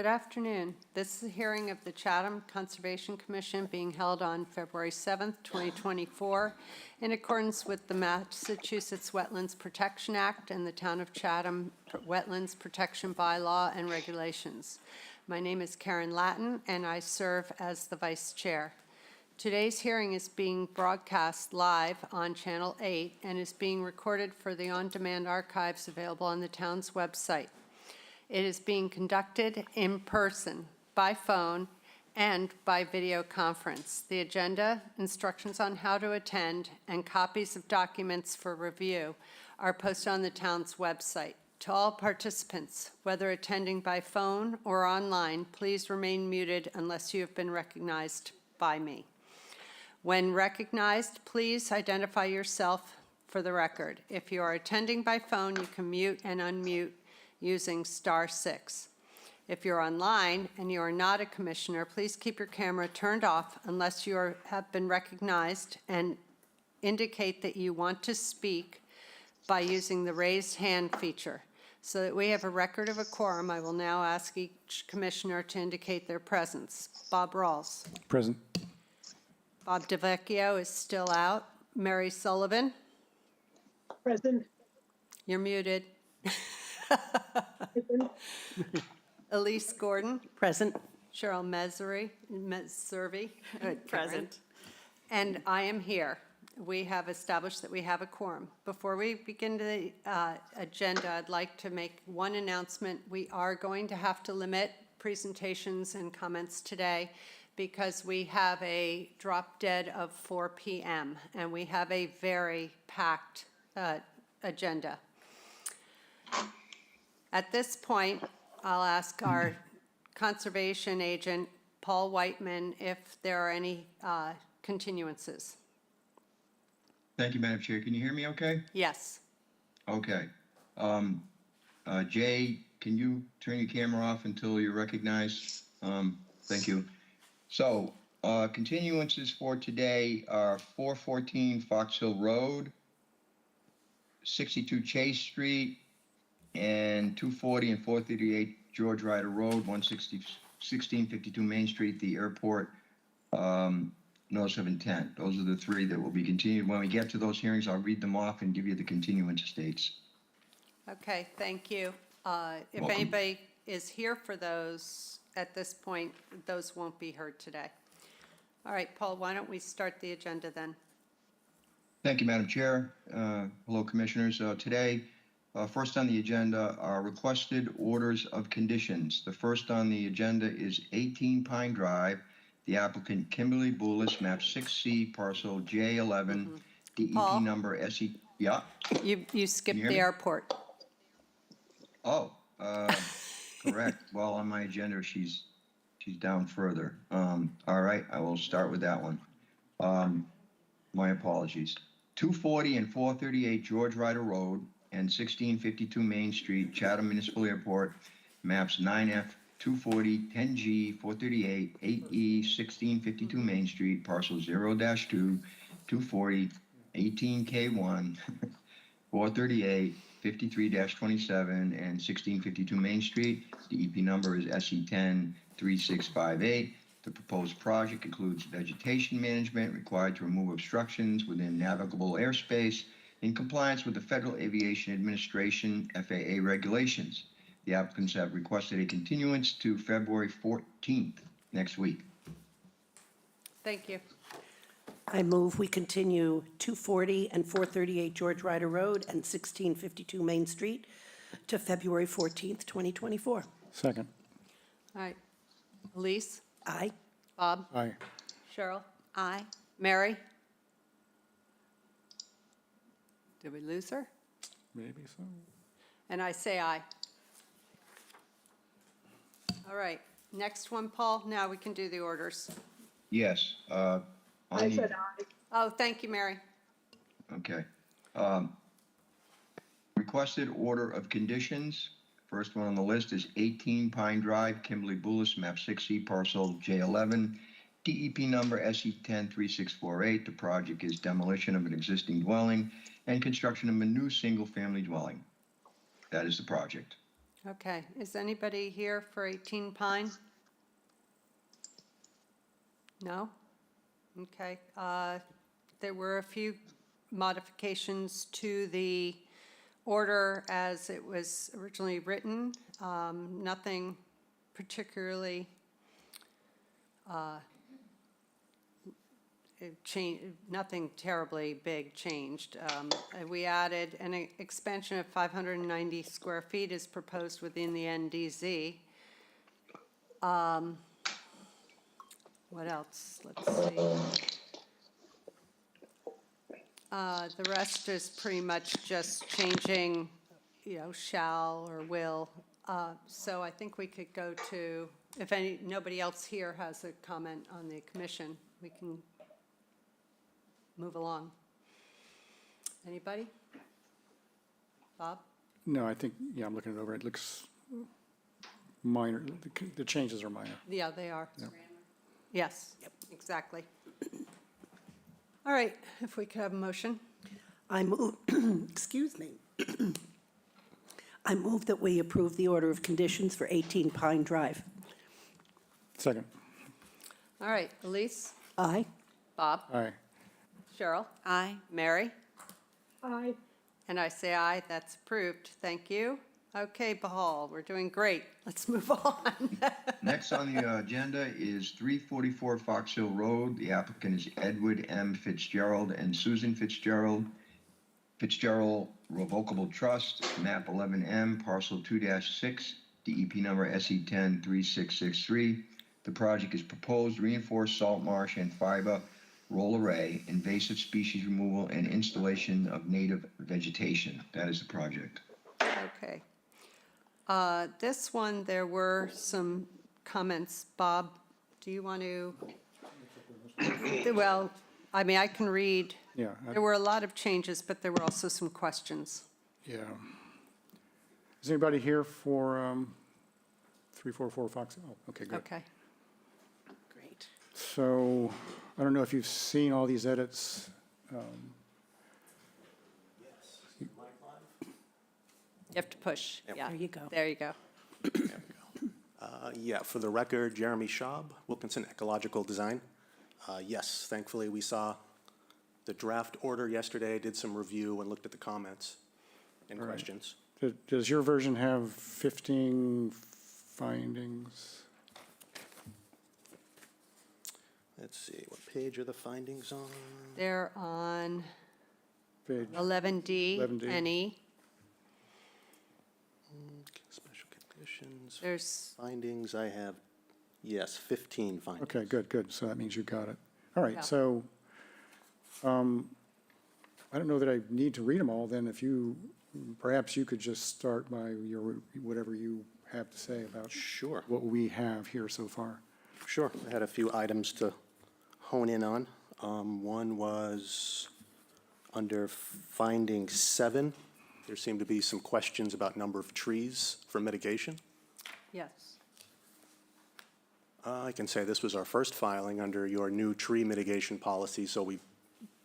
Good afternoon. This is a hearing of the Chatham Conservation Commission being held on February 7th, 2024, in accordance with the Massachusetts Wetlands Protection Act and the Town of Chatham Wetlands Protection Bylaw and Regulations. My name is Karen Lattin, and I serve as the Vice Chair. Today's hearing is being broadcast live on Channel 8 and is being recorded for the on-demand archives available on the town's website. It is being conducted in person, by phone, and by video conference. The agenda, instructions on how to attend, and copies of documents for review are posted on the town's website. To all participants, whether attending by phone or online, please remain muted unless you have been recognized by me. When recognized, please identify yourself for the record. If you are attending by phone, you can mute and unmute using *6. If you're online and you are not a commissioner, please keep your camera turned off unless you have been recognized, and indicate that you want to speak by using the raised hand feature. So that we have a record of a quorum, I will now ask each commissioner to indicate their presence. Bob Rawls. Present. Bob DeVecchio is still out. Mary Sullivan. Present. You're muted. Elise Gordon. Present. Cheryl Meservy. Present. And I am here. We have established that we have a quorum. Before we begin the agenda, I'd like to make one announcement. We are going to have to limit presentations and comments today because we have a drop dead of 4 p.m. and we have a very packed agenda. At this point, I'll ask our conservation agent, Paul Whiteman, if there are any continuances. Thank you, Madam Chair. Can you hear me okay? Yes. Okay. Jay, can you turn your camera off until you're recognized? Thank you. So, continuances for today are 414 Fox Hill Road, 62 Chase Street, and 240 and 438 George Ryder Road, 1652 Main Street, the airport, notice of intent. Those are the three that will be continued. When we get to those hearings, I'll read them off and give you the continuance dates. Okay, thank you. If Welcome. anybody is here for those at this point, those won't be heard today. All right, Paul, why don't we start the agenda then? Thank you, Madam Chair. Hello, Commissioners. Today, first on the agenda are requested orders of conditions. The first on the agenda is 18 Pine Drive. The applicant Kimberly Boulis, map 6C, parcel J11, DEP Paul? number SE. Yeah. You skipped hear the me? airport. Oh, correct. Well, on my agenda, she's down further. All right, I will start with that one. My apologies. 240 and 438 George Ryder Road and 1652 Main Street, Chatham Municipal Airport, maps 9F, 240, 10G, 438, 8E, 1652 Main Street, parcel 0-2, 240, 18K1, 438, 53-27, and 1652 Main Street. The EP number is SE10-3658. The proposed project includes vegetation management required to remove obstructions within navigable airspace in compliance with the Federal Aviation Administration FAA regulations. The applicants have requested a continuance to February 14th, next week. Thank you. I move we continue 240 and 438 George Ryder Road and 1652 Main Street to February 14th, 2024. Second. All right. Elise? Aye. Bob? Aye. Cheryl? Aye. Mary? Did we lose her? Maybe so. And I say aye. All right. Next one, Paul. Now we can do the orders. Yes. I said aye. Oh, thank you, Mary. Okay. Requested order of conditions. First one on the list is 18 Pine Drive, Kimberly Boulis, map 6C, parcel J11, DEP number SE10-3648. The project is demolition of an existing dwelling and construction of a new single-family dwelling. That is the project. Okay, is anybody here for 18 Pine? No? Okay, there were a few modifications to the order as it was originally written. Nothing particularly nothing terribly big changed. We added an expansion of 590 square feet is proposed within the NDZ. What else? Let's see. The rest is pretty much just changing, shall or will. So I think we could go to, if nobody else here has a comment on the commission, we can move along. Anybody? Bob? No, I think, yeah, I'm looking it over. It looks minor. The changes are minor. Yeah, they are. Yes, exactly. All right, if we could have a motion. I move, excuse me. I move that we approve the order of conditions for 18 Pine Drive. Second. All right, Elise? Aye. Bob? Aye. Cheryl? Aye. Mary? Aye. And I say aye, that's approved. Thank you. Okay, Bahal, we're doing great. Let's move on. Next on the agenda is 344 Fox Hill Road. The applicant is Edward M. Fitzgerald and Susan Fitzgerald. Fitzgerald Revocable Trust, map 11M, parcel 2-6, DEP number SE103663. The project is proposed reinforced salt marsh and fiber roll array, invasive species removal, and installation of native vegetation. That is the project. Okay. This one, there were some comments. Bob, do you want to? Well, I mean, I can read. Yeah. There were a lot of changes, but there were also some questions. Yeah. Is anybody here for 344 Fox? Oh, okay, good. Okay. Great. So I don't know if you've seen all these edits. You have to push. Yeah. There you go. There you go. Yeah, for the record, Jeremy Schaub, Wilkinson Ecological Design. Yes, thankfully, we saw the draft order yesterday, did some review and looked at the comments and All right. questions. Does your version have 15 findings? Let's see, what page are the findings on? They're on Page 11D 11D. and E. Special conditions, There's, findings, I have, yes, 15 findings. Okay, good, good. So that means you got it. All right, Yeah. so I don't know that I need to read them all, then if you, perhaps you could just start by your, whatever you have to say about Sure, what we have here so far. sure. I had a few items to hone in on. One was under finding 7. There seemed to be some questions about number of trees for mitigation. yes. I can say this was our first filing under your new tree mitigation policy, so we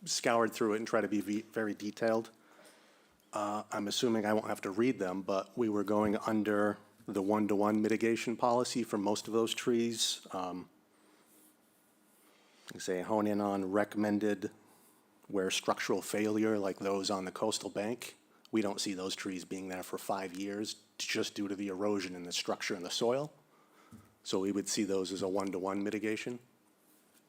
scoured through it and tried to be very detailed. I'm assuming I won't have to read them, but we were going under the 1-to-1 mitigation policy for most of those trees. Say hone in on recommended where structural failure, like those on the coastal bank, we don't see those trees being there for 5 years just due to the erosion in the structure in the soil. So we would see those as a 1-to-1 mitigation.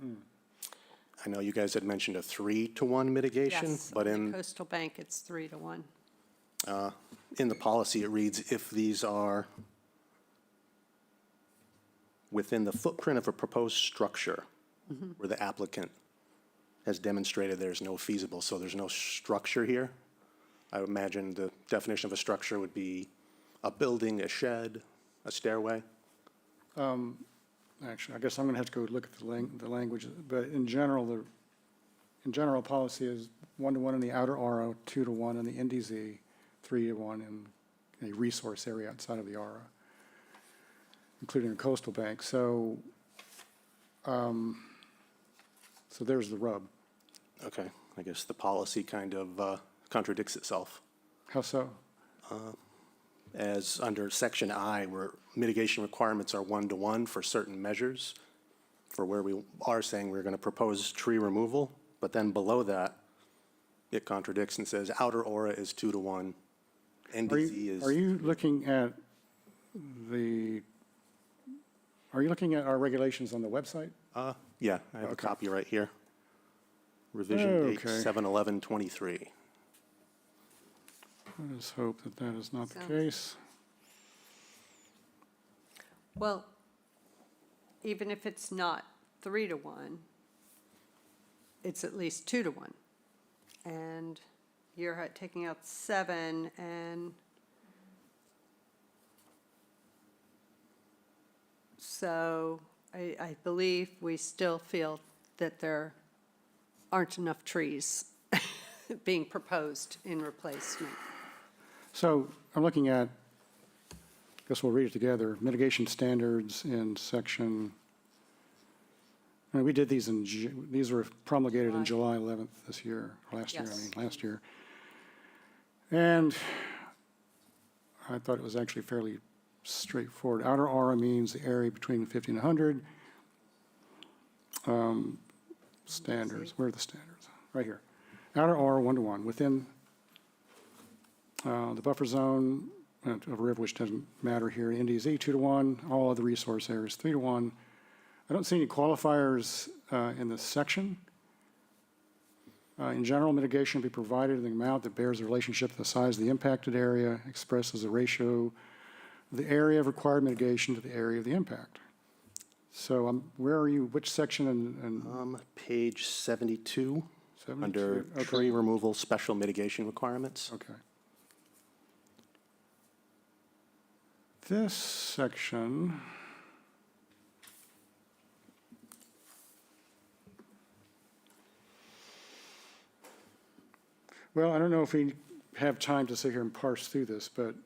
I know you guys had mentioned a 3-to-1 mitigation, Yes, but on the coastal bank, it's 3-1. in the policy, it reads, if these are within the footprint of a proposed structure where the applicant has demonstrated there's no feasible, so there's no structure here. I would imagine the definition of a structure would be a building, a shed, a stairway. Actually, I guess I'm going to have to go look at the language, but in general, policy is 1-to-1 in the outer aura, 2-to-1 in the NDZ, 3-to-1 in a resource area outside of the aura, including a coastal bank. So, so there's the rub. Okay, I guess the policy kind of contradicts itself. How so? as under section I, where mitigation requirements are 1-to-1 for certain measures, for where we are saying we're going to propose tree removal, but then below that, it contradicts and says outer aura is 2-to-1, NDZ is. Are you looking at our regulations on the website? Yeah, I have a copy right here. Revision date Okay. 7/11/23. Let us hope that that is not the Sounds- case. Well, even if it's not 3-to-1, it's at least 2-to-1. And you're taking out 7, and so I believe we still feel that there aren't enough trees being proposed in replacement. So I'm looking at, I guess we'll read it together, mitigation standards in section, and we did these these were promulgated in July 11th this year, or last year, Yes. last year. And I thought it was actually fairly straightforward. Outer aura means the area between 50 and 100. Standards, where are the standards? Right here. Outer aura, 1-to-1. Within the buffer zone of a river, which doesn't matter here, NDZ 2-to-1, all other resource areas 3-to-1. I don't see any qualifiers in this section. In general, mitigation be provided in the amount that bears the relationship to the size of the impacted area, expressed as a ratio of the area of required mitigation to the area of the impact. So where are you, which section and Page 72, 72? under Okay. tree removal special mitigation requirements. Okay. This section, well, I don't know if we have time to sit here and parse through this, but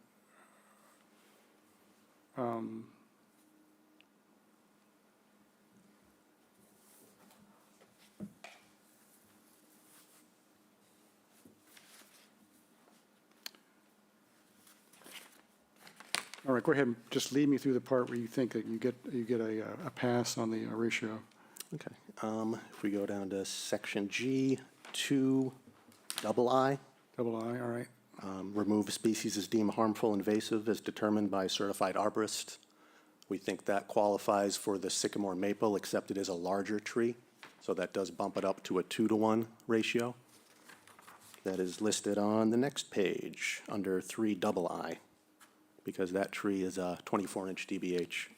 all right, go ahead and just lead me through the part where you think that you get a pass on the ratio. Okay. If we go down to section G, 2, double I, Double I, all right. remove species as deemed harmful, invasive as determined by certified arborist. We think that qualifies for the sycamore maple, except it is a larger tree, so that does bump it up to a 2-to-1 ratio. That is listed on the next page, under 3 double I, because that tree is a 24-inch DBH.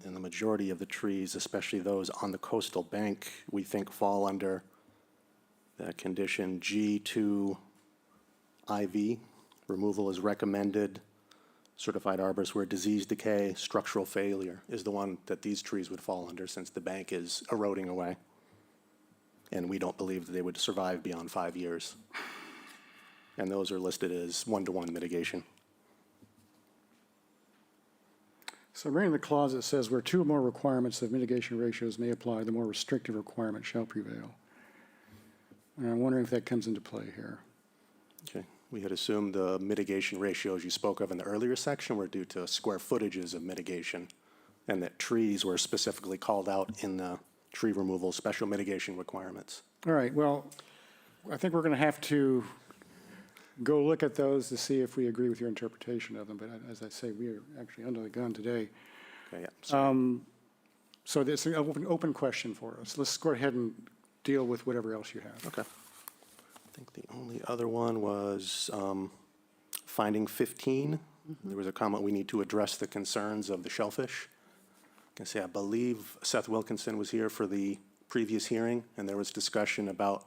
And the majority of the trees, especially those on the coastal bank, we think fall under that condition G2 IV. Removal is recommended. Certified arborists where disease, decay, structural failure is the one that these trees would fall under, since the bank is eroding away. And we don't believe that they would survive beyond 5 years. And those are listed as 1-to-1 mitigation. So reading the clause, it says where 2 or more requirements of mitigation ratios may apply, the more restrictive requirement shall prevail. And I'm wondering if that comes into play here. Okay. We had assumed the mitigation ratios you spoke of in the earlier section were due to square footages of mitigation, and that trees were specifically called out in the tree removal special mitigation requirements. All right, well, I think we're going to have to go look at those to see if we agree with your interpretation of them, but as I say, we are actually under the gun today. Okay, yeah. So, So this is an open question for us. Let's go ahead and deal with whatever else you have. okay. I think the only other one was finding 15. There was a comment, we need to address the concerns of the shellfish. I can say, I believe Seth Wilkinson was here for the previous hearing, and there was discussion about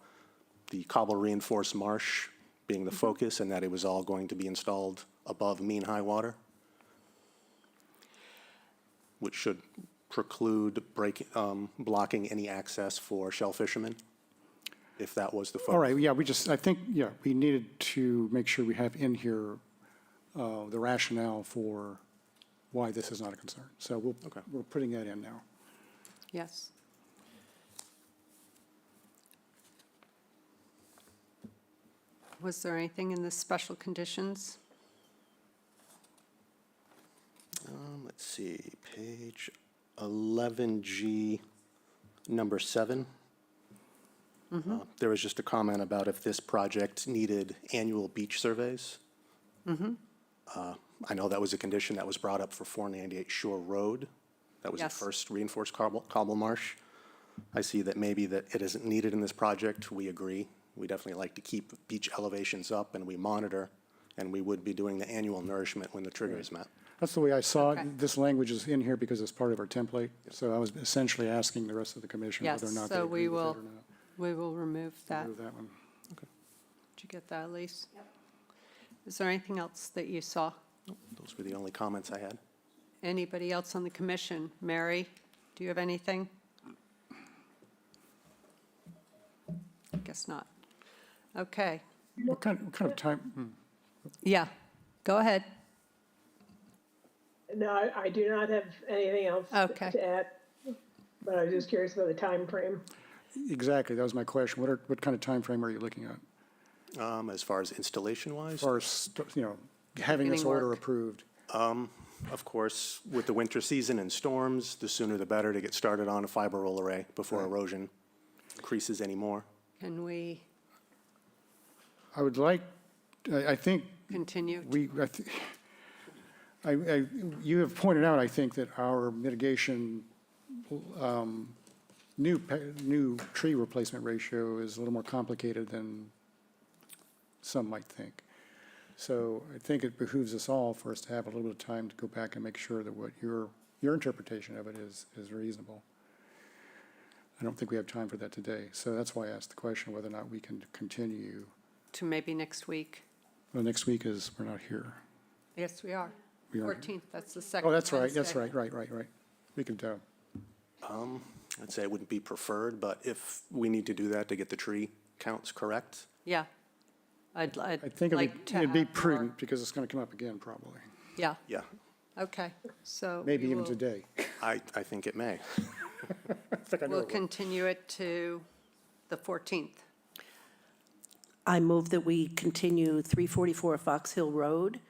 the cobble reinforced marsh being the focus, and that it was all going to be installed above mean high water, which should preclude blocking any access for shell fishermen, if that was the focus. All right, yeah, I think, yeah, we needed to make sure we have in here the rationale for why this is not a concern. So we're putting that in now. Yes. Was there anything in the special conditions? Let's see, page 11G, number 7. There was just a comment about if this project needed annual beach surveys. I know that was a condition that was brought up for 498 Shore Road. That was the Yes. first reinforced cobble marsh. I see that maybe that it isn't needed in this project. We agree. We definitely like to keep beach elevations up, and we monitor, and we would be doing the annual nourishment when the trigger is met. That's the way I saw Okay. it. This language is in here because it's part of our template. So I was essentially asking the rest of the commission Yes, whether or not they so agree with it or not. we will remove that. Remove that one. Did you get that, Elise? Is there anything else that you saw? Those were the only comments I had. Anybody else on the commission? Mary, do you have anything? Guess not. Okay, What kind of time? yeah, go ahead. No, I do not have anything else Okay. to add, but I was just curious about the time frame. Exactly, that was my question. What kind of time frame are you looking at? As far as installation-wise, As far as, having this Beginning order work. approved? of course, with the winter season and storms, the sooner the better to get started on a fiber roll array before erosion increases anymore. Can we I would like, I think continue? you have pointed out, I think, that our mitigation, new tree replacement ratio is a little more complicated than some might think. So I think it behooves us all for us to have a little bit of time to go back and make sure that what your interpretation of it is reasonable. I don't think we have time for that today. So that's why I asked the question whether or not we can continue. To maybe next week? Well, next week is, we're not here. Yes, we are. We are. 14th, that's the second Oh, that's right, that's Wednesday. right. We can tell. I'd say it wouldn't be preferred, but if we need to do that to get the tree counts correct, Yeah. I'd I think like to it'd be have more. prudent because it's going to come up again probably, Yeah, yeah, okay, so. maybe we even will- today. I think it may. I think I know We'll it will. continue it to the 14th. I move that we continue 344 Fox Hill Road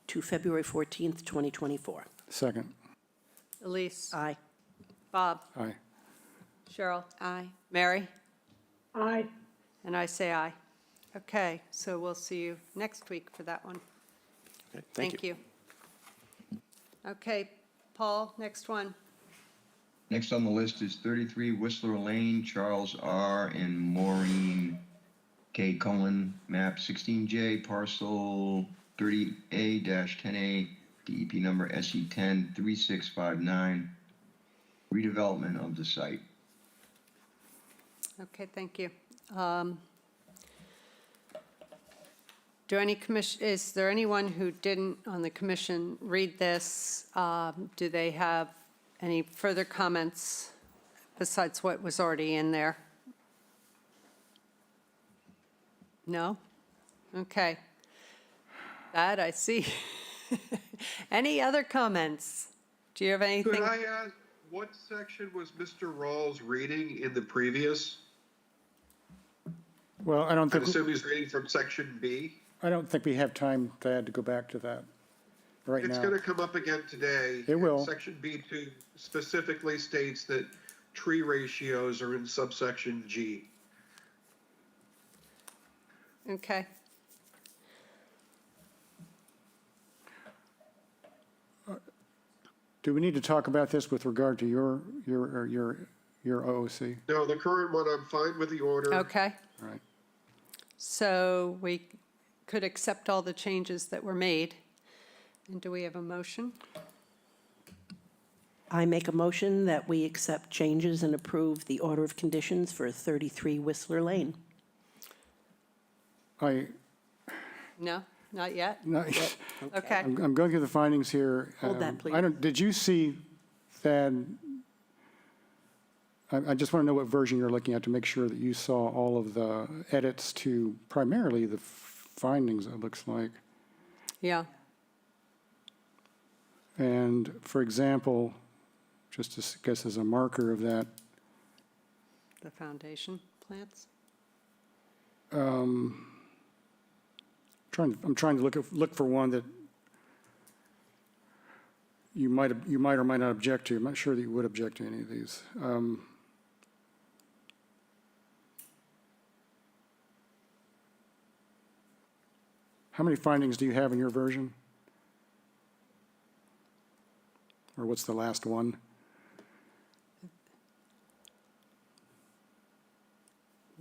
to February 14th, 2024. Second, Elise? Aye. Bob? aye. Cheryl? Aye. Mary? Aye. And I say aye. Okay, so we'll see you next week for that one. Okay, thank you. Okay, Paul, next one. Next on the list is 33 Whistler Lane, Charles R. and Maureen K. Cohen, map 16J, parcel 30A-10A, DEP number SE103659, redevelopment of the site. Okay, thank you. Is there anyone who didn't on the commission read this? Do they have any further comments besides what was already in there? No? Okay. That I see. Any other comments? Do you have anything? Could I ask, what section was Mr. Rawls reading in the previous? Well, I don't I think, assume he's reading from section B. we have time, Thad, to go back to that right It's now. going to come up again today. It will. Section B2 specifically states that tree ratios are in subsection G. Okay. Do we need to talk about this with regard to your OOC? No, the current one, I'm fine with the order. Okay. All right. So we could accept all the changes that were made. And do we have a motion? I make a motion that we accept changes and approve the order of conditions for 33 Whistler Lane. No, not yet? No, Okay. I'm going through the findings here. Hold that, please. Did you see, Thad, I just want to know what version you're looking at to make sure that you saw all of the edits to primarily the findings, it looks like. Yeah, And for example, just to, guess as a marker of that, the foundation plants. I'm trying to look for one that you might or might not object to. I'm not sure that you would object to any of these. How many findings do you have in your version? Or what's the last one?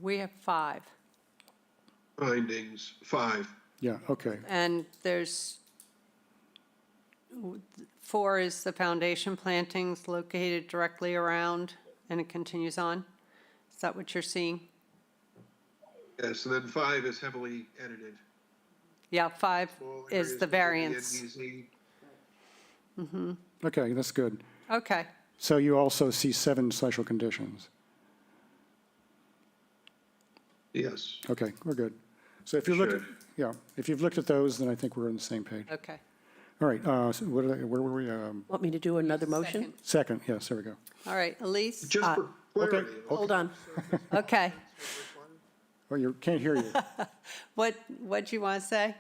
We have 5. Findings, 5. Yeah, okay. And there's 4 is the foundation plantings located directly around, and it continues on. Is that what you're seeing? Yes, and then 5 is heavily edited. Yeah, 5 Small is areas the within variance. NDZ. Okay, that's good. Okay, So you also see 7 special conditions. Yes, Okay, we're good. So if you look at, Should. yeah, if you've looked at those, then I think we're on the same page. okay. All right, so where were we? Want me to do another motion? Second. Second, yes, there we go. All right, Elise? just for clarity. Hold on. Okay. Well, you can't hear you. What'd you want to say?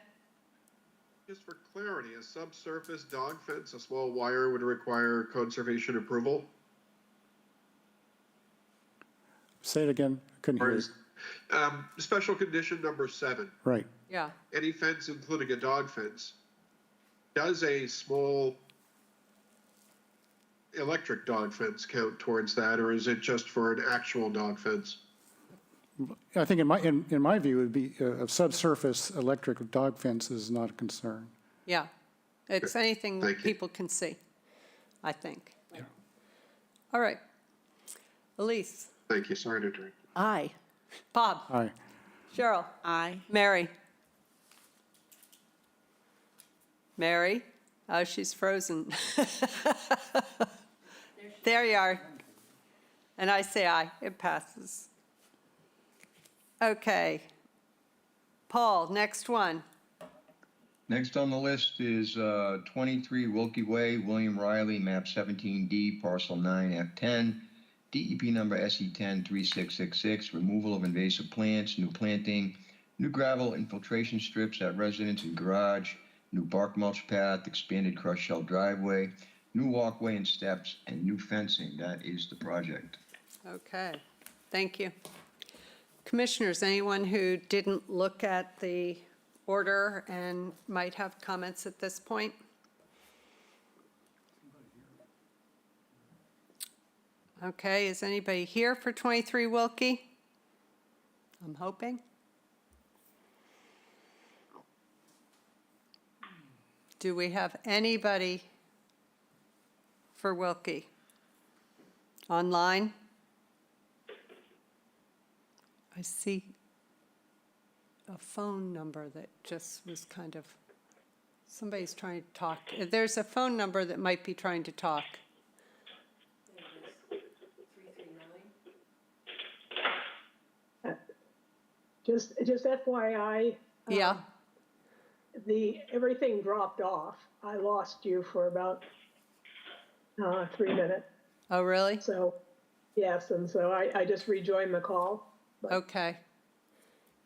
Just for clarity, a subsurface dog fence, a small wire would require conservation approval? Say it again, couldn't Or hear you. is, special condition number 7, Right, Yeah, any fence including a dog fence, does a small electric dog fence count towards that, or is it just for an actual dog fence? I think in my view, it'd be, a subsurface electric dog fence is not a concern. yeah. It's anything Thank you. people can see, I think. All right. Elise? Thank you, sorry to interrupt. Aye. Bob? Aye. Cheryl? Aye. Mary? Mary? Oh, she's frozen. There you are. And I say aye, it passes. Okay. Paul, next one. Next on the list is 23 Wilkie Way, William Riley, map 17D, parcel 9F10, DEP number SE103666, removal of invasive plants, new planting, new gravel infiltration strips at residence and garage, new bark mulch path, expanded crushed shell driveway, new walkway and steps, and new fencing. That is the project. Okay, thank you. Commissioners, anyone who didn't look at the order and might have comments at this point? Okay, is anybody here for 23 Wilkie? I'm hoping. Do we have anybody for Wilkie? Online? I see a phone number that just was kind of, somebody's trying to talk. There's a phone number that might be trying to talk. Just FYI. Yeah, Everything dropped off. I lost you for about 3 minutes. oh, really? So, yes, and so I just rejoined the call. Okay.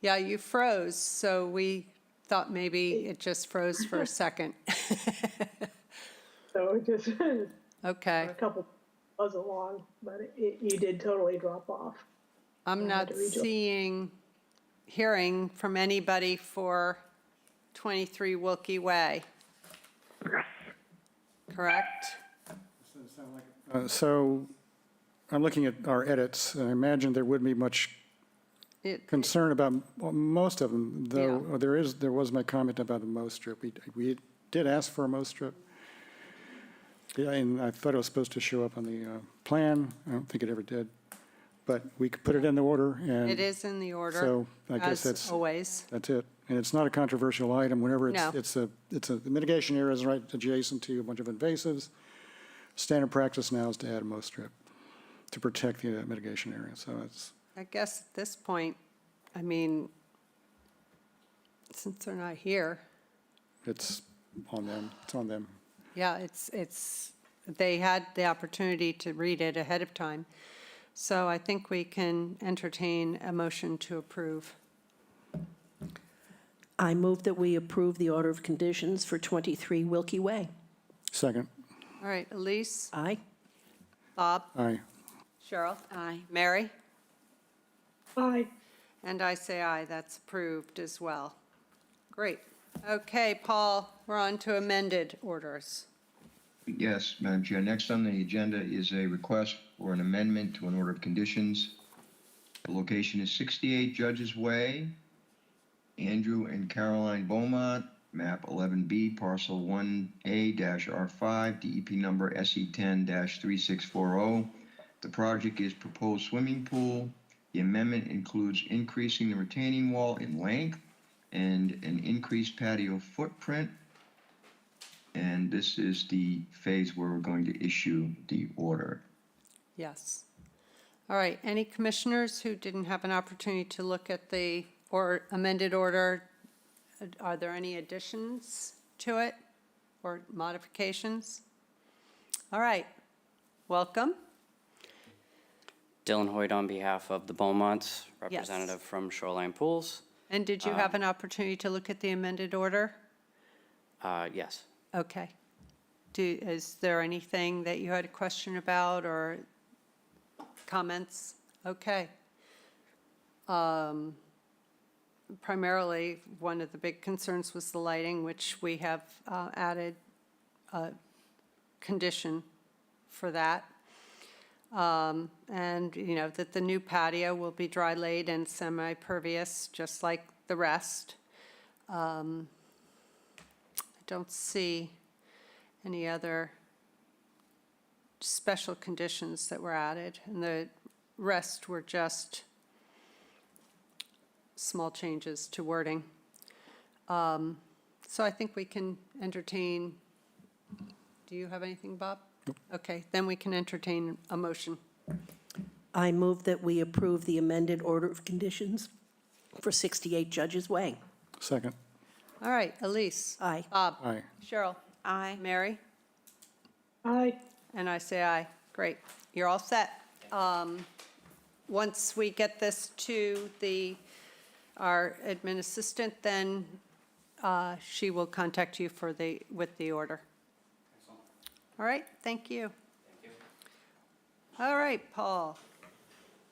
Yeah, you froze, so we thought maybe it just froze for a second. So it just, Okay, a couple wasn't long, but you did totally drop off. I'm not to rejoin. hearing from anybody for 23 Wilkie Way. Correct? So I'm looking at our edits, and I imagine there wouldn't be much concern about most of them, though Yeah. there was my comment about the mow strip. We did ask for a mow strip. Yeah, and I thought it was supposed to show up on the plan. I don't think it ever did. But we could put it in the order, and It is in the order, so I guess as always. that's it. And it's not a controversial item. Whenever No. the mitigation area is right adjacent to a bunch of invasives. Standard practice now is to add a mow strip to protect the mitigation area. So it's, I guess at this point, I mean, since they're not here, it's on them. It's on them. yeah, they had the opportunity to read it ahead of time. So I think we can entertain a motion to approve. I move that we approve the order of conditions for 23 Wilkie Way. Second. All right, Elise, Aye. Bob, Aye. Cheryl? Aye. Mary? Aye. And I say aye, that's approved as well. Great. Okay, Paul, we're on to amended orders. Yes, Madam Chair. Next on the agenda is a request for an amendment to an order of conditions. The location is 68 Judges Way, Andrew and Caroline Beaumont, map 11B, parcel 1A-R5, DEP number SE10-3640. The project is proposed swimming pool. The amendment includes increasing the retaining wall in length and an increased patio footprint. And this is the phase where we're going to issue the order. Yes. All right, any commissioners who didn't have an opportunity to look at the or amended order, are there any additions to it or modifications? All right, welcome. Dylan Hoyt on behalf of the Beaumonts, representative from Shoreline Pools. And did you have an opportunity to look at the amended order? Yes. Okay. Is there anything that you had a question about or comments? Okay. Primarily, one of the big concerns was the lighting, which we have added a condition for that. And, you know, that the new patio will be dry laid and semi-pervious, just like the rest. I don't see any other special conditions that were added, and the rest were just small changes to wording. So I think we can entertain, do you have anything, Bob? Nope. Okay, then we can entertain a motion. I move that we approve the amended order of conditions for 68 Judges Way. Second. All right, Elise. Aye. Bob. Aye. Cheryl. Aye. Mary. Aye. And I say aye. Great. You're all set. Once we get this to our admin assistant, then she will contact you with the order. All right, thank you. All right, Paul.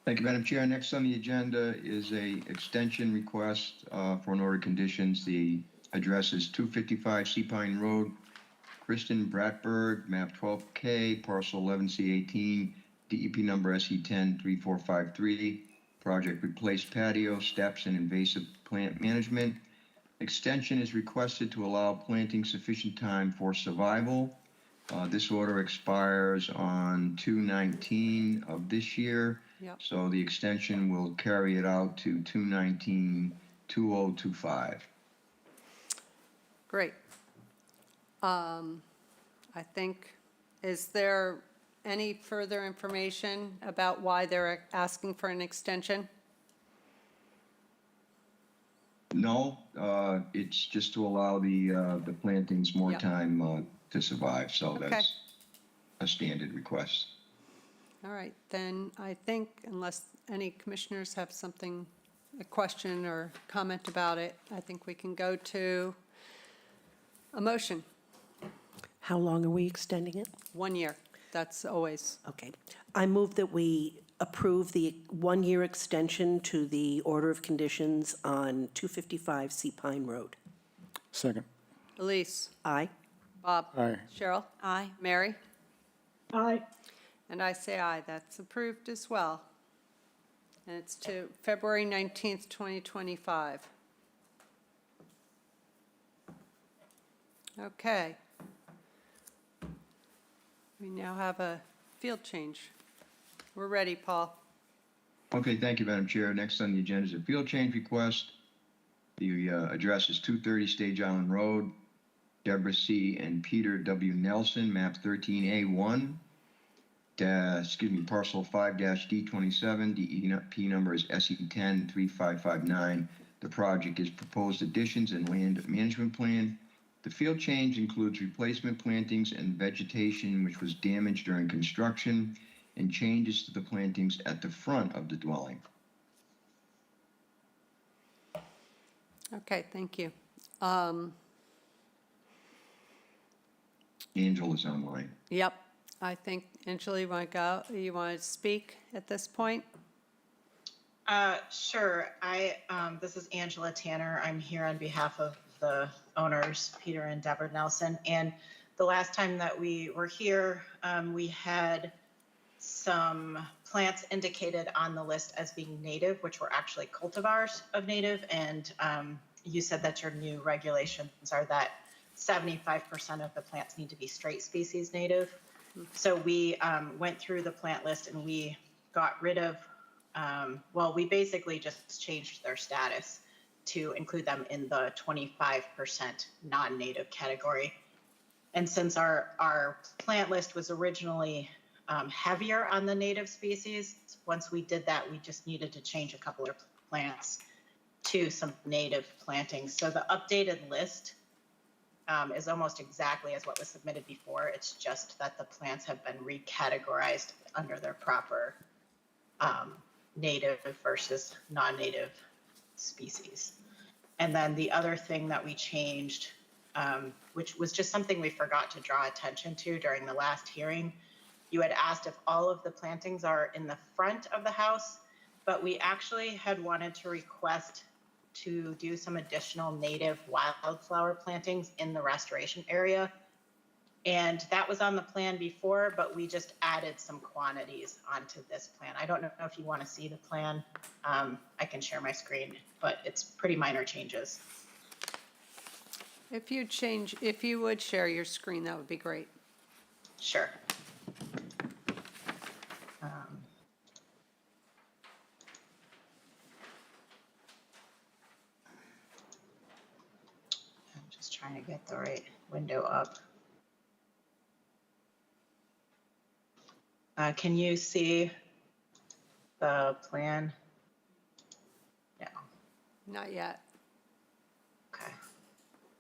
Thank you, Madam Chair. Next on the agenda is a extension request for an order of conditions. The address is 255 Seapine Road, Kristen Bratberg, map 12K, parcel 11C18, DEP number SE10-3453. Project replace patio, steps, and invasive plant management. Extension is requested to allow planting sufficient time for survival. This order expires on 2/19 of this year. Yep. So the extension will carry it out to 2/19/2025. Great. I think, is there any further information about why they're asking for an extension? No, it's just to allow the plantings more Yep. time to survive. So Okay. that's a standard request. All right, then I think unless any commissioners have something, a question or comment about it, I think we can go to a motion. How long are we extending it? 1 year, that's always. Okay. I move that we approve the one-year extension to the order of conditions on 255 Seapine Road. Second. Elise? Aye. Bob? Aye. Cheryl? Aye. Mary? Aye. And I say aye, that's approved as well. And it's to February 19th, 2025. Okay. We now have a field change. We're ready, Paul. Okay, thank you, Madam Chair. Next on the agenda is a field change request. The address is 230 Stage Island Road, Deborah C. and Peter W. Nelson, map 13A1, parcel 5-D27, DEP number is SE10-3559. The project is proposed additions and land management plan. The field change includes replacement plantings and vegetation which was damaged during construction, and changes to the plantings at the front of the dwelling. Okay, thank you. Angela's online. Yep, I think, Angela, you want to go, you want to speak at this point? Sure. This is Angela Tanner. I'm here on behalf of the owners, Peter and Deborah Nelson. And the last time that we were here, we had some plants indicated on the list as being native, which were actually cultivars of native. And you said that your new regulations are that 75% of the plants need to be straight species native. So we went through the plant list and we got rid of, well, we basically just changed their status to include them in the 25% non-native category. And since our plant list was originally heavier on the native species, once we did that, we just needed to change a couple of plants to some native plantings. So the updated list is almost exactly as what was submitted before. It's just that the plants have been recategorized under their proper native versus non-native species. And then the other thing that we changed, which was just something we forgot to draw attention to during the last hearing, you had asked if all of the plantings are in the front of the house, but we actually had wanted to request to do some additional native wildflower plantings in the restoration area. And that was on the plan before, but we just added some quantities onto this plan. I don't know if you want to see the plan. I can share my screen, but it's pretty minor changes. If you would share your screen, that would be great. Sure. I'm just trying to get the right window up. Can you see the plan? No. Not yet. Okay.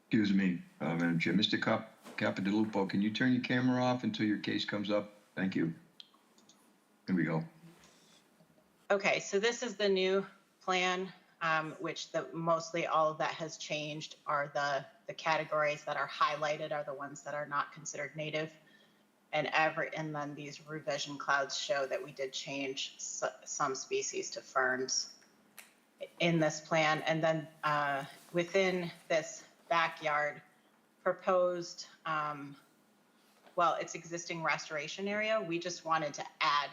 Excuse me, Madam Chair. Mr. Capidalupo, can you turn your camera off until your case comes up? Thank you. Here we go. Okay, so this is the new plan, which mostly all of that has changed are the categories that are highlighted are the ones that are not considered native. And then these revision clouds show that we did change some species to ferns in this plan. And then within this backyard proposed, well, it's existing restoration area, we just wanted to add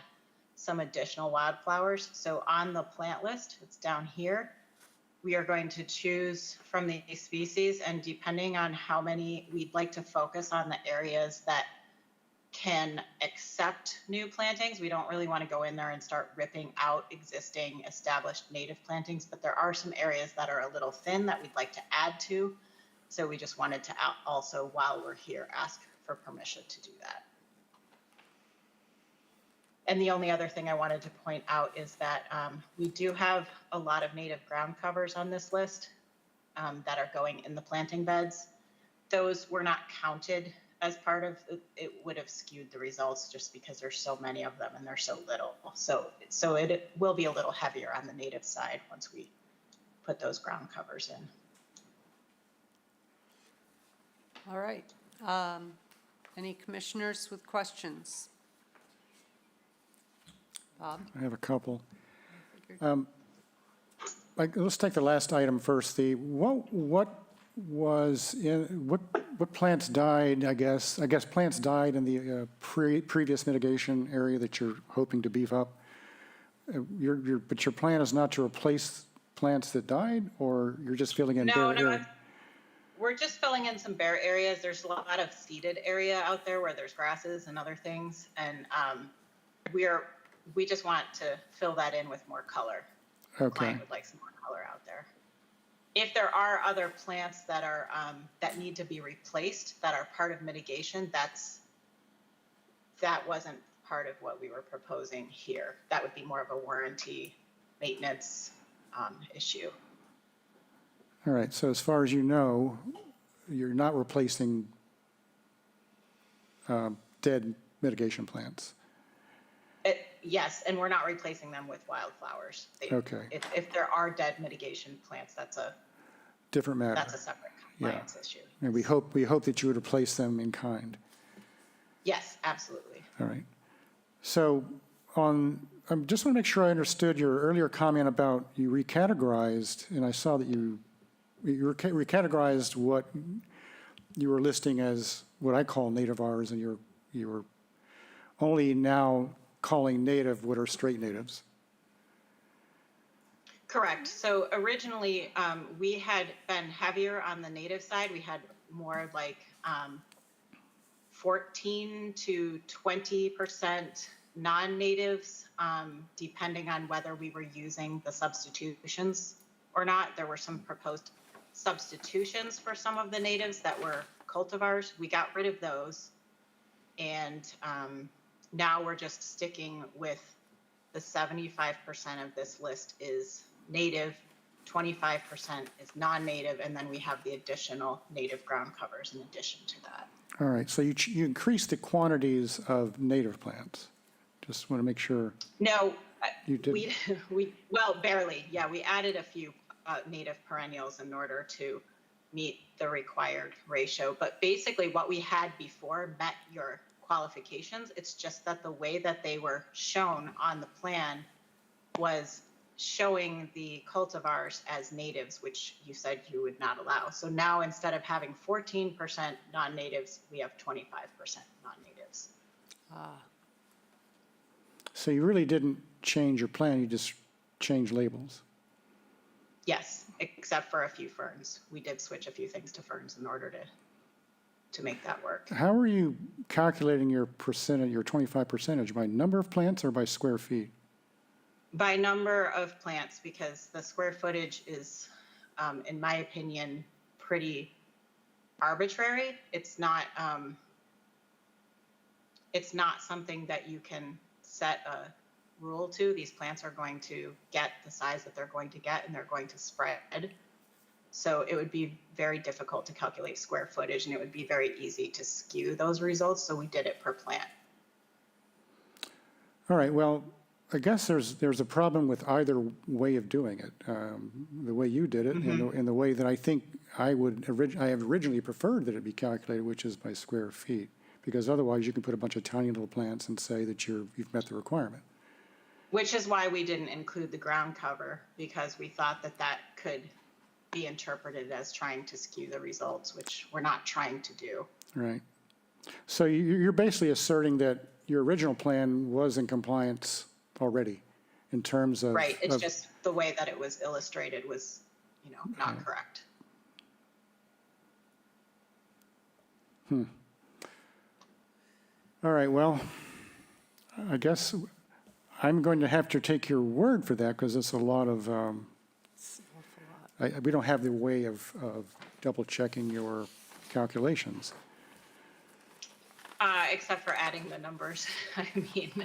some additional wildflowers. So on the plant list, it's down here, we are going to choose from these species, and depending on how many, we'd like to focus on the areas that can accept new plantings. We don't really want to go in there and start ripping out existing established native plantings, but there are some areas that are a little thin that we'd like to add to. So we just wanted to also, while we're here, ask for permission to do that. And the only other thing I wanted to point out is that we do have a lot of native ground covers on this list that are going in the planting beds. Those were not counted as part of it, would have skewed the results just because there's so many of them and there's so little. So it will be a little heavier on the native side once we put those ground covers in. All right. Any commissioners with questions? Bob? I have a couple. Let's take the last item first. What plants died, I guess plants died in the previous mitigation area that you're hoping to beef up. But your plan is not to replace plants that died, or you're just filling in bare area? We're just filling in some bare areas. There's a lot of seeded area out there where there's grasses and other things, and we just want to fill that in with more color. Okay. Client would like some more color out there. If there are other plants that are that need to be replaced that are part of mitigation, that wasn't part of what we were proposing here. That would be more of a warranty maintenance issue. All right, so as far as you know, you're not replacing dead mitigation plants? Yes, and we're not replacing them with wildflowers. Okay. If there are dead mitigation plants, that's a different matter. That's a separate compliance issue. And we hope that you would replace them in kind. Yes, absolutely. All right. So I just want to make sure I understood your earlier comment about you recategorized, and I saw that you recategorized what you were listing as what I call native Rs, and you were only now calling native what are straight natives. Correct. So originally, we had been heavier on the native side. We had more like 14 to 20% non-natives, depending on whether we were using the substitutions or not. There were some proposed substitutions for some of the natives that were cultivars. We got rid of those. And now we're just sticking with the 75% of this list is native, 25% is non-native, and then we have the additional native ground covers in addition to that. All right, so you increased the quantities of native plants. Just want to make sure. No, You did. well, barely. Yeah, we added a few native perennials in order to meet the required ratio. But basically what we had before met your qualifications. It's just that the way that they were shown on the plan was showing the cultivars as natives, which you said you would not allow. So now instead of having 14% non-natives, we have 25% non-natives. So you really didn't change your plan, you just changed labels. Yes, except for a few ferns. We did switch a few things to ferns in order to make that work. How are you calculating your percentage, your 25%, by number of plants or by square feet? By number of plants, because the square footage is, in my opinion, pretty arbitrary. It's not something that you can set a rule to. These plants are going to get the size that they're going to get, and they're going to spread. So it would be very difficult to calculate square footage, and it would be very easy to skew those results. So we did it per plant. All right, well, I guess there's a problem with either way of doing it. The way you did it, and the way that I think I have originally preferred that it be calculated, which is by square feet, because otherwise you can put a bunch of tiny little plants and say that you've met the requirement. Which is why we didn't include the ground cover, because we thought that that could be interpreted as trying to skew the results, which we're not trying to do. Right. So you're basically asserting that your original plan was in compliance already in terms of. Right, it's just the way that it was illustrated was, not correct. All right, well, I guess I'm going to have to take your word for that because it's a lot of, we don't have the way of double checking your calculations. Except for adding the numbers. I mean.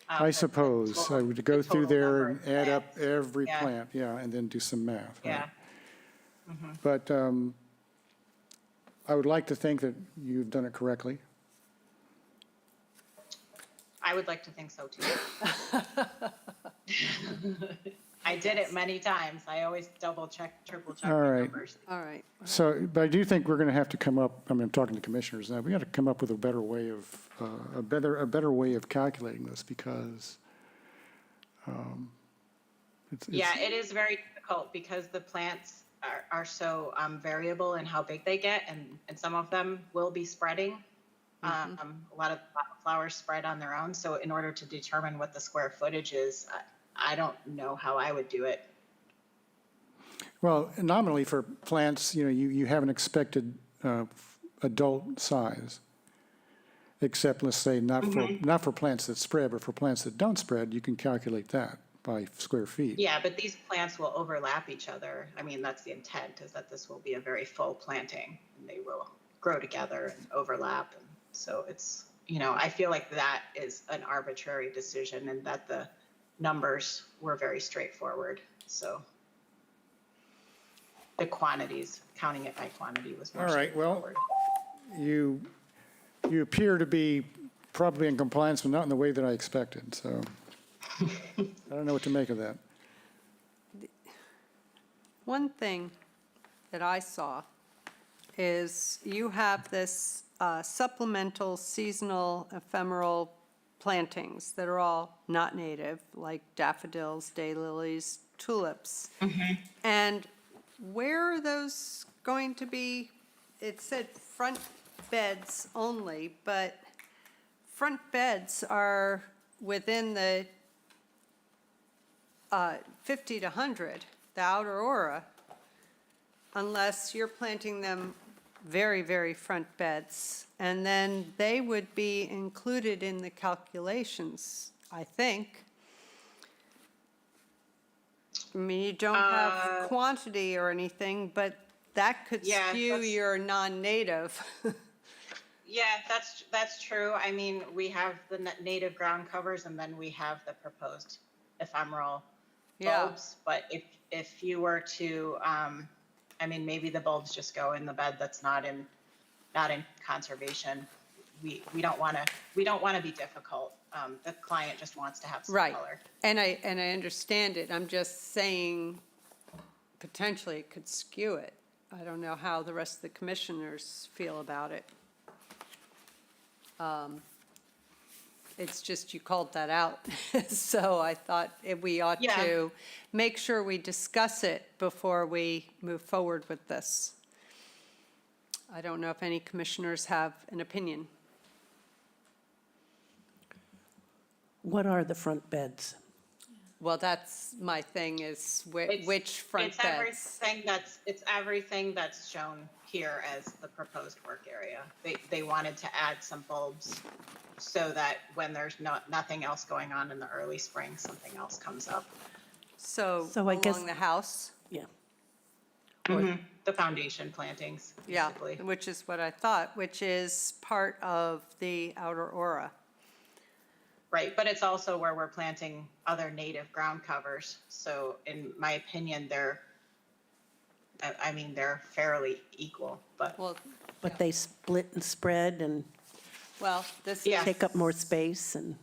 I suppose I would go through there and add up plants. every Yeah. plant, yeah, and then do some math. Yeah. Right. But I would like to think that you've done it correctly. I would like to think so too. I did it many times. I always double check, triple check All my right. numbers. All right. So, but I do think we're going to have to come up, I mean, I'm talking to commissioners now, we got to come up with a better way of, a better way of calculating this because Yeah, it is very difficult because the plants are so variable in how big they get, and some of them will be spreading. A lot of flowers spread on their own. So in order to determine what the square footage is, I don't know how I would do it. Well, nominally for plants, you have an expected adult size, except let's say not for plants that spread, but for plants that don't spread, you can calculate that by square feet. Yeah, but these plants will overlap each other. I mean, that's the intent, is that this will be a very full planting, and they will grow together and overlap. And so it's, I feel like that is an arbitrary decision, and that the numbers were very straightforward. So the quantities, counting it by quantity was more All right, well, straightforward. You appear to be probably in compliance, but not in the way that I expected, so I don't know what to make of that. One thing that I saw is you have this supplemental seasonal ephemeral plantings that are all not native, like daffodils, daylilies, tulips. And where are those going to be? It said front beds only, but front beds are within the 50 to 100, the outer aura, unless you're planting them very, very front beds. And then they would be included in the calculations, I think. I mean, you don't have quantity or anything, but that could Yeah, skew that's- your non-native. Yeah, that's true. I mean, we have the native ground covers and then we have the proposed ephemeral Yeah. bulbs. But if you were to, I mean, maybe the bulbs just go in the bed that's not in conservation. We don't want to be difficult. The client just wants to have some Right. color. And I understand it. I'm just saying potentially it could skew it. I don't know how the rest of the commissioners feel about it. It's just you called that out. So I thought we ought Yeah. to make sure we discuss it before we move forward with this. I don't know if any commissioners have an opinion. What are the front beds? Well, that's my thing is It's- which front it's beds? It's everything that's shown here as the proposed work area. They wanted to add some bulbs so that when there's nothing else going on in the early spring, something else comes up. So So I guess- along the house? Yeah. The foundation plantings, Yeah, basically. which is what I thought, which is part of the outer aura. Right, but it's also where we're planting other native ground covers. So in my opinion, they're fairly equal, but Well, But they split and spread and this, Yeah. take up more space and,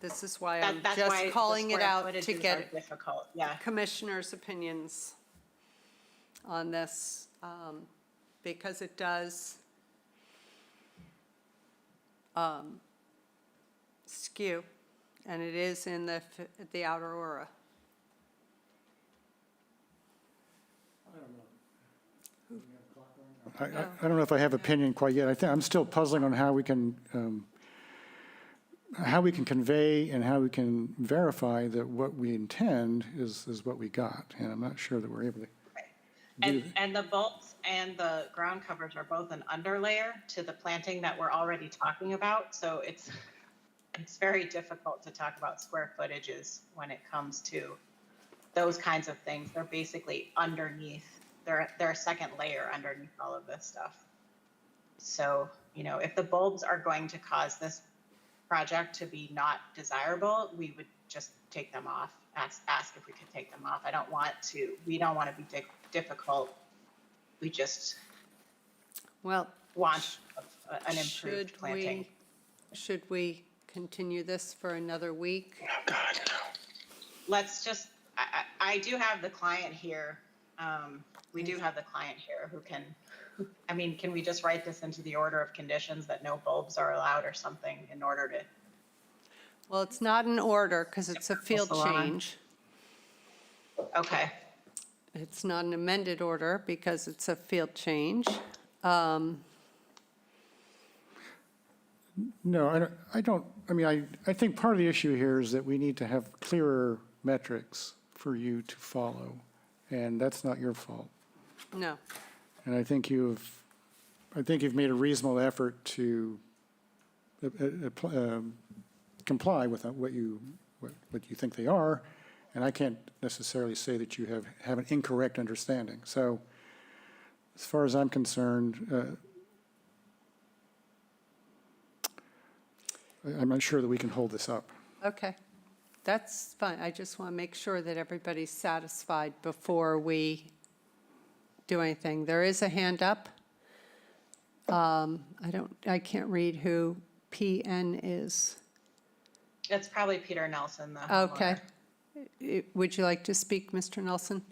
this is why I'm that's why just the calling it square out to footages are get difficult, yeah. commissioners' opinions on this, because it does skew, and it is in the outer aura. I don't know if I have opinion quite yet. I think, I'm still puzzling on how we can convey and how we can verify that what we intend is what we got. And I'm not sure that we're able to. And the bulbs and the ground covers are both an underlayer to the planting that we're already talking about. So it's very difficult to talk about square footages when it comes to those kinds of things. They're basically underneath. They're a second layer underneath all of this stuff. So, if the bulbs are going to cause this project to be not desirable, we would just take them off. Ask if we could take them off. We don't want to be difficult. We just Well, want an improved should planting. we continue this for another week? Let's just, I do have the client here. We do have the client here who can, can we just write this into the order of conditions that no bulbs are allowed or something in order to? Well, it's not an order because it's a field Salon. change. Okay, It's not an amended order because it's a field change. No, I think part of the issue here is that we need to have clearer metrics for you to follow, and that's not your fault. No. And I think you've made a reasonable effort to comply with what you think they are, and I can't necessarily say that you have an incorrect understanding. So as far as I'm concerned, I'm not sure that we can hold this up. Okay, that's fine. I just want to make sure that everybody's satisfied before we do anything. There is a hand up. I can't read who PN is. it's probably Peter Nelson, the Okay. homeowner. Would you like to speak, Mr. Nelson?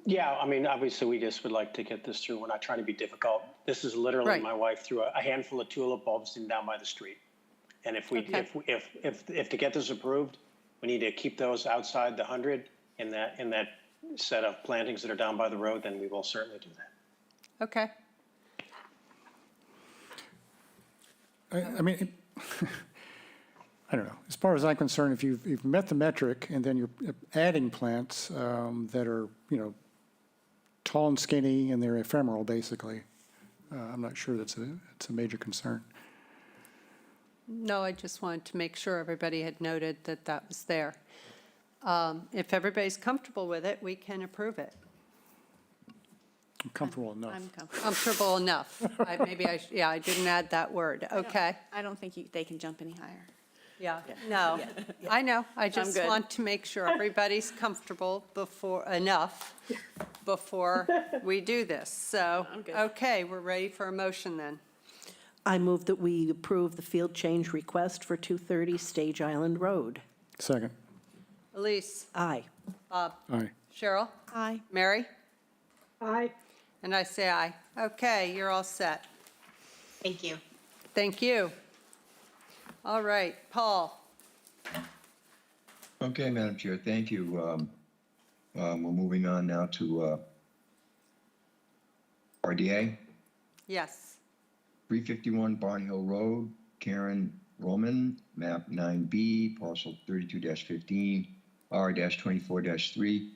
Yeah, I mean, obviously, we just would like to get this through. We're not trying to be difficult. This is literally Right. my wife threw a handful of tulip bulbs sitting down by the street. And if we, Okay. if to get this approved, we need to keep those outside the 100 in that set of plantings that are down by the road, then we will certainly do that. Okay. I mean, I don't know. As far as I'm concerned, if you've met the metric and then you're adding plants that are, tall and skinny and they're ephemeral, basically, I'm not sure it's a major concern. No, I just wanted to make sure everybody had noted that that was there. If everybody's comfortable with it, we can approve it. I'm comfortable enough. I'm comfortable. Comfortable enough. I didn't add that word. Okay. I don't think they can jump any higher. Yeah, no, I know. I just good. want to make sure everybody's comfortable enough before we do this. So, I'm good. okay, we're ready for a motion then. I move that we approve the field change request for 230 Stage Island Road. Second. Elise, Aye. Bob, Aye. Cheryl, Aye. Mary, Aye. and I say aye. Okay, you're all set. Thank you. Thank you. All right, Paul. Okay, Madam Chair, thank you. We're moving on now to RDA, Yes. 351 Barn Hill Road, Karen Roman, map 9B, parcel 32-15, R-24-3.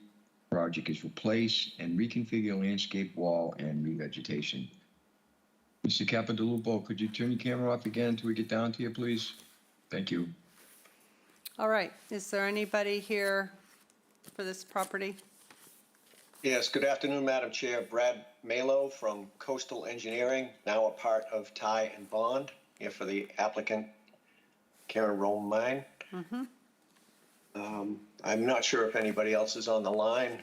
Project is replace and reconfigure landscape wall and revegetation. Mr. Capodalupo, could you turn your camera off again until we get down to you, please? Thank you. All right, is there anybody here for this property? Yes, good afternoon, Madam Chair. Brad Malo from Coastal Engineering, now a part of Ty and Bond, here for the applicant, Karen Romine. I'm not sure if anybody else is on the line,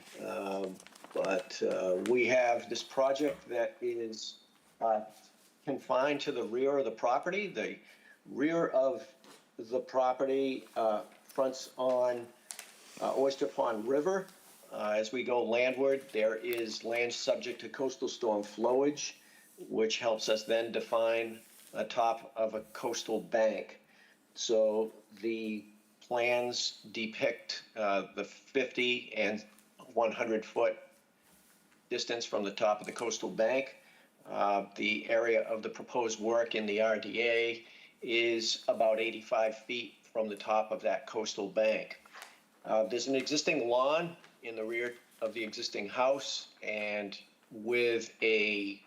but we have this project that is confined to the rear of the property. The rear of the property fronts on Oyster Pond River. As we go landward, there is land subject to coastal storm flowage, which helps us then define the top of a coastal bank. So the plans depict the 50 and 100-foot distance from the top of the coastal bank. The area of the proposed work in the RDA is about 85 feet from the top of that coastal bank. There's an existing lawn in the rear of the existing house, and with a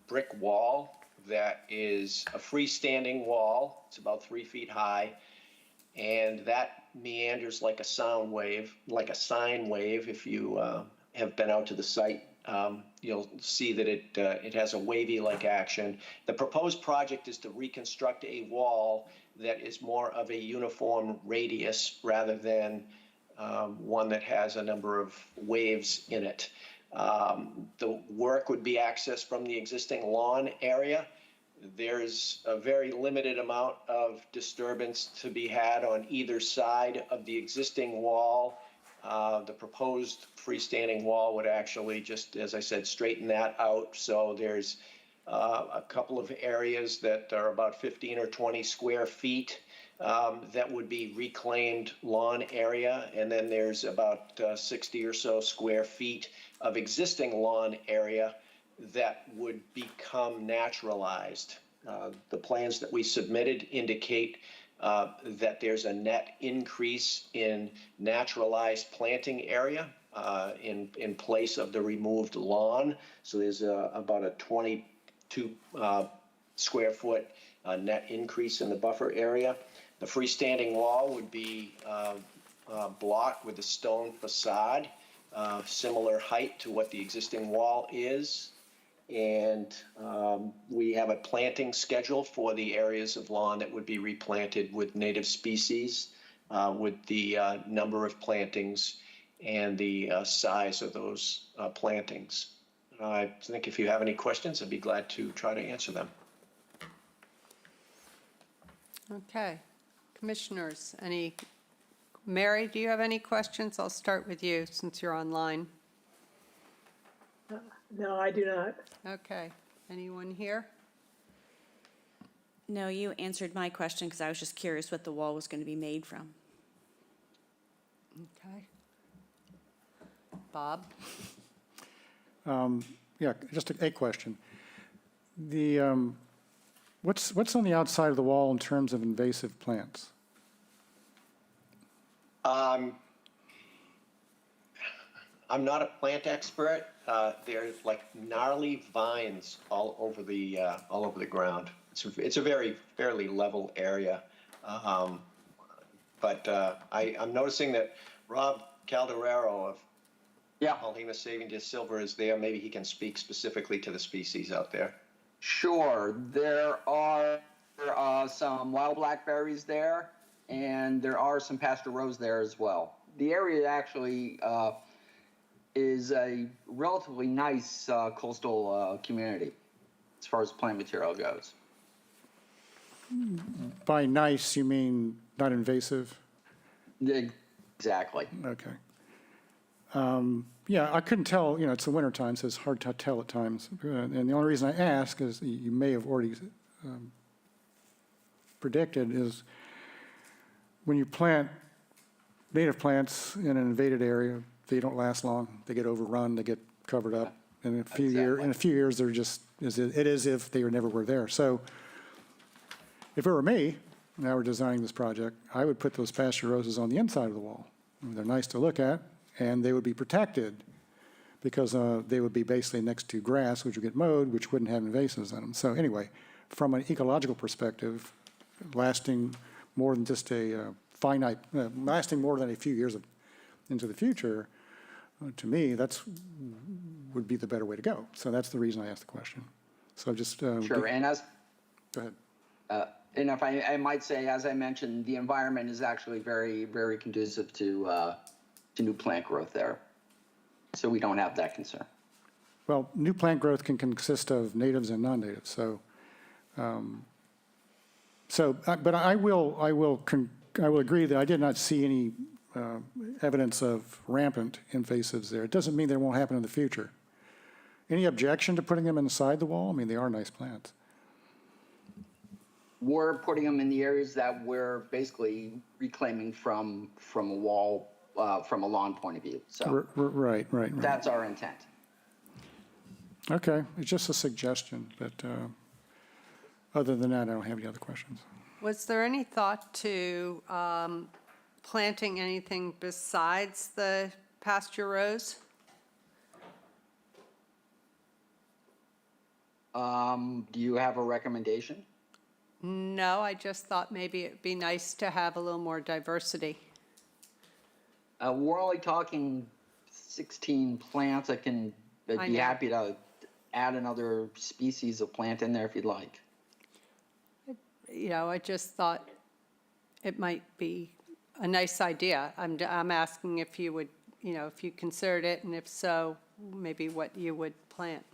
brick wall that is a freestanding wall. It's about 3 feet high, and that meanders like a sound wave, like a sine wave. If you have been out to the site, you'll see that it has a wavy-like action. The proposed project is to reconstruct a wall that is more of a uniform radius rather than one that has a number of waves in it. The work would be accessed from the existing lawn area. There's a very limited amount of disturbance to be had on either side of the existing wall. The proposed freestanding wall would actually just, as I said, straighten that out. So there's a couple of areas that are about 15 or 20 square feet that would be reclaimed lawn area. And then there's about 60 or so square feet of existing lawn area that would become naturalized. The plans that we submitted indicate that there's a net increase in naturalized planting area in place of the removed lawn. So there's about a 22 square foot net increase in the buffer area. The freestanding wall would be blocked with a stone facade, similar height to what the existing wall is. And we have a planting schedule for the areas of lawn that would be replanted with native species, with the number of plantings and the size of those plantings. I think if you have any questions, I'd be glad to try to answer them. Okay. Commissioners, Mary, do you have any questions? I'll start with you since you're online. No, I do not. Okay. Anyone here? No, you answered my question because I was just curious what the wall was going to be made from. Okay. Bob? Yeah, just a question. What's on the outside of the wall in terms of invasive plants? I'm not a plant expert. They're like gnarly vines all over the ground. It's a very fairly level area. But I'm noticing that Rob Calderaro of Alhema Saving de Silver is there. Maybe he can speak specifically to the species out there. Sure. There are some wild blackberries there, and there are some pasture rose there as well. The area actually is a relatively nice coastal community as far as plant material goes. By nice, you mean not invasive? Exactly. Okay. Yeah, I couldn't tell, it's the winter time, so it's hard to tell at times. And the only reason I ask is you may have already predicted is when you plant native plants in an invaded area, they don't last long. They get overrun, they get covered up. And in a few years, they're just, it is if they never were there. So if it were me, and I were designing this project, I would put those pasture roses on the inside of the wall. They're nice to look at, and they would be protected because they would be basically next to grass, which would get mowed, which wouldn't have invasives on them. So anyway, from an ecological perspective, lasting more than just lasting more than a few years into the future, to me, would be the better way to go. So that's the reason I asked the question. So just Sure, and go ahead. And if I might say, as I mentioned, the environment is actually very, very conducive to new plant growth there. So we don't have that concern. Well, new plant growth can consist of natives and non-natives. But I will agree that I did not see any evidence of rampant invasives there. It doesn't mean that it won't happen in the future. Any objection to putting them inside the wall? I mean, they are nice plants. We're putting them in the areas that we're basically reclaiming from a wall, from a lawn point of view. So Right. that's our intent. Okay, it's just a suggestion, but other than that, I don't have any other questions. Was there any thought to planting anything besides the pasture rose? Do you have a recommendation? No, I just thought maybe it'd be nice to have a little more diversity. We're only talking 16 plants. I'd be happy to add another species of plant in there if you'd like. I just thought it might be a nice idea. I'm asking if you would, if you considered it, and if so, maybe what you would plant.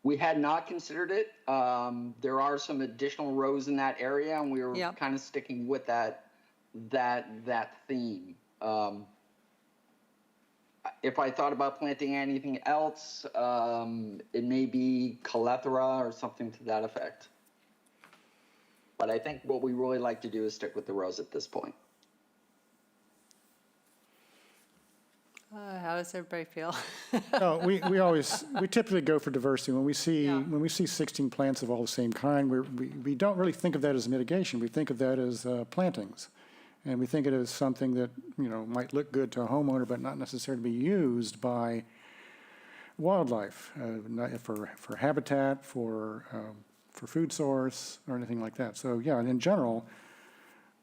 We had not considered it. There are some additional rows in that area, and we were kind of sticking with that theme. If I thought about planting anything else, it may be Calethera or something to that effect. But I think what we really like to do is stick with the rose at this point. How does everybody feel? No, we typically go for diversity. When we see 16 plants of all the same kind, we don't really think of that as mitigation. We think of that as plantings. And we think it as something that, might look good to a homeowner, but not necessarily be used by wildlife, for habitat, for food source, or anything like that. So yeah, and in general,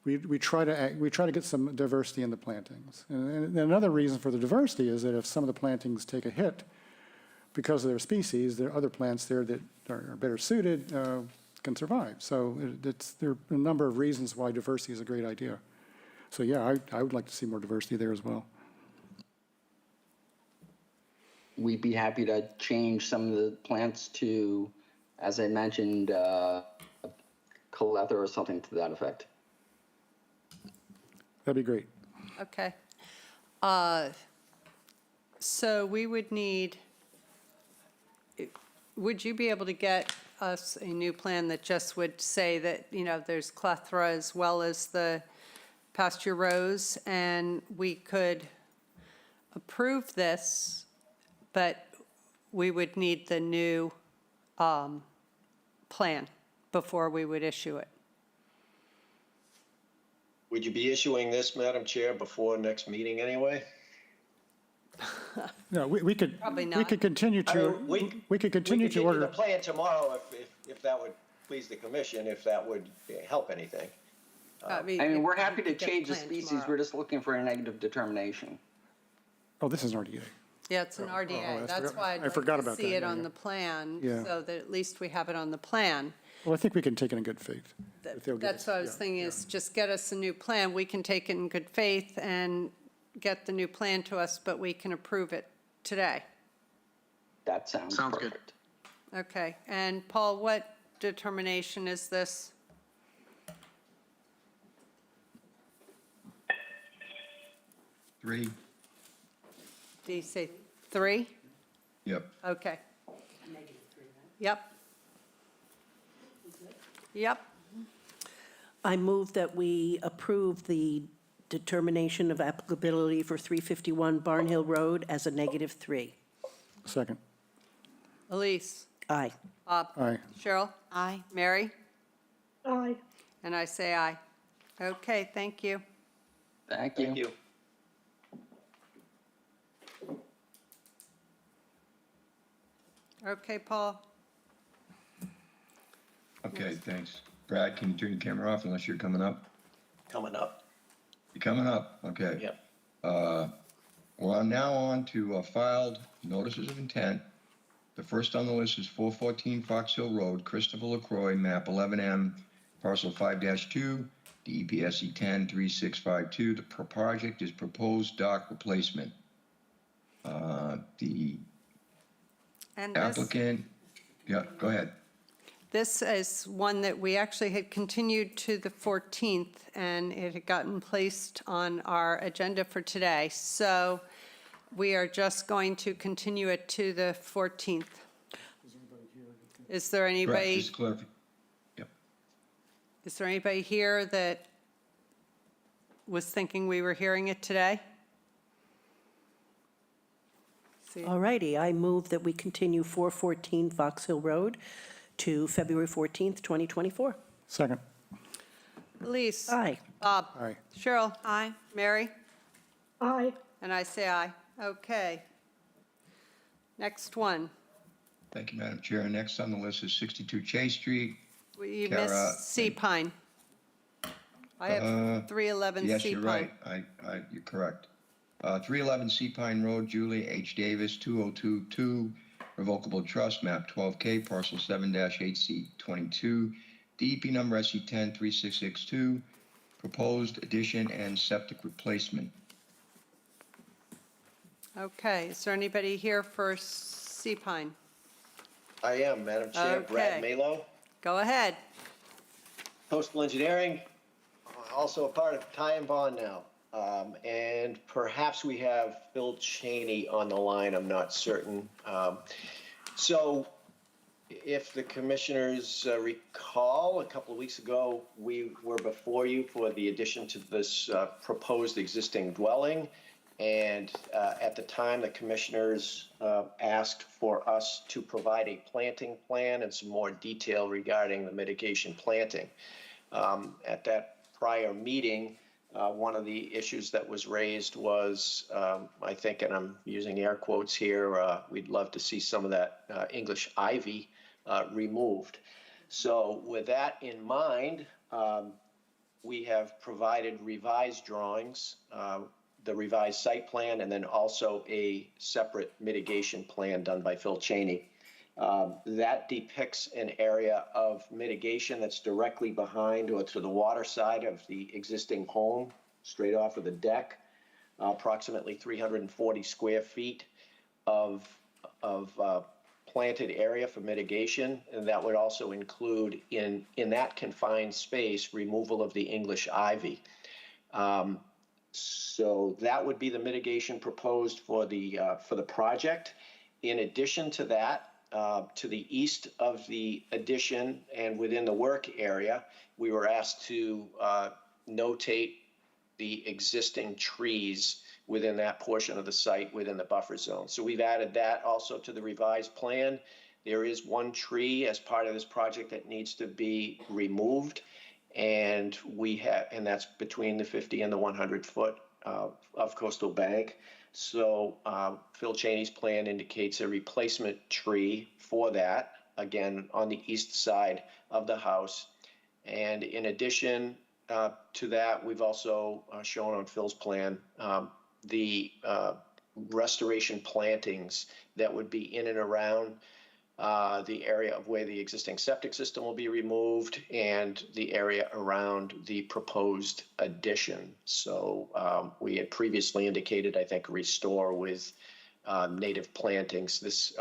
we try to get some diversity in the plantings. And another reason for the diversity is that if some of the plantings take a hit because of their species, there are other plants there that are better suited, can survive. So there are a number of reasons why diversity is a great idea. So yeah, I would like to see more diversity there as well. We'd be happy to change some of the plants to, as I mentioned, Calethera or something to that effect. That'd be great. Okay. So we would need, would you be able to get us a new plan that just would say that, you know, there's Clethra as well as the pasture rows, and we could approve this, but we would need the new plan before we would issue it? Would you be issuing this, Madam Chair, before next meeting anyway? No, we could. Probably We not. could continue I to, mean, we could continue to the order. plan tomorrow if that would please the commission, if that would help anything. I mean, we're happy to get the change the plan species, tomorrow. we're just looking for a negative determination. Oh, this is an RDA. Yeah, it's an RDA. I That's forgot- why I'd I like forgot to about see that, it yeah, on yeah. the plan, Yeah. so that at least we have it on the plan. Well, I think we can take it in good faith. if they'll give That's us- what I was yeah, thinking, yeah. is just get us a new plan. We can take it in good faith and get the new plan to us, but we can approve it today. That sounds perfect. Okay, and Paul, what determination is this? Three? Do you say 3? Yep. Okay. Yep. Yep. I move that we approve the determination of applicability for 351 Barn Hill Road as a -3. Second. Elise? Aye. Bob? Aye. Cheryl? Aye. Mary? Aye. And I say aye. Okay, thank you. Thank you. Thank you. Okay, Paul? Okay, thanks. Brad, can you turn your camera off unless you're coming up? Coming up. You're coming up, okay. Yep. We're now on to filed notices of intent. The first on the list is 414 Fox Hill Road, Christopher LaCroix, map 11M, parcel 5-2, DEPSE 103652. The project is proposed dock replacement. The And this, applicant, yeah, go ahead. this is one that we actually had continued to the 14th, and it had gotten placed on our agenda for today. So we are just going to continue it to the 14th. Is there Correct, anybody, just clarify. Yep. is there anybody here that was thinking we were hearing it today? See, All righty, I move that we continue 414 Fox Hill Road to February 14th, 2024. Second. Elise? Aye. Bob? Aye. Cheryl? Aye. Mary? Aye. And I say aye. Okay. Next one. Thank you, Madam Chair. Next on the list is 62 Chase Street. You Kara, missed Sea Pine. I have 311 Yes, Sea you're Pine. right. You're correct. 311 Sea Pine Road, Julie H. Davis, 2022, revocable trust, map 12K, parcel 7-8C22, DEP number SC 103662, proposed addition and septic replacement. Okay, is there anybody here for Sea Pine? I am, Madam Chair. Brad Okay. Malo, Go ahead. Coastal Engineering, also a part of Ty and Bond now. And perhaps we have Phil Cheney on the line, I'm not certain. So if the commissioners recall, a couple of weeks ago, we were before you for the addition to this proposed existing dwelling. And at the time, the commissioners asked for us to provide a planting plan and some more detail regarding the mitigation planting. At that prior meeting, one of the issues that was raised was, I think, and I'm using air quotes here, we'd love to see some of that English ivy removed. So with that in mind, we have provided revised drawings, the revised site plan, and then also a separate mitigation plan done by Phil Cheney. That depicts an area of mitigation that's directly behind or to the water side of the existing home, straight off of the deck, approximately 340 square feet of planted area for mitigation. And that would also include in that confined space, removal of the English ivy. So that would be the mitigation proposed for the project. In addition to that, to the east of the addition and within the work area, we were asked to notate the existing trees within that portion of the site within the buffer zone. So we've added that also to the revised plan. There is one tree as part of this project that needs to be removed. And that's between the 50 and the 100 foot of coastal bank. So Phil Cheney's plan indicates a replacement tree for that, again, on the east side of the house. And in addition to that, we've also shown on Phil's plan the restoration plantings that would be in and around the area of where the existing septic system will be removed and the area around the proposed addition. So we had previously indicated, I think, restore with native plantings. This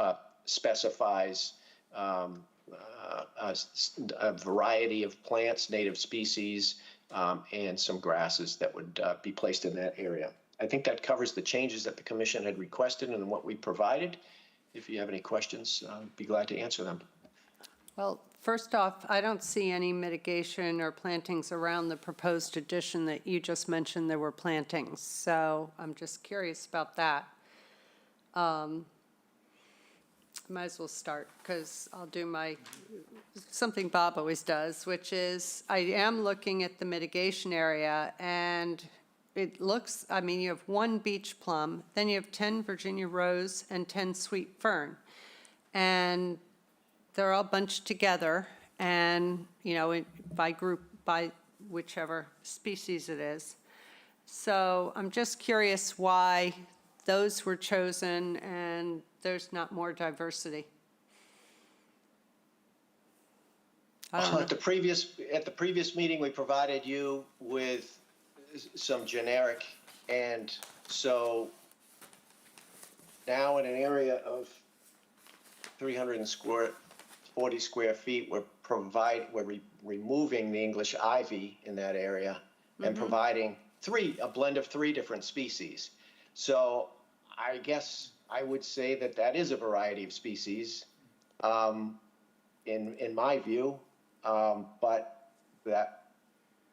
specifies a variety of plants, native species, and some grasses that would be placed in that area. I think that covers the changes that the commission had requested and what we provided. If you have any questions, I'd be glad to answer them. Well, first off, I don't see any mitigation or plantings around the proposed addition that you just mentioned there were plantings. So I'm just curious about that. Might as well start because I'll do something Bob always does, which is I am looking at the mitigation area and it looks, I mean, you have 1 beach plum, then you have 10 Virginia rose and 10 sweet fern. And they're all bunched together and, you know, by group, by whichever species it is. So I'm just curious why those were chosen and there's not more diversity. I don't know. At the previous meeting, we provided you with some generic, and so now in an area of 340 square feet, we're removing the English ivy in that area and providing a blend of 3 different species. So I guess I would say that is a variety of species, in my view, but that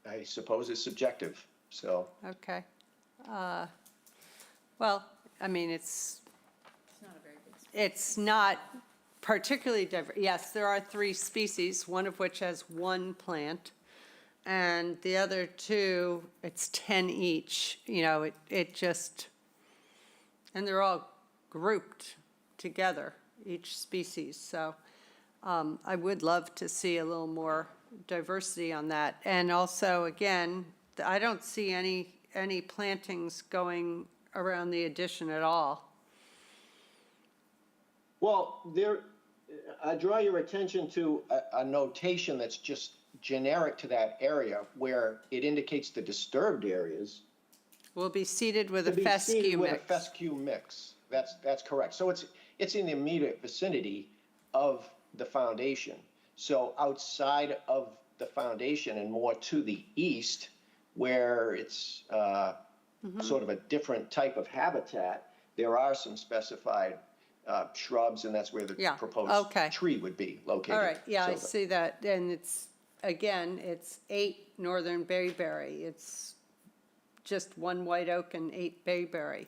I suppose is subjective. So Okay. Well, I mean, it's not particularly diverse. Yes, there are 3 species, one of which has 1 plant, and the other 2, it's 10 each. You know, it just, and they're all grouped together, each species. So I would love to see a little more diversity on that. And also, again, I don't see any plantings going around the addition at all. Well, I draw your attention to a notation that's just generic to that area where it indicates the disturbed areas Will be seeded with a to be fescue seeded with a mix. fescue mix. That's correct. So it's in the immediate vicinity of the foundation. So outside of the foundation and more to the east, where it's sort of a different type of habitat, there are some specified shrubs, and that's where the proposed tree would be located. All right, yeah, I So see that. And it's 8 northern bayberry. It's just 1 white oak and 8 bayberry.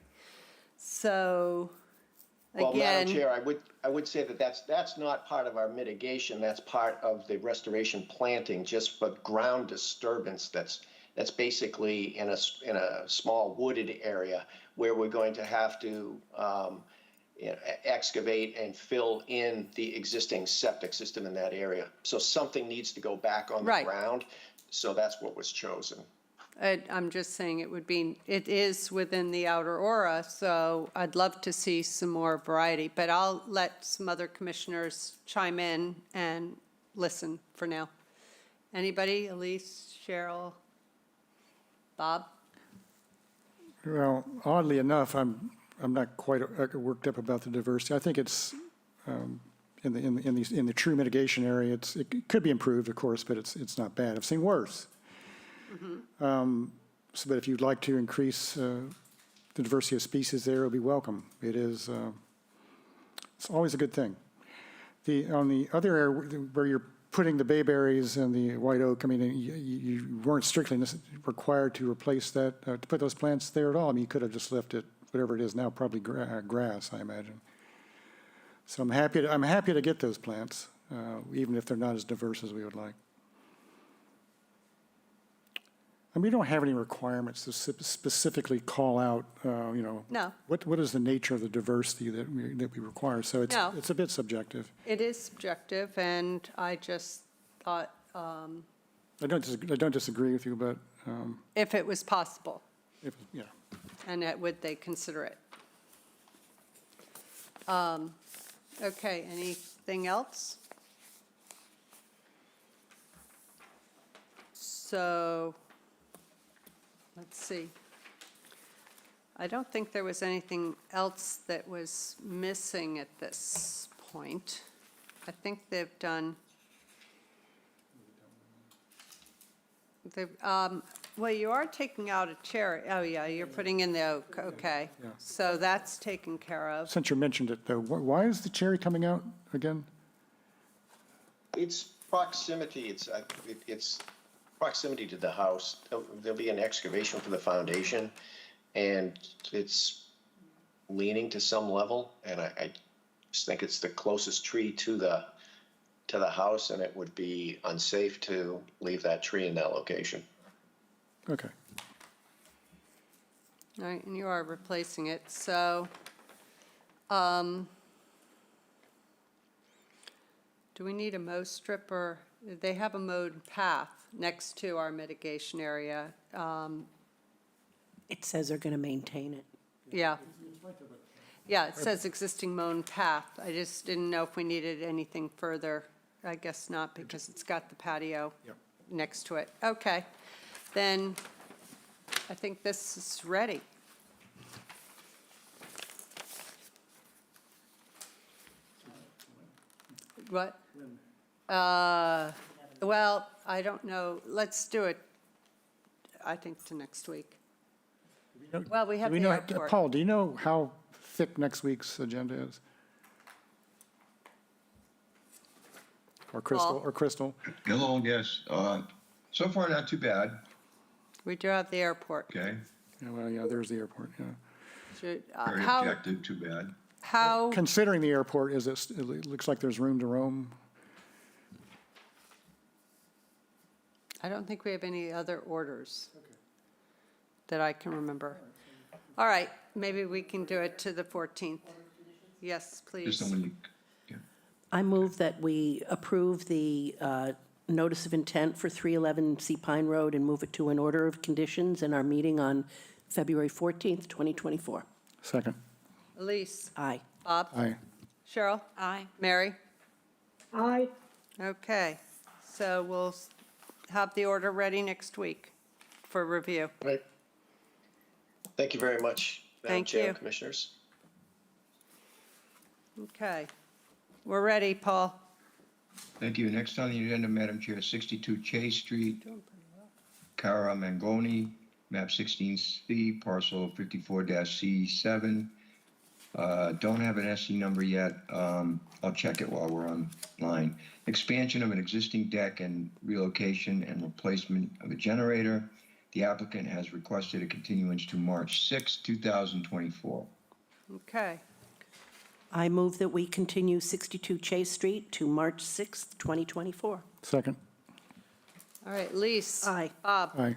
So, Well, Madam again, Chair, I would say that's not part of our mitigation. That's part of the restoration planting, just for ground disturbance. That's basically in a small wooded area where we're going to have to excavate and fill in the existing septic system in that area. So something needs to go back on the ground. So that's what was chosen. I'm just saying it is within the outer aura, so I'd love to see some more variety. But I'll let some other commissioners chime in and listen for now. Anybody? Elise, Cheryl, Bob? Well, oddly enough, I'm not quite worked up about the diversity. I think it's in the true mitigation area. It could be improved, of course, but it's not bad. I've seen worse. But if you'd like to increase the diversity of species there, it would be welcome. It is, it's always a good thing. On the other area where you're putting the bayberries and the white oak, I mean, you weren't strictly required to replace that, to put those plants there at all. I mean, you could have just left it, whatever it is now, probably grass, I imagine. So I'm happy to get those plants, even if they're not as diverse as we would like. And we don't have any requirements to specifically call out, No. what is the nature of the diversity that we require? So No. it's a bit subjective. It is subjective, and I just thought I don't disagree with you, but, if it was possible, yeah. and would they consider it? Okay, anything else? So, let's see. I don't think there was anything else that was missing at this point. I think they've done. Well, you are taking out a cherry. Oh, yeah, you're putting in the oak. Okay. Yeah. So that's taken care of. Since you mentioned it, though, why is the cherry coming out again? It's proximity, it's proximity to the house. There'll be an excavation for the foundation, and it's leaning to some level, and I just think it's the closest tree to the house, and it would be unsafe to leave that tree in that location. Okay. All right, and you are replacing it, so, do we need a mow strip, or they have a mowed path next to our mitigation area? It says they're going to maintain it. Yeah. Yeah, it says existing mown path. I just didn't know if we needed anything further. I guess not, because it's got the patio Yep. next to it. Okay, then I think this is ready. What? Well, I don't know. Let's do it, I think, to next week. Well, we have the airport. Paul, do you know how thick next week's agenda is? Or Crystal? Hello, yes. So far, not too bad. We do have the airport. Okay. Yeah, well, yeah, there's the airport, yeah. Should- Very How, objective, too bad. how, Considering the airport, it looks like there's room to roam. I don't think we have any other orders that I can remember. All right, maybe we can do it to the 14th. Yes, Just please. someone, yeah. I move that we approve the notice of intent for 311 Sea Pine Road and move it to an order of conditions in our meeting on February 14th, 2024. Second. Elise? Aye. Bob? Aye. Cheryl? Aye. Mary? Aye. Okay, so we'll have the order ready next week for review. Right. Thank you very much, Madam Thank Chair, you. Commissioners. Okay, we're ready, Paul. Thank you. Next on the agenda, Madam Chair, 62 Chase Street, Cara Mangoni, map 16C, parcel 54-C7. Don't have an SC number yet. I'll check it while we're online. Expansion of an existing deck and relocation and replacement of a generator. The applicant has requested a continuance to March 6, 2024. Okay, I move that we continue 62 Chase Street to March 6th, 2024. Second. all right, Lise? Aye. Bob? Aye.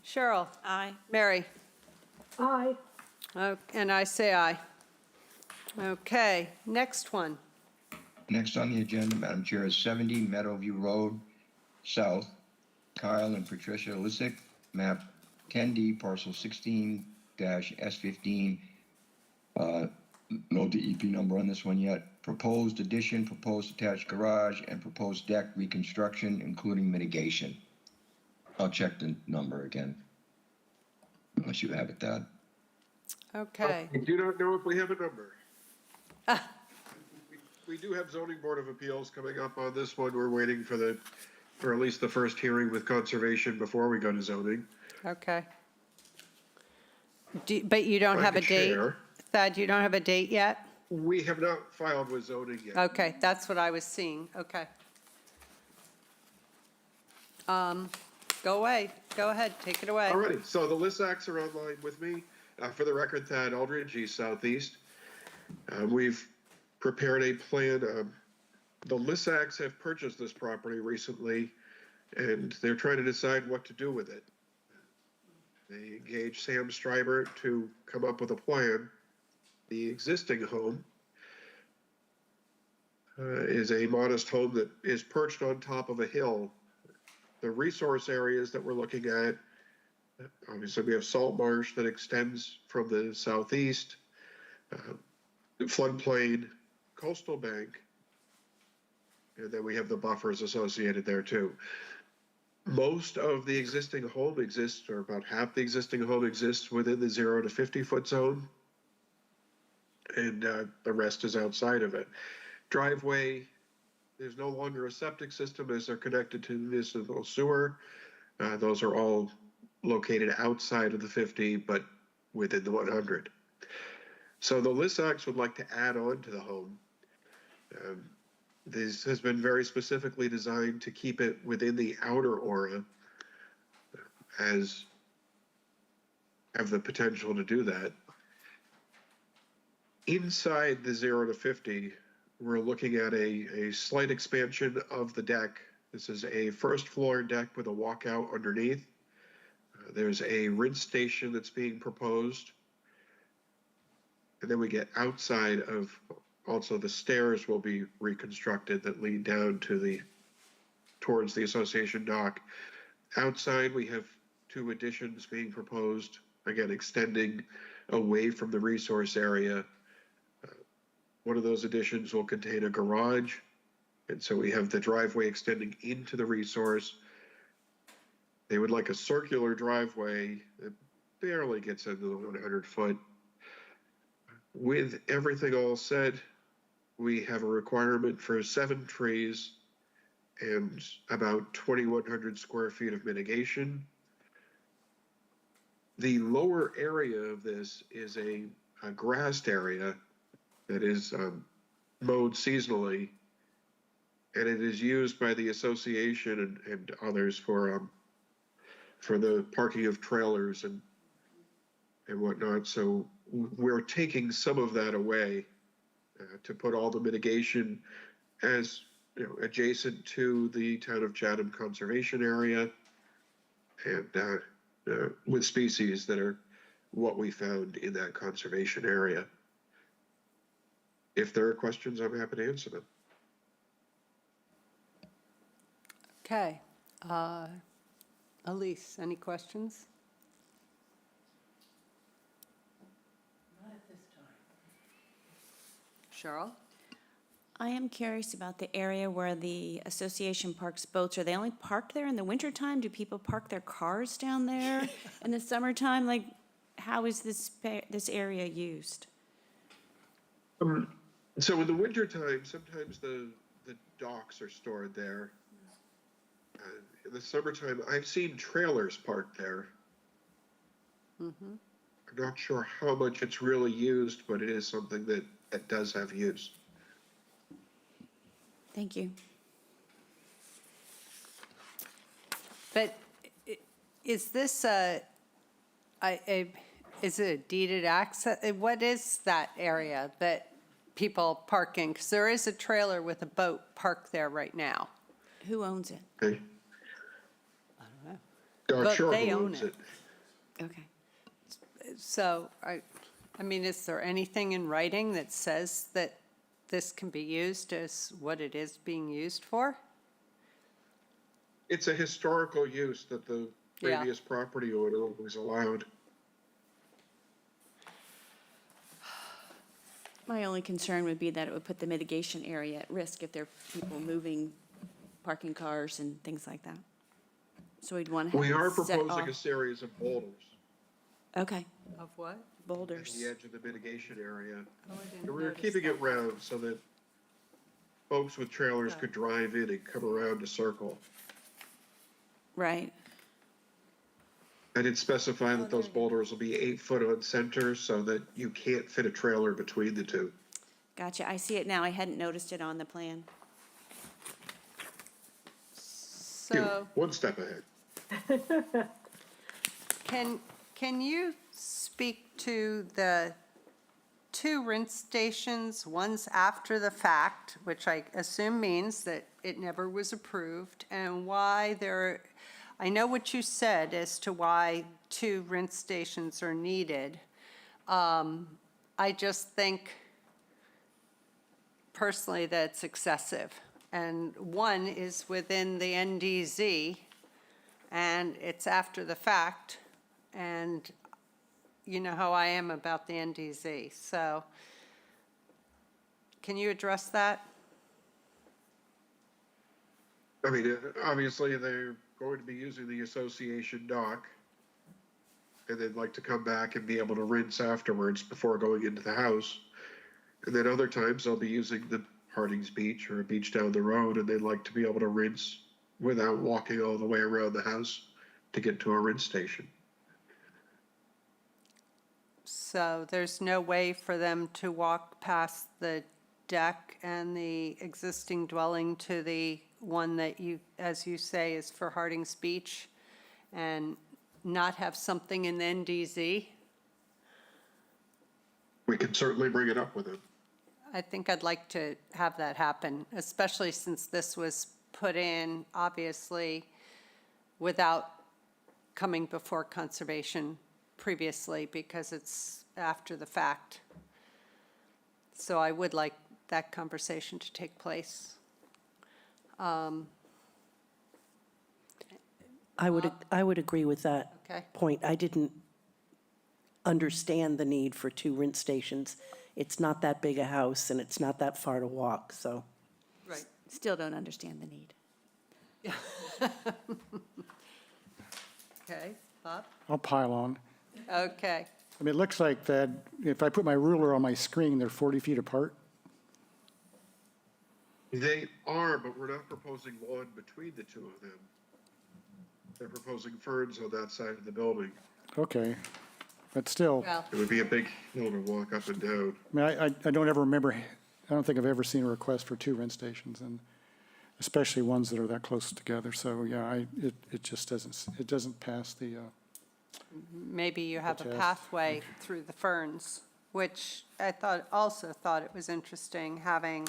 Cheryl? Aye. Mary? Aye. And I say aye. Okay, next one. Next on the agenda, Madam Chair, is 70 Meadowview Road South, Kyle and Patricia Lissick, map 10D, parcel 16-S15. No DEP number on this one yet. Proposed addition, proposed attached garage, and proposed deck reconstruction, including mitigation. I'll check the number again, unless you have it, Dad. Okay, I do not know if we have a number. We do have zoning board of appeals coming up on this one. We're waiting for at least the first hearing with conservation before we go to zoning. okay. But you don't I have a could date? share. Thad, you don't have a date yet? We have not filed with zoning yet. Okay, that's what I was seeing, okay. Go away, go ahead, take it away. Alrighty, so the Lissacks are online with me. For the record, Thad Aldridge, East Southeast. We've prepared a plan. The Lissacks have purchased this property recently, and they're trying to decide what to do with it. They engaged Sam Streiber to come up with a plan. The existing home is a modest home that is perched on top of a hill. The resource areas that we're looking at, obviously we have salt marsh that extends from the southeast, floodplain, coastal bank, and then we have the buffers associated there too. Most of the existing home exists, or about half the existing home exists within the 0 to 50 foot zone, and the rest is outside of it. Driveway, there's no longer a septic system as they're connected to municipal sewer. Those are all located outside of the 50, but within the 100. So the Lissacks would like to add on to the home. This has been very specifically designed to keep it within the outer aura, as have the potential to do that. Inside the 0 to 50, we're looking at a slight expansion of the deck. This is a first floor deck with a walkout underneath. There's a rinse station that's being proposed. And then we get outside of, also the stairs will be reconstructed that lead down to towards the association dock. Outside, we have 2 additions being proposed, again, extending away from the resource area. One of those additions will contain a garage, and so we have the driveway extending into the resource. They would like a circular driveway that barely gets into the 100 foot. With everything all said, we have a requirement for 7 trees and about 2,100 square feet of mitigation. The lower area of this is a grassed area that is mowed seasonally, and it is used by the association and others for the parking of trailers and whatnot. So we're taking some of that away to put all the mitigation as adjacent to the town of Chatham conservation area, and with species that are what we found in that conservation area. If there are questions, I'm happy to answer them. Okay. Elise, any questions? Not at this time. Cheryl? I am curious about the area where the association parks boats. Are they only parked there in the wintertime? Do people park their cars down there in the summertime? Like, how is this area used? So in the wintertime, sometimes the docks are stored there. In the summertime, I've seen trailers parked there. Mm-hmm. I'm not sure how much it's really used, but it is something that does have use. Thank you. But is this is it a deeded access? What is that area that people park in? Because there is a trailer with a boat parked there right now. Who owns it? Okay. I don't know. Not But sure they who own owns it. Okay. So, I mean, is there anything in writing that says that this can be used as what it is being used for? It's a historical use that the Yeah. previous property owner was allowed. My only concern would be that it would put the mitigation area at risk if there are people moving, parking cars and things like that. So we'd want to have We are it set proposing off. a series of boulders Okay, Of what? at boulders. the edge of the mitigation area. Oh, I didn't And we're notice keeping that. it round so that folks with trailers Okay. could drive in and come around a circle. Right. I did specify that those boulders will be 8 foot on center so that you can't fit a trailer between the two. Gotcha, I see it now. I hadn't noticed it on the plan. Phew, So one step ahead. can you speak to the 2 rinse stations, one's after the fact, which I assume means that it never was approved, and why there, I know what you said as to why 2 rinse stations are needed. I just think personally that it's excessive. And one is within the NDZ, and it's after the fact, and you know how I am about the NDZ, so can you address that? I mean, obviously, they're going to be using the association dock, and they'd like to come back and be able to rinse afterwards before going into the house. And then other times, they'll be using the Harding's Beach or a beach down the road, and they'd like to be able to rinse without walking all the way around the house to get to a rinse station. So there's no way for them to walk past the deck and the existing dwelling to the one that you, as you say, is for Harding's Beach, and not have something in the NDZ? We can certainly bring it up with them. I think I'd like to have that happen, especially since this was put in, obviously, without coming before conservation previously, because it's after the fact. So I would like that conversation to take place. I would agree with that Okay. point. I didn't understand the need for 2 rinse stations. It's not that big a house, and it's not that far to walk, so. Right. Still don't understand the need. Okay, Bob? I'll pile on. Okay. I mean, it looks like that, if I put my ruler on my screen, they're 40 feet apart. They are, but we're not proposing lawn between the two of them. They're proposing ferns on that side of the building. Okay, but still, Well, It would be a big hill to walk up and down. I mean, I don't ever remember, I don't think I've ever seen a request for 2 rinse stations, and especially ones that are that close together. So, yeah, it just doesn't pass the, maybe you have a test. pathway through the ferns, which I also thought it was interesting, having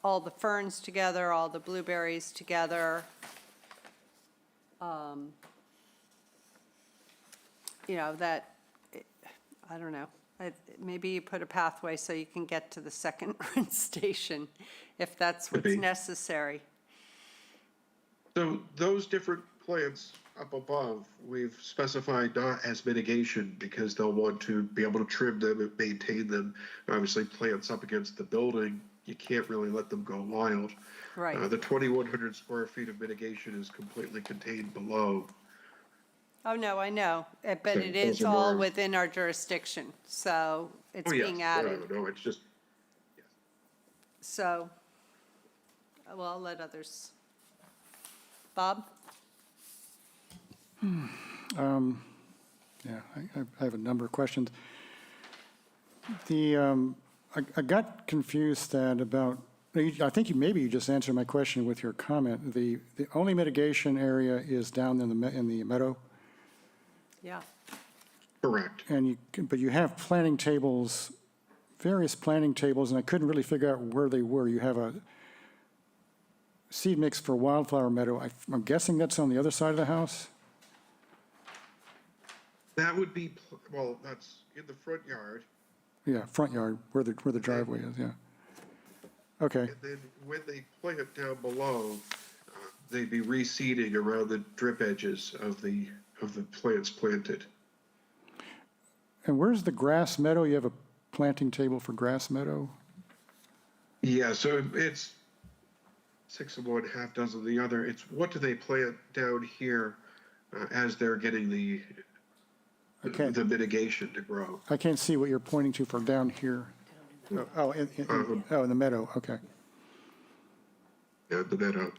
all the ferns together, all the blueberries together. You know, that, I don't know, maybe you put a pathway so you can get to the second rinse station, if that's Could what's be. necessary. So those different plants up above, we've specified not as mitigation because they'll want to be able to trim them and maintain them. Obviously, plants up against the building, you can't really let them go wild. Right. The 2,100 square feet of mitigation is completely contained below. Oh, no, I know, but So it those is are all more- within our jurisdiction, so it's Oh, yes. being added. No, it's just, So, well, I'll let others. Bob? yeah, I have a number of questions. I got confused that about, I think maybe you just answered my question with your comment. The only mitigation area is down in the meadow, Yeah. correct. but you have planting tables, various planting tables, and I couldn't really figure out where they were. You have a seed mix for wildflower meadow. I'm guessing that's on the other side of the house? That would be, well, that's in the front yard. Yeah, front yard, where the driveway is, yeah. Okay, And then when they plant down below, they'd be reseeding around the drip edges of the plants planted. and where's the grass meadow? You have a planting table for grass meadow? Yeah, so it's 6 of one, half dozen of the other. It's what do they plant down here as they're getting the mitigation to grow. I can't see what you're pointing to from down here. Oh, in the meadow, okay. Yeah, the meadow.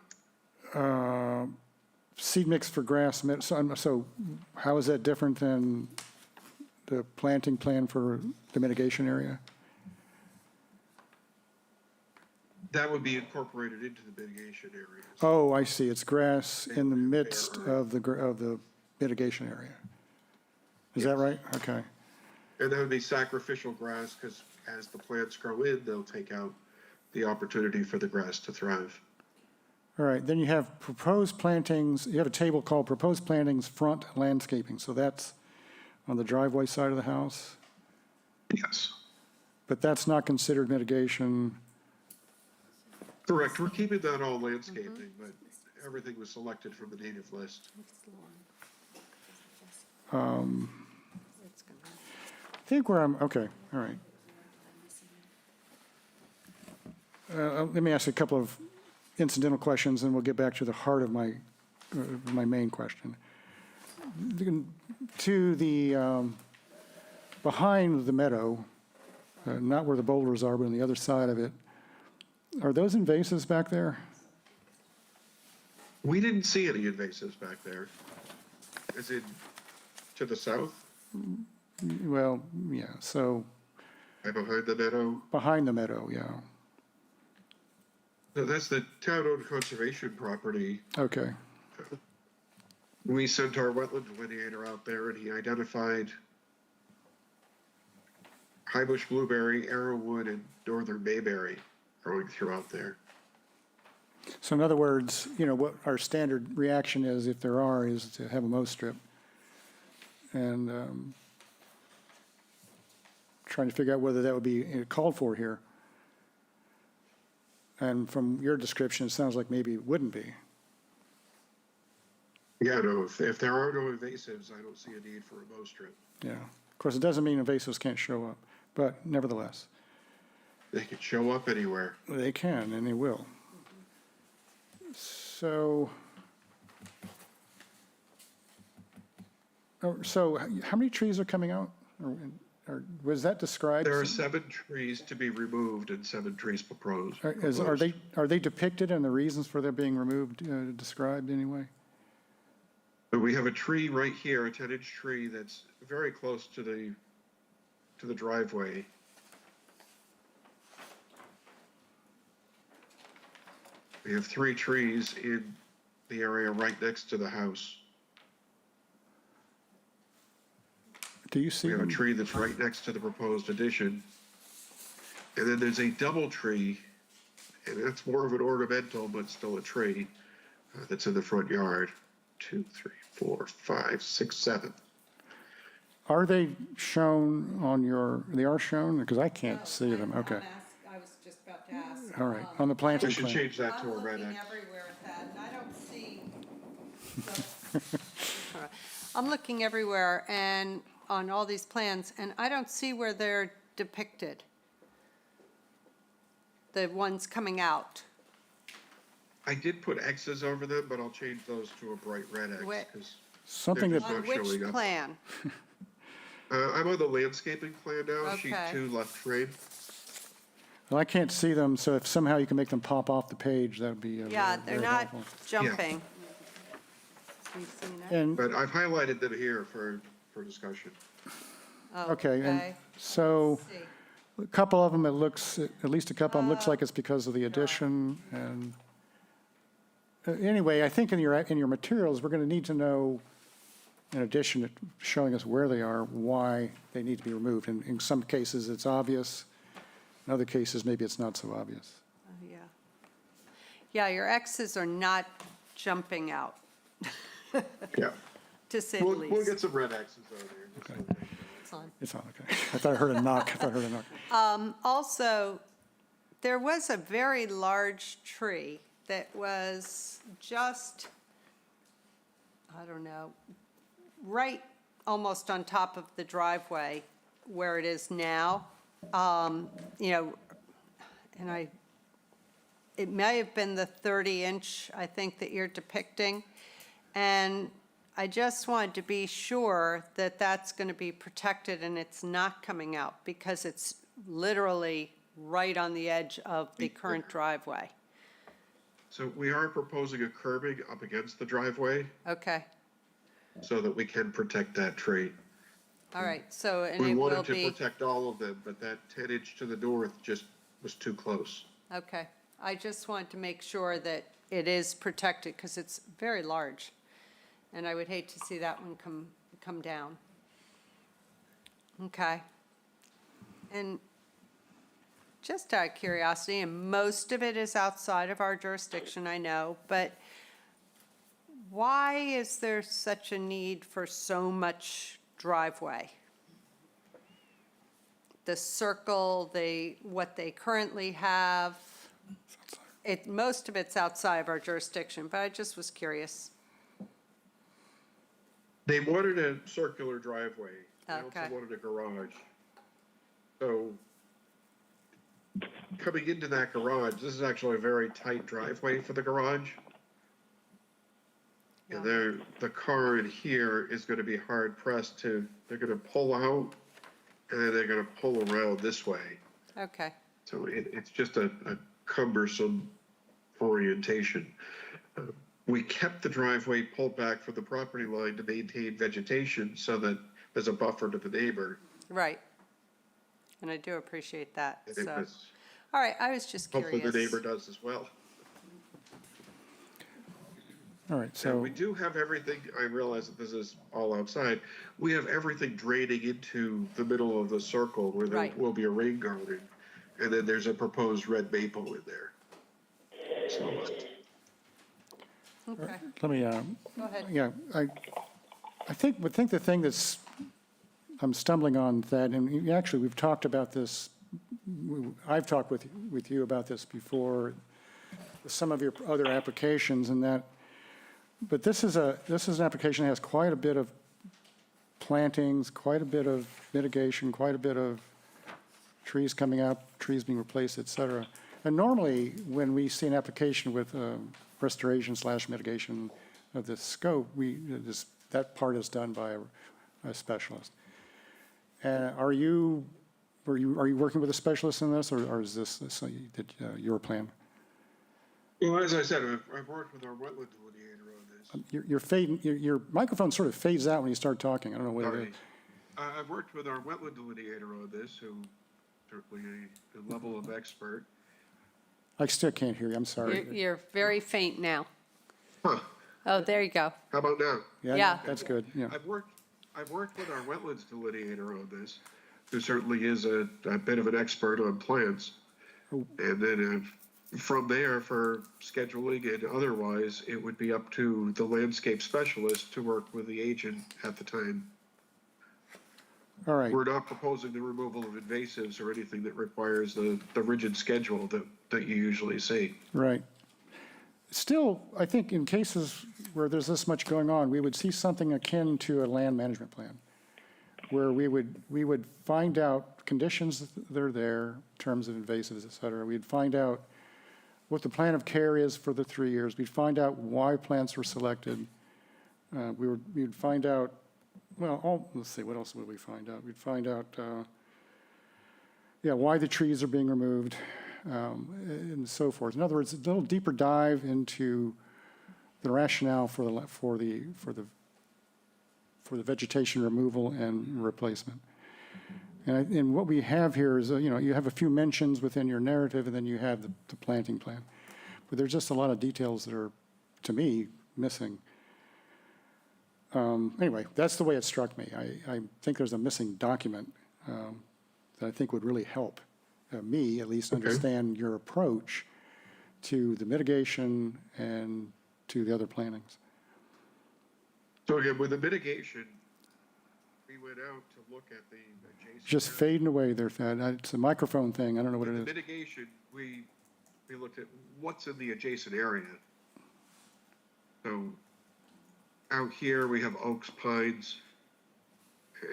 seed mix for grass, so how is that different than the planting plan for the mitigation area? That would be incorporated into the mitigation areas. Oh, I see, it's grass in the midst of the mitigation area. Is that right? Okay. And that would be sacrificial grass, because as the plants grow in, they'll take out the opportunity for the grass to thrive. All right, then you have proposed plantings, you have a table called proposed plantings front landscaping, so that's on the driveway side of the house, Yes. but that's not considered mitigation. Correct. We're keeping that all landscaping, but everything was selected from the native list. I think where I'm, okay, all right. Let me ask you a couple of incidental questions, and we'll get back to the heart of my main question. To the, behind the meadow, not where the boulders are, but on the other side of it, are those invasives back there? We didn't see any invasives back there. As in, to the south, Well, yeah, so right behind the meadow. behind the meadow, yeah. No, that's the town-owned conservation property. Okay, We sent our wetland delineator out there, and he identified high bush blueberry, arrowwood, and northern bayberry growing throughout there. so in other words, you know, what our standard reaction is, if there are, is to have a mow strip. And trying to figure out whether that would be called for here. And from your description, it sounds like maybe it wouldn't be. Yeah, no, if there are no invasives, I don't see a need for a mow strip. Yeah. Of course, it doesn't mean invasives can't show up, but nevertheless, They could show up anywhere. they can and they will. So, how many trees are coming out? Or was that described? There are 7 trees to be removed and 7 trees proposed. Are they depicted and the reasons for their being removed described anyway? But we have a tree right here, a 10-inch tree that's very close to the driveway. We have 3 trees in the area right next to the house. Do you see We have a them? tree that's right next to the proposed addition. And then there's a double tree, and that's more of an ornamental, but still a tree, that's in the front yard. 2, 3, 4, 5, 6, 7. Are they shown on your, they are shown? Because I can't see them, okay. I was just about to ask. All right, on the planting We should plan. change that to a I'm red looking X. everywhere at that, and I don't see. I'm looking everywhere and on all these plans, and I don't see where they're depicted. The ones coming out. I did put X's over them, but I'll change those to a bright red X, Wait. because Something They're that, just On not which showing up. plan? I'm on the landscaping plan now, sheet Okay. 2, left frame. well, I can't see them, so if somehow you can make them pop off the page, that would be Yeah, very they're not helpful. jumping. You've seen it? And, But I've highlighted them here for discussion. Oh, okay, and so See. a couple of them, it looks, at least a couple of them, looks like it's because of the addition, and anyway, I think in your materials, we're going to need to know, in addition to showing us where they are, why they need to be removed. And in some cases, it's obvious. In other cases, maybe it's not so obvious. Yeah. Yeah, your X's are not jumping out, Yeah. to say the We'll least. get some red X's over there. just so they- It's on. It's on, okay. I thought I heard a knock. I thought I heard a knock. Also, there was a very large tree that was just, I don't know, right almost on top of the driveway where it is now. You know, and it may have been the 30-inch, I think, that you're depicting. And I just wanted to be sure that that's going to be protected and it's not coming out, because it's literally right on the edge of the current driveway. So we are proposing a curbing up against the driveway Okay, so that we can protect that tree. all right, so, and We it will wanted to be, protect all of them, but that 10-inch to the north just was too close. okay. I just want to make sure that it is protected, because it's very large. And I would hate to see that one come down. Okay. And just out of curiosity, and most of it is outside of our jurisdiction, I know, but why is there such a need for so much driveway? The circle, what they currently have, most of it's outside of our jurisdiction, but I just was curious. They wanted a circular driveway. They Okay. also wanted a garage. So coming into that garage, this is actually a very tight driveway for the garage. And the car in here is going to be hard pressed they're going to pull out and then they're going to pull around this way. Okay, So it's just a cumbersome orientation. We kept the driveway pulled back from the property line to maintain vegetation so that there's a buffer to the neighbor. right. And I do appreciate that, And it so. was, All right, I was just curious. hopefully the neighbor does as well. All right, So so, we do have everything, I realize that this is all outside, we have everything draining into the middle of the circle where there Right. will be a rain garden. And then there's a proposed red maple in there. So, Okay, let me, go ahead. yeah, I think the thing I'm stumbling on that, and actually, we've talked about this, I've talked with you about this before, some of your other applications and that, but this is an application that has quite a bit of plantings, quite a bit of mitigation, quite a bit of trees coming out, trees being replaced, et cetera. And normally, when we see an application with restoration / mitigation of this scope, that part is done by a specialist. Are you working with a specialist in this, or is this your plan? well, as I said, I've worked with our wetland delineator on this. You're fading, your microphone sort of fades out when you start talking. I don't know what it Sorry. is. I've worked with our wetland delineator on this, who certainly a level of expert. I still can't hear you, I'm sorry. You're very faint now. Huh, Oh, there you go. how about now? Yeah. That's good, yeah. I've worked with our wetlands delineator on this, who certainly is a bit of an expert on plants. Oh. And then from there, for scheduling and otherwise, it would be up to the landscape specialist to work with the agent at the time. All right. We're not proposing the removal of invasives or anything that requires the rigid schedule that you usually see. Right. Still, I think in cases where there's this much going on, we would see something akin to a land management plan, where we would find out conditions that are there, in terms of invasives, et cetera. We'd find out what the plan of care is for the 3 years. We'd find out why plants were selected. We'd find out, well, let's see, what else would we find out? We'd find out, why the trees are being removed, and so forth. In other words, a little deeper dive into the rationale for the vegetation removal and replacement. And what we have here is, you have a few mentions within your narrative, and then you have the planting plan. But there's just a lot of details that are, to me, missing. Anyway, that's the way it struck me. I think there's a missing document that I think would really help me, at least, understand your approach to the mitigation and to the other plantings. So again, with the mitigation, we went out to look at the adjacent. Just area. fading away there, Thad. It's a microphone thing. I don't know what it With is. the mitigation, we looked at what's in the adjacent area. So out here, we have oaks, pines,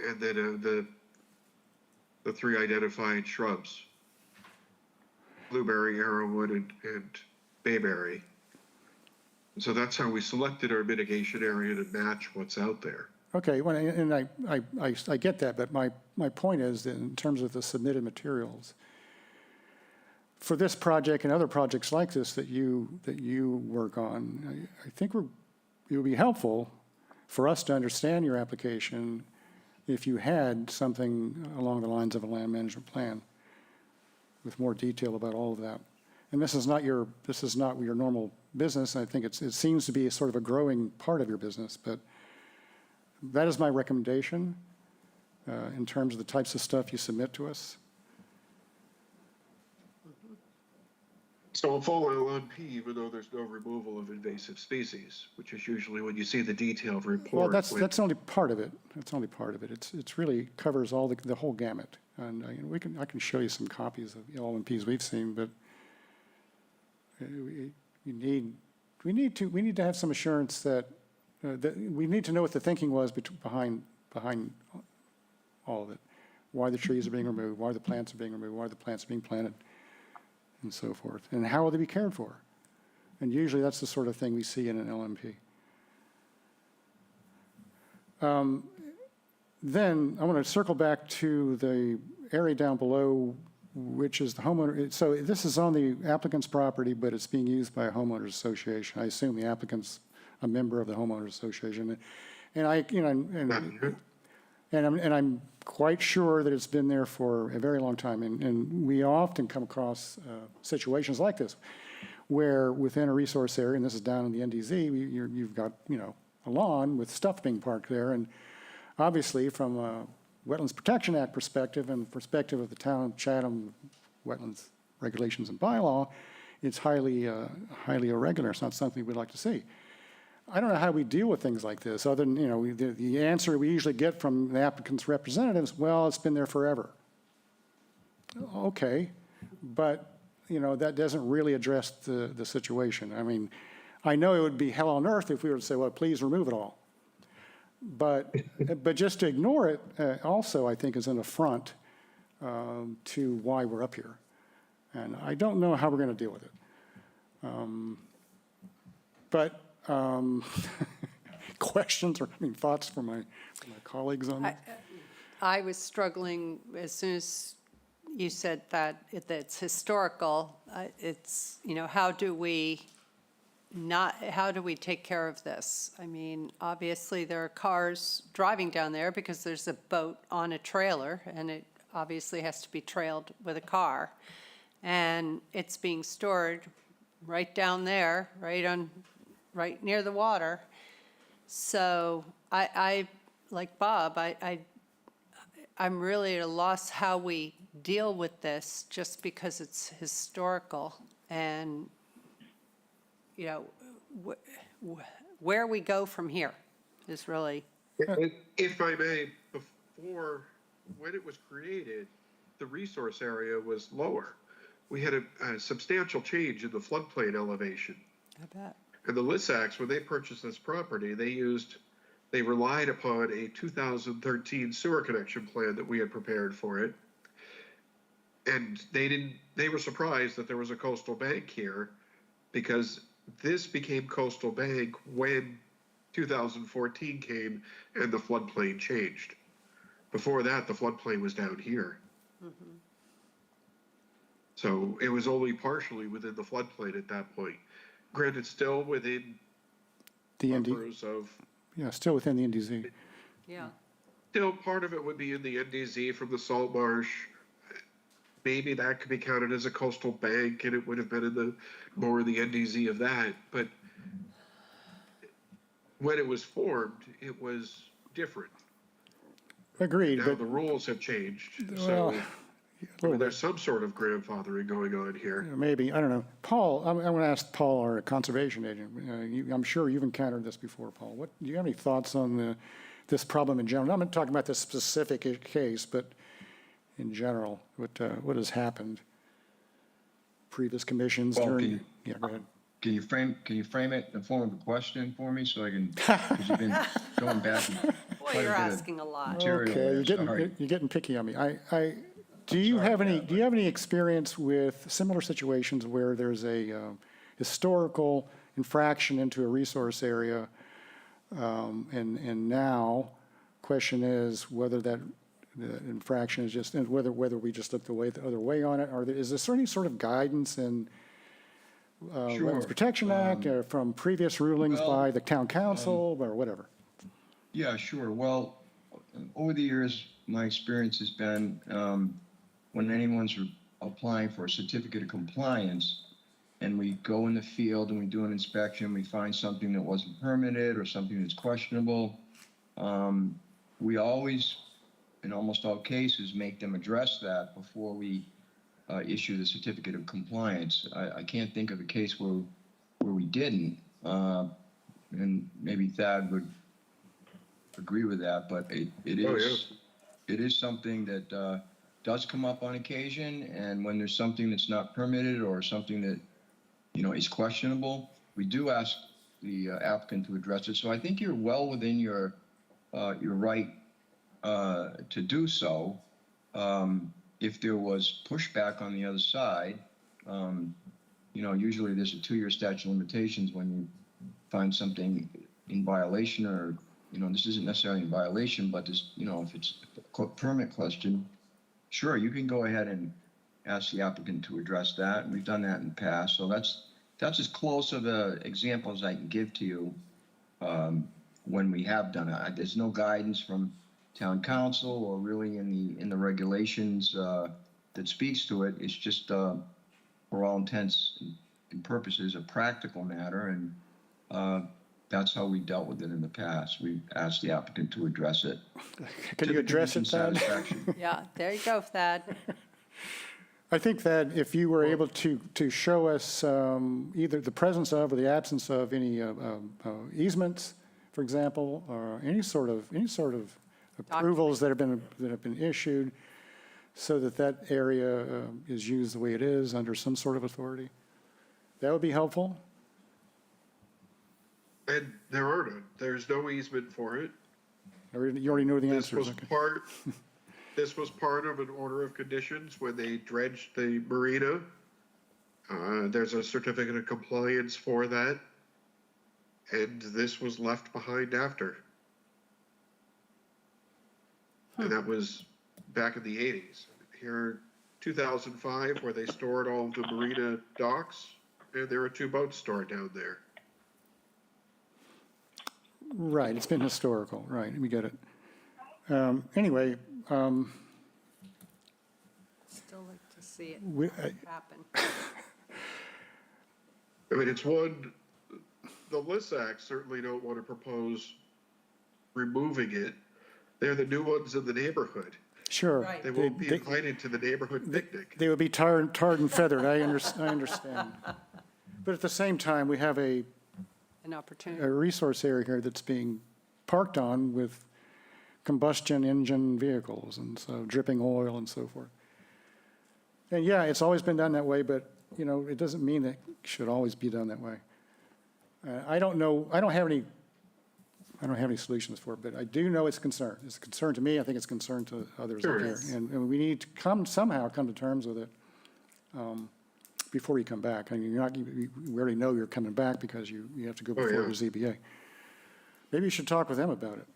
and then the three identified shrubs, blueberry, arrowwood, and bayberry. So that's how we selected our mitigation area to match what's out there. Okay, well, and I get that, but my point is that in terms of the submitted materials, for this project and other projects like this that you work on, I think it would be helpful for us to understand your application if you had something along the lines of a land management plan with more detail about all of that. And this is not your normal business. I think it seems to be a sort of a growing part of your business, but that is my recommendation in terms of the types of stuff you submit to us. So a full LNP, even though there's no removal of invasive species, which is usually when you see the detailed report. Well, that's only part of it. That's only part of it. It's really covers all the whole gamut. And I can show you some copies of LNPs we've seen, but we need to have some assurance that we need to know what the thinking was behind all of it. Why the trees are being removed, why the plants are being removed, why the plants are being planted, and so forth. And how will they be cared for? And usually that's the sort of thing we see in an LMP. Then I want to circle back to the area down below, which is the homeowner. So this is on the applicant's property, but it's being used by a homeowners association. I assume the applicant's a member of the homeowners association. And I'm quite sure that it's been there for a very long time. And we often come across situations like this, where within a resource area, and this is down in the NDZ, you've got, a lawn with stuff being parked there. And obviously, from a Wetlands Protection Act perspective and perspective of the town of Chatham wetlands regulations and bylaw, it's highly irregular. It's not something we'd like to see. I don't know how we deal with things like this, other than, the answer we usually get from the applicant's representatives, well, it's been there forever. Okay, but, that doesn't really address the situation. I mean, I know it would be hell on earth if we were to say, well, please remove it all. But just to ignore it also, I think, is an affront to why we're up here. And I don't know how we're going to deal with it. Questions or thoughts from my colleagues on that? I was struggling as soon as you said that it's historical. It's, how do we take care of this? I mean, obviously there are cars driving down there because there's a boat on a trailer and it obviously has to be trailed with a car. And it's being stored right down there, right near the water. So I like Bob, I'm really at a loss how we deal with this just because it's historical and, where we go from here is really. If I may, before, when it was created, the resource area was lower. We had a substantial change in the floodplain elevation. I bet. And the Lissacks, when they purchased this property, they relied upon a 2013 sewer connection plan that we had prepared for it. And they were surprised that there was a coastal bank here because this became coastal bank when 2014 came and the floodplain changed. Before that, the floodplain was down here. Mm-hmm. So it was only partially within the floodplain at that point. Granted, still within the buffers of... Yeah, still within the NDZ. Yeah. Still, part of it would be in the NDZ from the salt marsh. Maybe that could be counted as a coastal bank, and it would have been in more of the NDZ of that. But when it was formed, it was different. Agreed. Now the rules have changed, so there's some sort of grandfathering going on here. Maybe, I don't know. Paul, I'm going to ask Paul, our conservation agent. I'm sure you've encountered this before, Paul. Do you have any thoughts on this problem in general? I'm not talking about this specific case, but in general, what has happened? Previous commissions Well, during. Yeah, go ahead. Can you frame it in the form of a question for me so I can, because you've been going back and Boy, you're asking a lot. material Okay, there. you're getting picky on me. Do you have any experience with similar situations where there's a historical infraction into a resource area, and now question is whether The infraction is just, and whether we just look the other way on it, is there any sort of guidance in Sure. Wetlands Protection Act from previous rulings well, by the town council or whatever? Yeah, sure. Well, over the years, my experience has been when anyone's applying for a certificate of compliance and we go in the field and we do an inspection, we find something that wasn't permitted or something that's questionable, we always, in almost all cases, make them address that before we issue the certificate of compliance. I can't think of a case where we didn't, and maybe Thad would agree with that, but it is something that does come up on occasion, and when there's something that's not permitted or something that is questionable, we do ask the applicant to address it. So I think you're well within your right to do so. If there was pushback on the other side, usually there's a 2-year statute of limitations when you find something in violation, or this isn't necessarily in violation, but this, if it's a permit question, sure, you can go ahead and ask the applicant to address that. And we've done that in the past. So that's as close of an example as I can give to you when we have done it. There's no guidance from town council or really in the regulations that speaks to it. It's just for all intents and purposes a practical matter, and that's how we dealt with it in the past. We asked the applicant to address it. Can you address it, Thad? Yeah, there you go, Thad. I think that if you were able to show us either the presence of or the absence of any easements, for example, or any sort of approvals that have been issued, so that area is used the way it is under some sort of authority, that would be helpful. And there are none. There's no easement for it. You already know the This answers. was this was part of an order of conditions when they dredged the marina. There's a certificate of compliance for that. And this was left behind after. And that was back in the 80s. Here, 2005, where they stored all of the marina docks, and there were 2 boats stored down there. Right, it's been historical, right, we get it. Anyway, Still like to see it happen. I mean, it's one, the LISAC certainly don't want to propose removing it. They're the new ones in the neighborhood. sure. Right. They won't be invited to the neighborhood picnic. They would be tarred and feathered, I understand. But at the same time, we have An a opportunity. resource area here that's being parked on with combustion engine vehicles, and so dripping oil and so forth. And yeah, it's always been done that way, but, it doesn't mean that it should always be done that way. I don't know, I don't have any solutions for it, but I do know it's a concern. It's a concern to me, I think it's a concern to others out Sure. there. And we need to somehow come to terms with it before you come back. I mean, we already know you're coming back because you have to go before the ZBA. Maybe you should talk with them about it.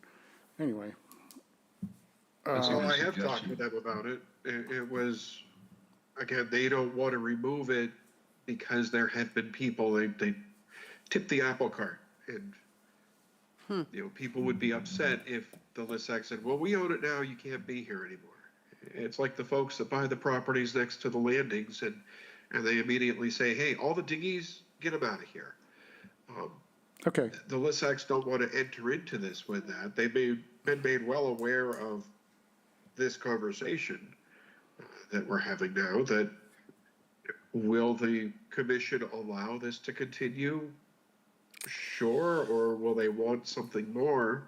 Anyway. That's a Well, good I have suggestion. talked with them about it. It was, again, they don't want to remove it because there have been people, they tipped the apple cart. And, people would be upset if the LISAC said, well, we own it now, you can't be here anymore. It's like the folks that buy the properties next to the landings and they immediately say, hey, all the dinghies, get them out of here. Okay, The LISACs don't want to enter into this with that. They've been made well aware of this conversation that we're having now, that will the commission allow this to continue? Sure, or will they want something more?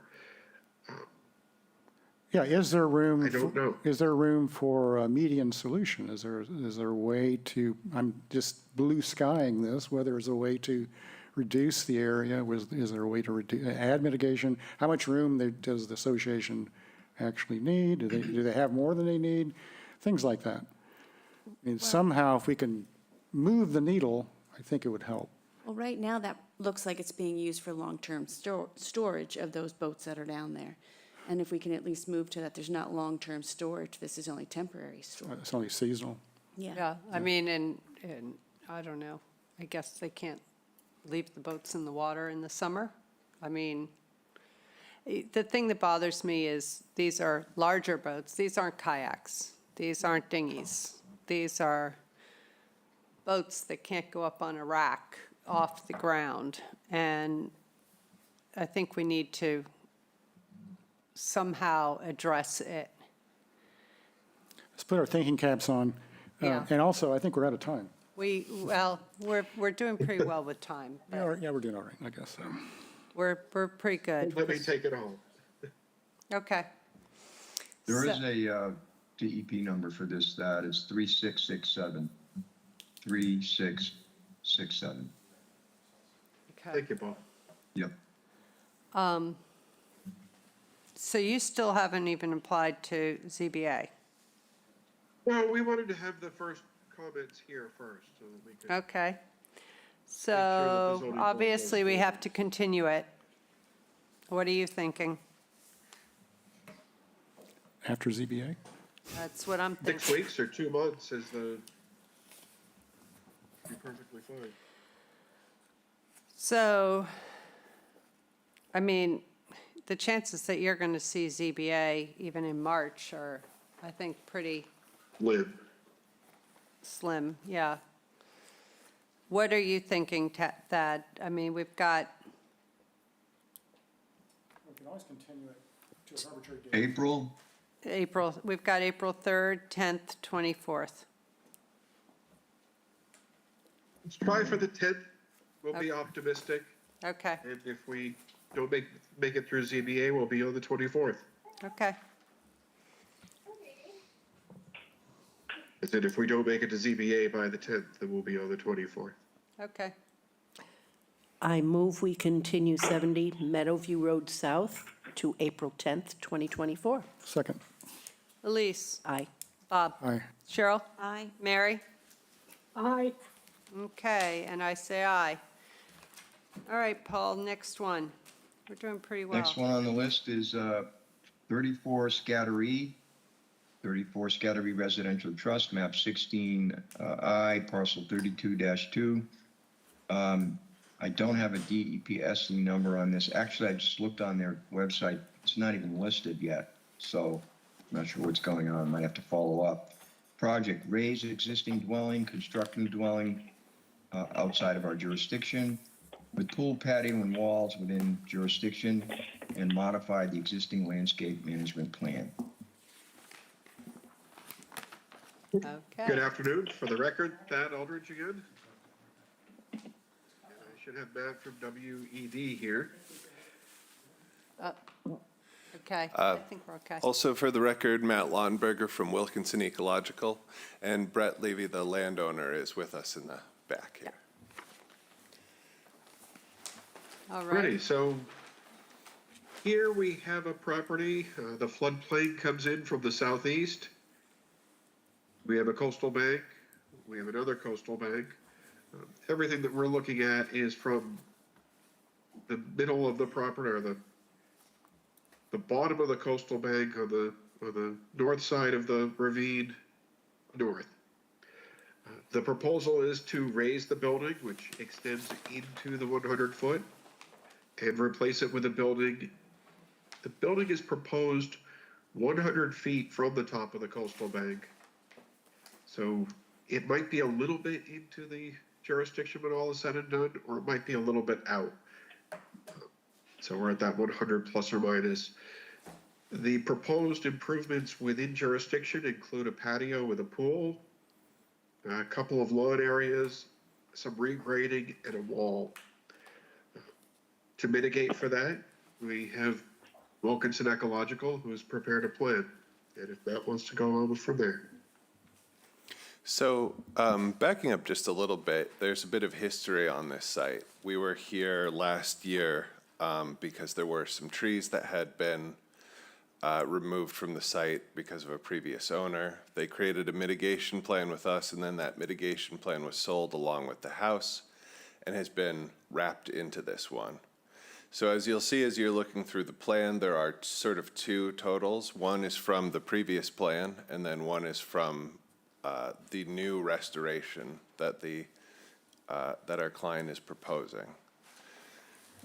yeah, is there room? I don't know. Is there room for a median solution? Is there a way to, I'm just blue skying this, whether there's a way to reduce the area, is there a way to add mitigation? How much room does the association actually need? Do they have more than they need? Things like that. I mean, somehow, if we can move the needle, I think it would help. Well, right now, that looks like it's being used for long-term storage of those boats that are down there. And if we can at least move to that, there's not long-term storage, this is only temporary storage. It's only seasonal. Yeah, I mean, and I don't know, I guess they can't leave the boats in the water in the summer. I mean, the thing that bothers me is these are larger boats. These aren't kayaks. These aren't dinghies. These are boats that can't go up on a rack off the ground. And I think we need to somehow address it. Let's put our thinking caps on. Yeah. And also, I think we're out of time. Well, we're doing pretty well with time, but Yeah, we're doing all right, I guess. we're pretty good. Let me take it home. Okay. There is So- a DEP number for this, that is 3667. 3667. Okay. Thank you, Paul. Yep. So you still haven't even applied to ZBA? Well, we wanted to have the first comments here first, so that we could. Okay. the So zoning board obviously goes we through. have to continue it. What are you thinking? After ZBA? That's what I'm 6 thinking. weeks or 2 months is be perfectly fine. So, I mean, the chances that you're going to see ZBA even in March are, I think, pretty Live. slim, yeah. What are you thinking, Thad? I mean, we've got, We can always continue it to an arbitrary date. we've got April 3rd, 10th, 24th. Let's try for the 10th. We'll be optimistic. Okay, And if we don't make it through ZBA, we'll be on the 24th. okay. I said if we don't make it to ZBA by the 10th, then we'll be on the 24th. Okay. I move we continue 70 Meadowview Road South to April 10th, 2024. Second. Elise? Aye. Bob? Aye. Cheryl? Aye. Mary? Aye. Okay, and I say aye. All right, Paul, next one. We're doing pretty well. Next one on the list is 34 Scattery, 34 Scattery Residential Trust, map 16I, parcel 32-2. I don't have a DEP SE number on this. Actually, I just looked on their website. It's not even listed yet, so I'm not sure what's going on. Might have to follow up. Project, raise existing dwelling, construct new dwelling outside of our jurisdiction, with pool, patio, and walls within jurisdiction, and modify the existing landscape management plan. Good Okay, afternoon. For the record, Thad Aldridge again. And I should have Matt from WED here. okay, I think we're okay. Also, for the record, Matt Lawnberger from Wilkinson Ecological, and Brett Levy, the landowner, is with us in the back here. All Ready, right, so here we have a property, the floodplain comes in from the southeast. We have a coastal bank, we have another coastal bank. Everything that we're looking at is from the middle of the property, or the bottom of the coastal bank on the north side of the ravine north. The proposal is to raise the building, which extends into the 100-foot, and replace it with a building. The building is proposed 100 feet from the top of the coastal bank. So it might be a little bit into the jurisdiction when all is said and done, or it might be a little bit out. So we're at that 100 plus or minus. The proposed improvements within jurisdiction include a patio with a pool, a couple of lawn areas, some regrading, and a wall. To mitigate for that, we have Wilkinson Ecological, who has prepared a plan, and if Matt wants to go on from there. So, backing up just a little bit, there's a bit of history on this site. We were here last year because there were some trees that had been removed from the site because of a previous owner. They created a mitigation plan with us, and then that mitigation plan was sold along with the house and has been wrapped into this one. So as you'll see, as you're looking through the plan, there are sort of two totals. One is from the previous plan, and then one is from the new restoration that that our client is proposing.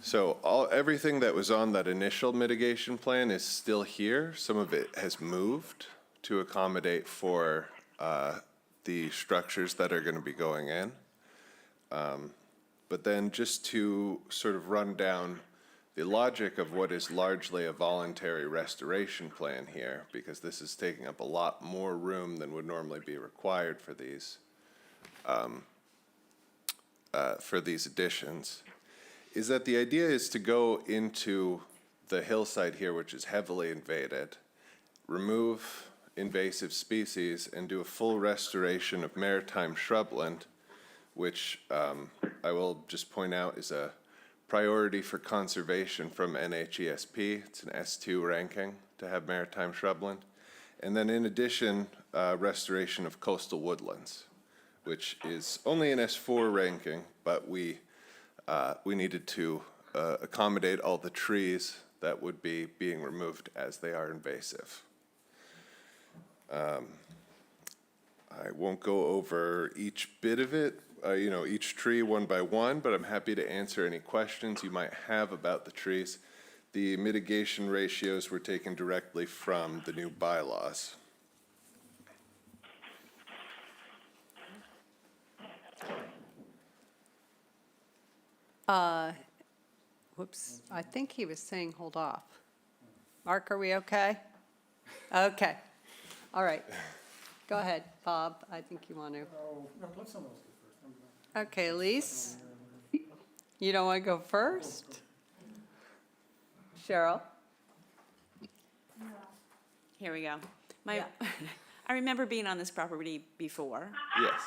So everything that was on that initial mitigation plan is still here. Some of it has moved to accommodate for the structures that are going to be going in. But then just to sort of run down the logic of what is largely a voluntary restoration plan here, because this is taking up a lot more room than would normally be required for these additions, is that the idea is to go into the hillside here, which is heavily invaded, remove invasive species, and do a full restoration of maritime shrubland, which I will just point out is a priority for conservation from NHESP. It's an S2 ranking to have maritime shrubland. And then in addition, restoration of coastal woodlands, which is only an S4 ranking, but we needed to accommodate all the trees that would be being removed as they are invasive. I won't go over each bit of it, each tree one by one, but I'm happy to answer any questions you might have about the trees. The mitigation ratios were taken directly from the new bylaws. Whoops, I think he was saying hold off. Mark, are we okay? Okay, all right. Go ahead, Bob, I think you want to. Let someone else go first. Okay, Elise? You don't want to go first? Cheryl? Here we go. I remember being on this property before. Yes.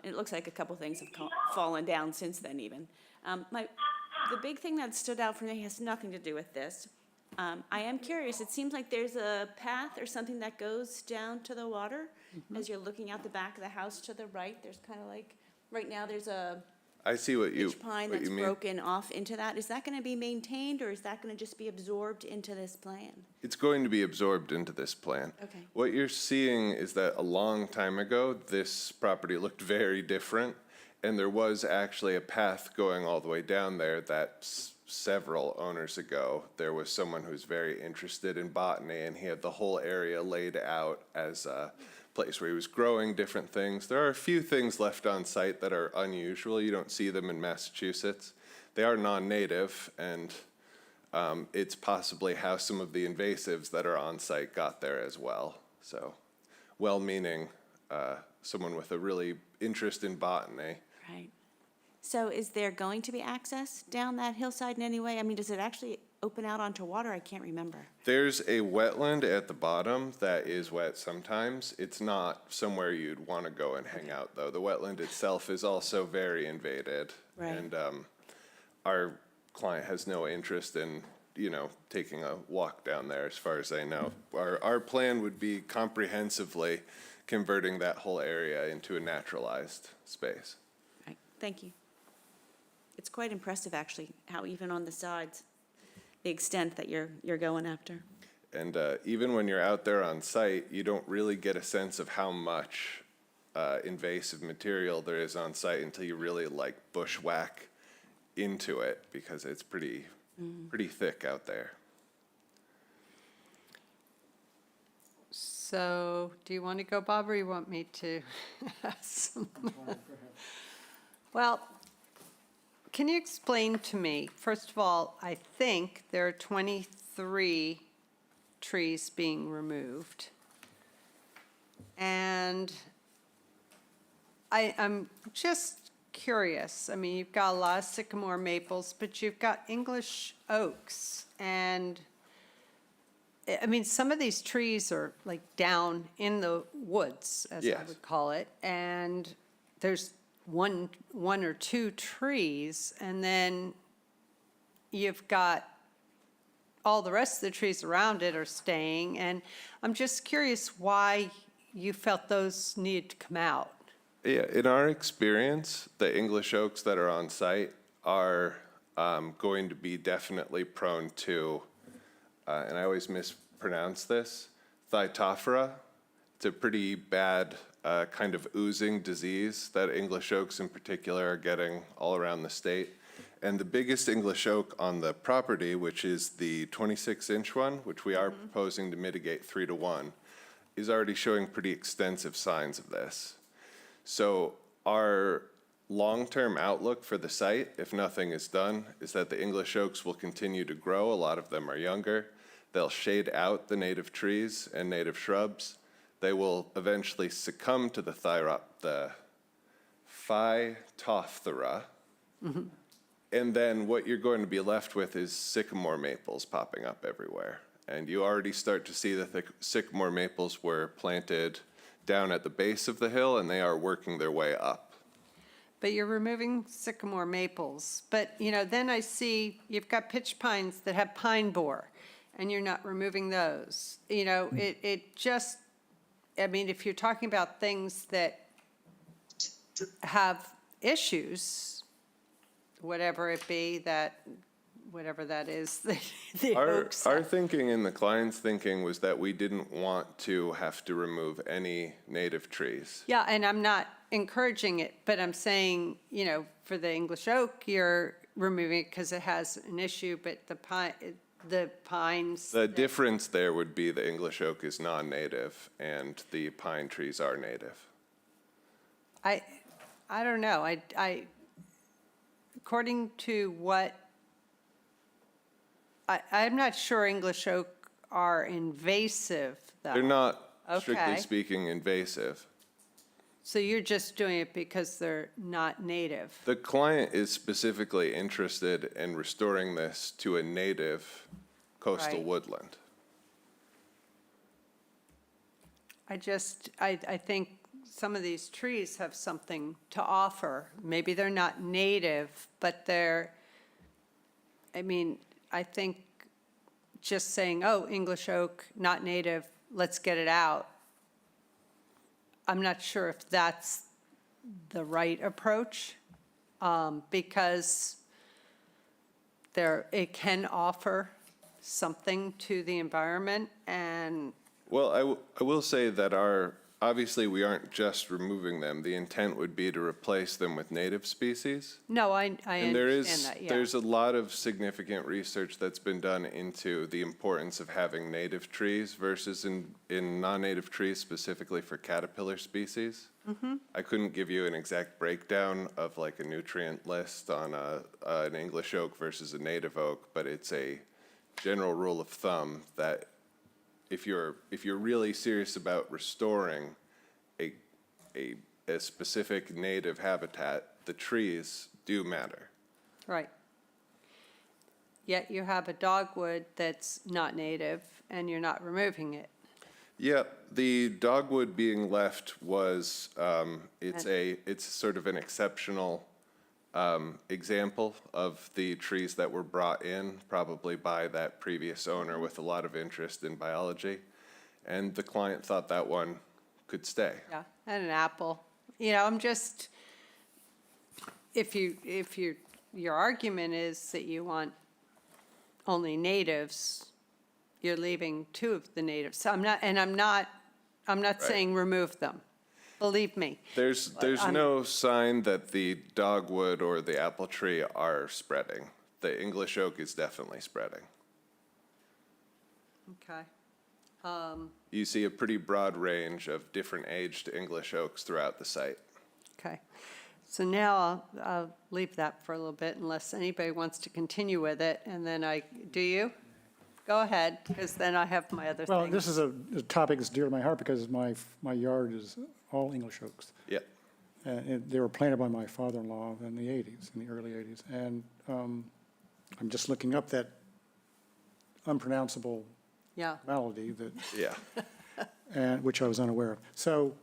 It looks like a couple things have fallen down since then even. The big thing that stood out for me has nothing to do with this. I am curious, it seems like there's a path or something that goes down to the water as you're looking out the back of the house to the right. There's kind of like, right now there's a I see what you pitch pine what that's you mean. broken off into that. Is that going to be maintained or is that going to just be absorbed into this plan? It's going to be absorbed into this plan. Okay. What you're seeing is that a long time ago, this property looked very different, and there was actually a path going all the way down there that several owners ago, there was someone who was very interested in botany, and he had the whole area laid out as a place where he was growing different things. There are a few things left on site that are unusual. You don't see them in Massachusetts. They are non-native, and it's possibly how some of the invasives that are on site got there as well. So, well-meaning someone with a really interest in botany. Right. So is there going to be access down that hillside in any way? I mean, does it actually open out onto water? I can't remember. There's a wetland at the bottom that is wet sometimes. It's not somewhere you'd want to go and hang out, though. The wetland itself is also very invaded. Right. And our client has no interest in, taking a walk down there, as far as I know. Our plan would be comprehensively converting that whole area into a naturalized space. Right. Thank you. It's quite impressive, actually, how even on the sides, the extent that you're going after. And even when you're out there on site, you don't really get a sense of how much invasive material there is on site until you really bushwhack into it, because it's pretty thick out there. So, do you want to go, Bob, or you want me to? Well, can you explain to me, first of all, I think there are 23 trees being removed. And I'm just curious. I mean, you've got a lot of sycamore maples, but you've got English oaks. And, I mean, some of these trees are down in the woods, as I Yes. would call it. And there's one or two trees, and then you've got all the rest of the trees around it are staying, and I'm just curious why you felt those needed to come out. Yeah, in our experience, the English oaks that are on site are going to be definitely prone to, and I always mispronounce this, Thytophora. It's a pretty bad kind of oozing disease that English oaks in particular are getting all around the state. And the biggest English oak on the property, which is the 26-inch one, which we are proposing to mitigate 3-to-1, is already showing pretty extensive signs of this. So our long-term outlook for the site, if nothing is done, is that the English oaks will continue to grow. A lot of them are younger. They'll shade out the native trees and native shrubs. They will eventually succumb to the Phytophthora. And then what you're going to be left with is sycamore maples popping up everywhere. And you already start to see that the sycamore maples were planted down at the base of the hill, and they are working their way up. But you're removing sycamore maples. But, you know, then I see you've got pitch pines that have pine borer, and you're not removing those. You know, it just, I mean, if you're talking about things that have issues, whatever it be, that, whatever that is, the oaks. Our thinking and the client's thinking was that we didn't want to have to remove any native trees. Yeah, and I'm not encouraging it, but I'm saying, you know, for the English oak, you're removing it because it has an issue, but the pines. The difference there would be the English oak is non-native and the pine trees are native. I don't know. I according to what, I'm not sure English oak are invasive, though. They're not, Okay. strictly speaking, invasive. So you're just doing it because they're not native. The client is specifically interested in restoring this to a native coastal Right. woodland. I think some of these trees have something to offer. Maybe they're not native, but I mean, I think just saying, oh, English oak, not native, let's get it out. I'm not sure if that's the right approach, because it can offer something to the environment, and Well, I will say that obviously we aren't just removing them. The intent would be to replace them with native species. no, I And understand that, yeah. there's a lot of significant research that's been done into the importance of having native trees versus in non-native trees, specifically for caterpillar species. I couldn't give you an exact breakdown of like a nutrient list on an English oak versus a native oak, but it's a general rule of thumb that if you're really serious about restoring a specific native habitat, the trees do matter. Right. Yet you have a dogwood that's not native, and you're not removing it. Yeah, the dogwood being left was, it's sort of an exceptional example of the trees that were brought in, probably by that previous owner with a lot of interest in biology. And the client thought that one could stay. Yeah, and an apple. You know, I'm just, if your argument is that you want only natives, you're leaving two of the natives. So I'm not saying remove them. Believe me. There's no sign that the dogwood or the apple tree are spreading. The English oak is definitely spreading. Okay. You see a pretty broad range of different aged English oaks throughout the site. Okay. So now I'll leave that for a little bit unless anybody wants to continue with it, and then do you? Go ahead, because then I have my other things. Well, this is a topic that's dear to my heart because my yard is all English oaks. Yeah. And they were planted by my father-in-law in the 80s, in the early 80s. And I'm just looking up that unpronounceable Yeah. malady that, Yeah. and which I was unaware of. So,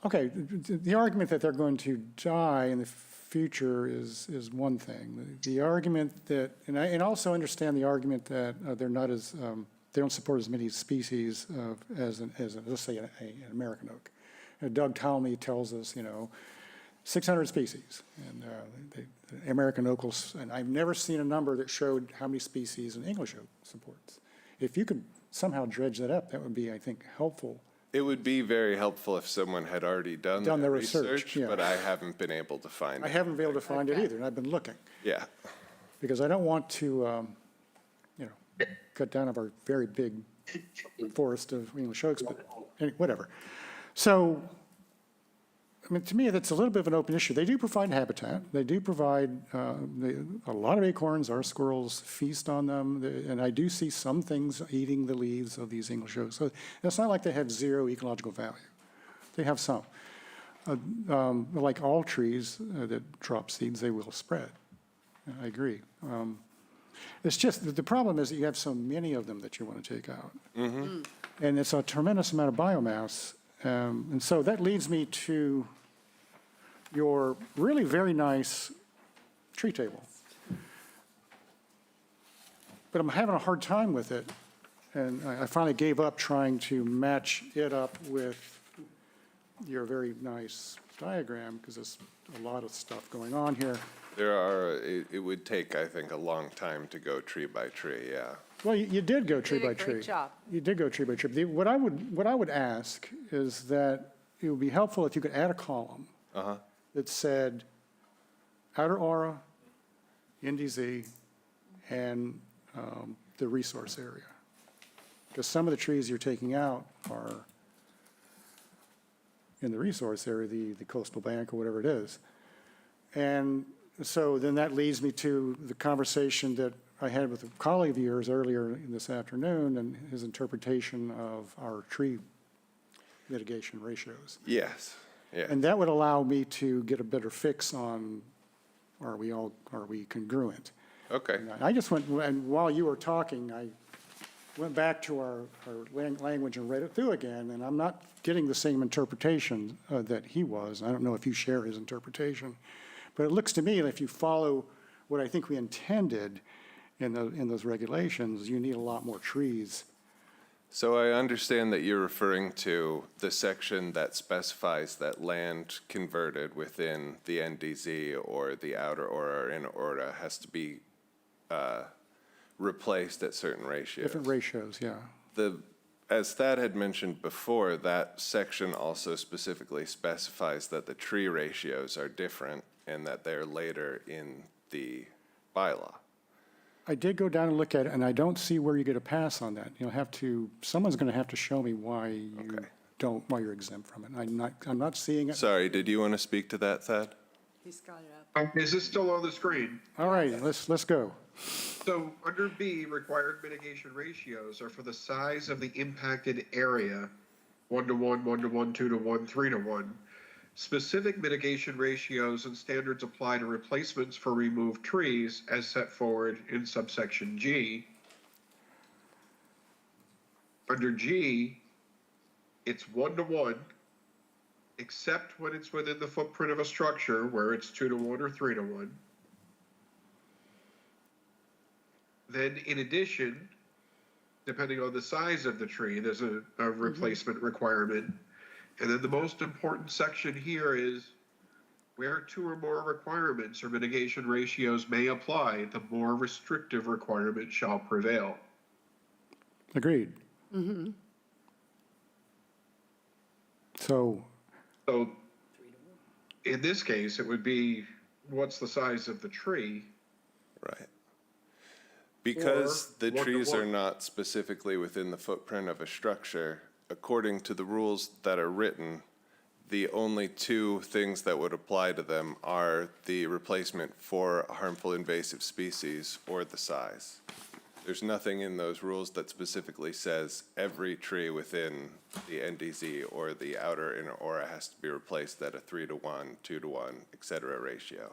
okay, the argument that they're going to die in the future is one thing. The argument that, and I also understand the argument that they're not as, they don't support as many species as let's say, an American oak. Doug Talmy tells us, 600 species. And the American oak, and I've never seen a number that showed how many species an English oak supports. If you could somehow dredge that up, that would be, I think, helpful. It would be very helpful if someone had already done Done that the research, yeah. but I haven't been able to find I it. haven't been able to find it either, and I've been looking, Yeah. because I don't want to, cut down of our very big forest of English oaks, but whatever. So, I mean, to me, that's a little bit of an open issue. They do provide habitat. They do provide, a lot of acorns, our squirrels feast on them, and I do see some things eating the leaves of these English oaks. So it's not like they have zero ecological value. They have some. Like all trees that drop seeds, they will spread. I agree. It's just, the problem is that you have so many of them that you want to take out. And it's a tremendous amount of biomass. And so that leads me to your really very nice tree table. But I'm having a hard time with it. And I finally gave up trying to match it up with your very nice diagram, because there's a lot of stuff going on here. It would take, I think, a long time to go tree by tree, yeah. Well, you did go tree did a by tree. great job. You did go tree by tree. What I would ask is that it would be helpful if you could add a column that said outer aura, NDZ, and the resource area. Because some of the trees you're taking out are in the resource area, the coastal bank or whatever it is. And so then that leads me to the conversation that I had with a colleague of yours earlier this afternoon and his interpretation of our tree mitigation ratios. Yes, yeah. And that would allow me to get a better fix on, are we congruent? Okay. And I just went, and while you were talking, I went back to our language and read it through again, and I'm not getting the same interpretation that he was. I don't know if you share his interpretation, but it looks to me like if you follow what I think we intended in those regulations, you need a lot more trees. So I understand that you're referring to the section that specifies that land converted within the NDZ or the outer aura or inner aura has to be replaced at certain ratios. Different ratios, yeah. As Thad had mentioned before, that section also specifically specifies that the tree ratios are different and that they're later in the bylaw. I did go down and look at it, and I don't see where you get a pass on that. You'll have to, someone's going to have to show me why you don't, why you're exempt from it. I'm not seeing it. Sorry, did you want to speak to that, Thad? He's got it up. Is this still on the screen? All right, let's go. So under B, required mitigation ratios are for the size of the impacted area, 1-to-1, 1-to-1, 2-to-1, 3-to-1. Specific mitigation ratios and standards apply to replacements for removed trees as set forward in subsection G. Under G, it's 1-to-1, except when it's within the footprint of a structure where it's 2-to-1 or 3-to-1. Then in addition, depending on the size of the tree, there's a replacement requirement. And then the most important section here is where 2 or more requirements or mitigation ratios may apply, the more restrictive requirement shall prevail. Agreed. So in this case, it would be what's the size of the tree? Right. Because the 1-to-1. trees are not specifically within the footprint of a structure, according to the rules that are written, the only 2 things that would apply to them are the replacement for a harmful invasive species or the size. There's nothing in those rules that specifically says every tree within the NDZ or the outer inner aura has to be replaced at a 3-to-1, 2-to-1, et cetera ratio.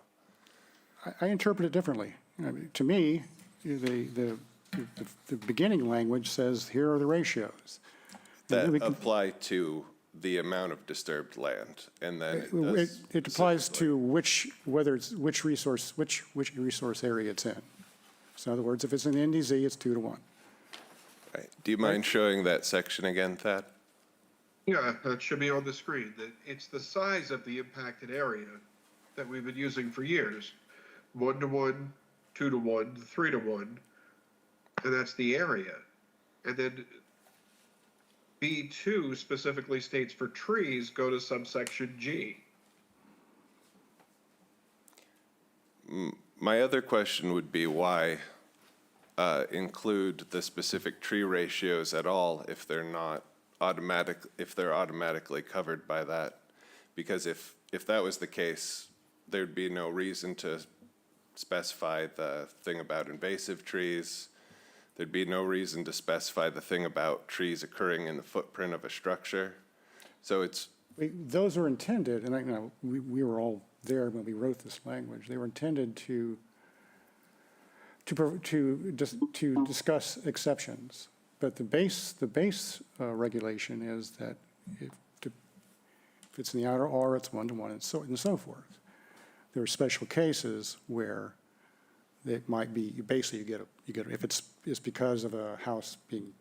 I interpret it differently. I mean, to me, the beginning language says, here are the ratios. That apply to the amount of disturbed land, and then it applies to which resource area it's in. So in other words, if it's in NDZ, it's 2-to-1. Right. Do you mind showing that section again, Thad? Yeah, that should be on the screen. It's the size of the impacted area. that we've been using for years. 1-to-1, 2-to-1, 3-to-1, and that's the area. And then B2 specifically states for trees, go to subsection G. My other question would be why include the specific tree ratios at all if they're not if they're automatically covered by that? Because if that was the case, there'd be no reason to specify the thing about invasive trees. There'd be no reason to specify the thing about trees occurring in the footprint of a structure. So it's, Those are intended, and we were all there when we wrote this language. They were intended to discuss exceptions. But the base regulation is that if it's in the outer R, it's 1-to-1, and so forth. There are special cases where it might be, basically you get if it's because of a house being,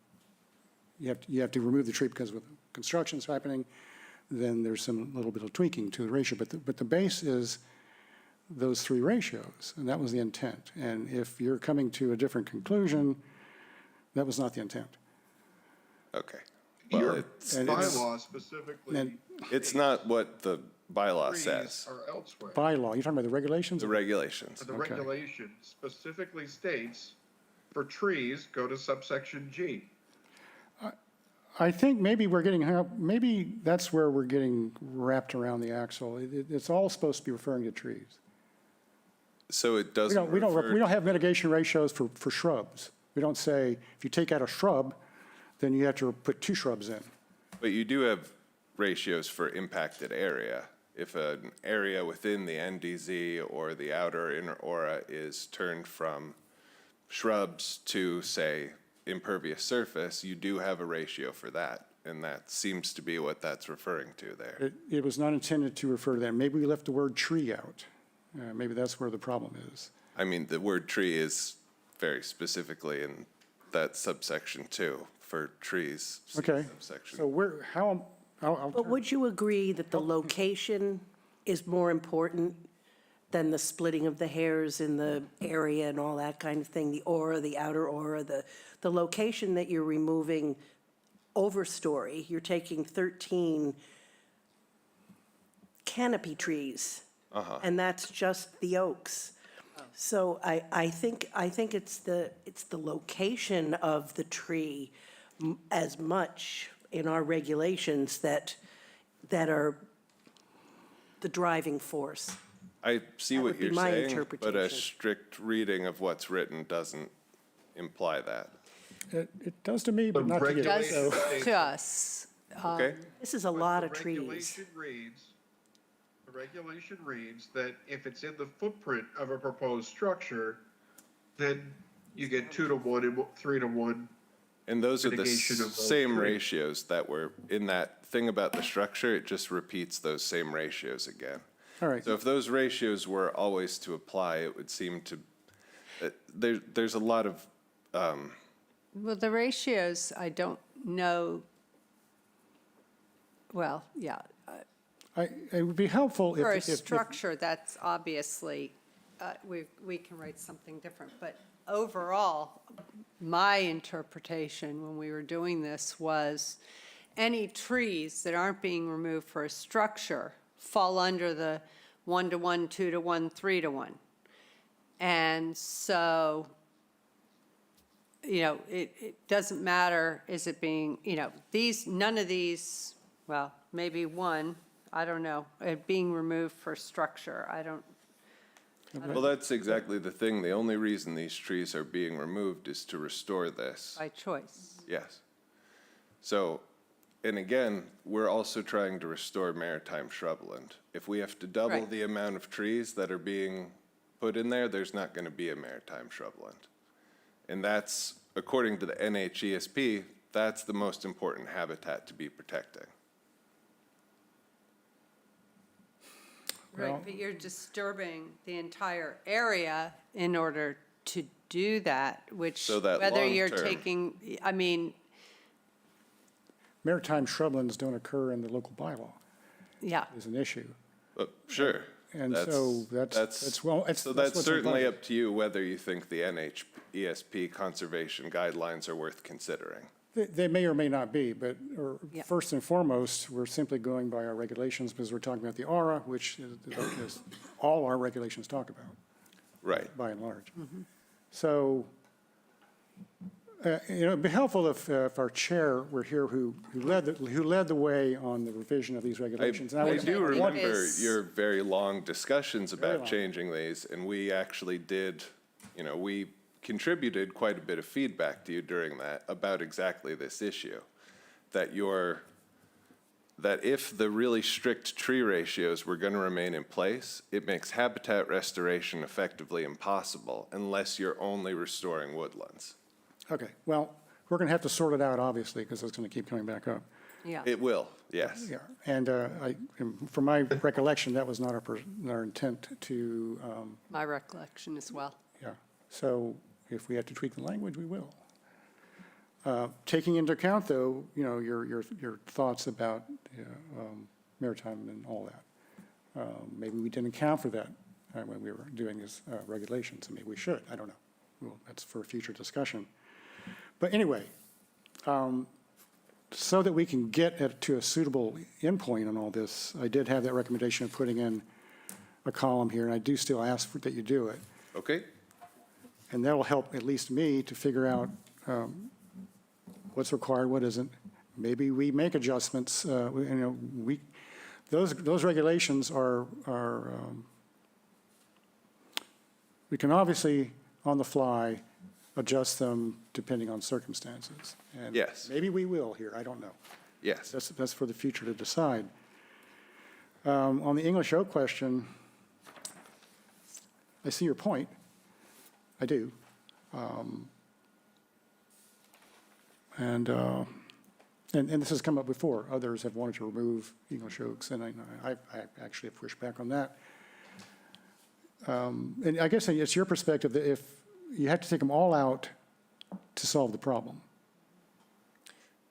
you have to remove the tree because of construction's happening, then there's some little bit of tweaking to the ratio. But the base is those three ratios, and that was the intent. And if you're coming to a different conclusion, that was not the intent. okay. Your and bylaw specifically It's not what the bylaw trees says. are elsewhere. Bylaw, you're talking about the regulations? The regulations. The Okay. regulation specifically states for trees, go to subsection G. I think maybe we're getting, maybe that's where we're getting wrapped around the axle. It's all supposed to be referring to trees. So it doesn't We don't refer, have mitigation ratios for shrubs. We don't say, if you take out a shrub, then you have to put 2 shrubs in. but you do have ratios for impacted area. If an area within the NDZ or the outer inner aura is turned from shrubs to, say, impervious surface, you do have a ratio for that. And that seems to be what that's referring to there. It was not intended to refer to that. Maybe we left the word tree out. Maybe that's where the problem is. I mean, the word tree is very specifically in that subsection 2 for trees. Okay, Subsection. so But would you agree that the location is more important than the splitting of the hairs in the area and all that kind of thing? The aura, the outer aura, the location that you're removing overstory, you're taking 13 canopy trees. And that's just the oaks. So I think it's the location of the tree as much in our regulations that are the driving force. I see That what would be you're my saying, but a interpretation. strict reading of what's written doesn't imply that. It does to me, but not to you. Does So to us. Okay? This is a lot of The trees. regulation reads that if it's in the footprint of a proposed structure, then you get 2-to-1 and 3-to-1. And those are the Mitigation of those same trees. ratios that were in that thing about the structure. It just repeats those same ratios again. all right, So if those ratios were always to apply, it would seem to, there's a lot of, Well, the ratios, I don't know, well, yeah. it would be helpful For a if structure, that's obviously, we can write something different. But overall, my interpretation when we were doing this was any trees that aren't being removed for a structure fall under the 1-to-1, 2-to-1, 3-to-1. And so, it doesn't matter, is it being, none of these, well, maybe one, I don't know, being removed for structure, I don't. well, that's exactly the thing. The only reason these trees are being removed is to restore this. By choice. Yes. So, and again, we're also trying to restore maritime shrubland. If we have to double Right. the amount of trees that are being put in there, there's not going to be a maritime shrubland. And that's, according to the NHESP, that's the most important habitat to be protecting. Right, but you're disturbing the entire area in order to do that, which, So that whether you're long-term- taking, I mean, maritime shrublands don't occur in the local bylaw, yeah. is an issue. Sure. And so that's well, it's. So that's that's what's certainly invited. up to you whether you think the NHESP conservation guidelines are worth considering. They may or may not be, but, Yeah. first and foremost, we're simply going by our regulations because we're talking about the aura, which is all our regulations talk about, Right. by and large. So, it'd be helpful if our chair were here who led the way on the revision of these regulations. And I would- do I think remember is- your very long discussions about long. changing these, and we actually did, we contributed quite a bit of feedback to you during that about exactly this issue. That if the really strict tree ratios were going to remain in place, it makes habitat restoration effectively impossible unless you're only restoring woodlands. Okay, well, we're going to have to sort it out, obviously, because it's going to keep coming back up. Yeah. It will, yes. Yeah, and from my recollection, that was not our intent to, My recollection as well. yeah. So if we have to tweak the language, we will. Taking into account, though, your thoughts about maritime and all that. Maybe we didn't account for that when we were doing these regulations, and maybe we should, I don't know. Well, that's for a future discussion. But anyway, so that we can get to a suitable endpoint on all this, I did have that recommendation of putting in a column here, and I do still ask that you do it. Okay, And that will help at least me to figure out what's required, what isn't. Maybe we make adjustments, those regulations are we can obviously, on the fly, adjust them depending on circumstances. And Yes. maybe we will here, I don't know. yes. That's for the future to decide. On the English oak question, I see your point. I do. And this has come up before. Others have wanted to remove English oaks, and I actually have pushed back on that. And I guess it's your perspective that if you have to take them all out to solve the problem.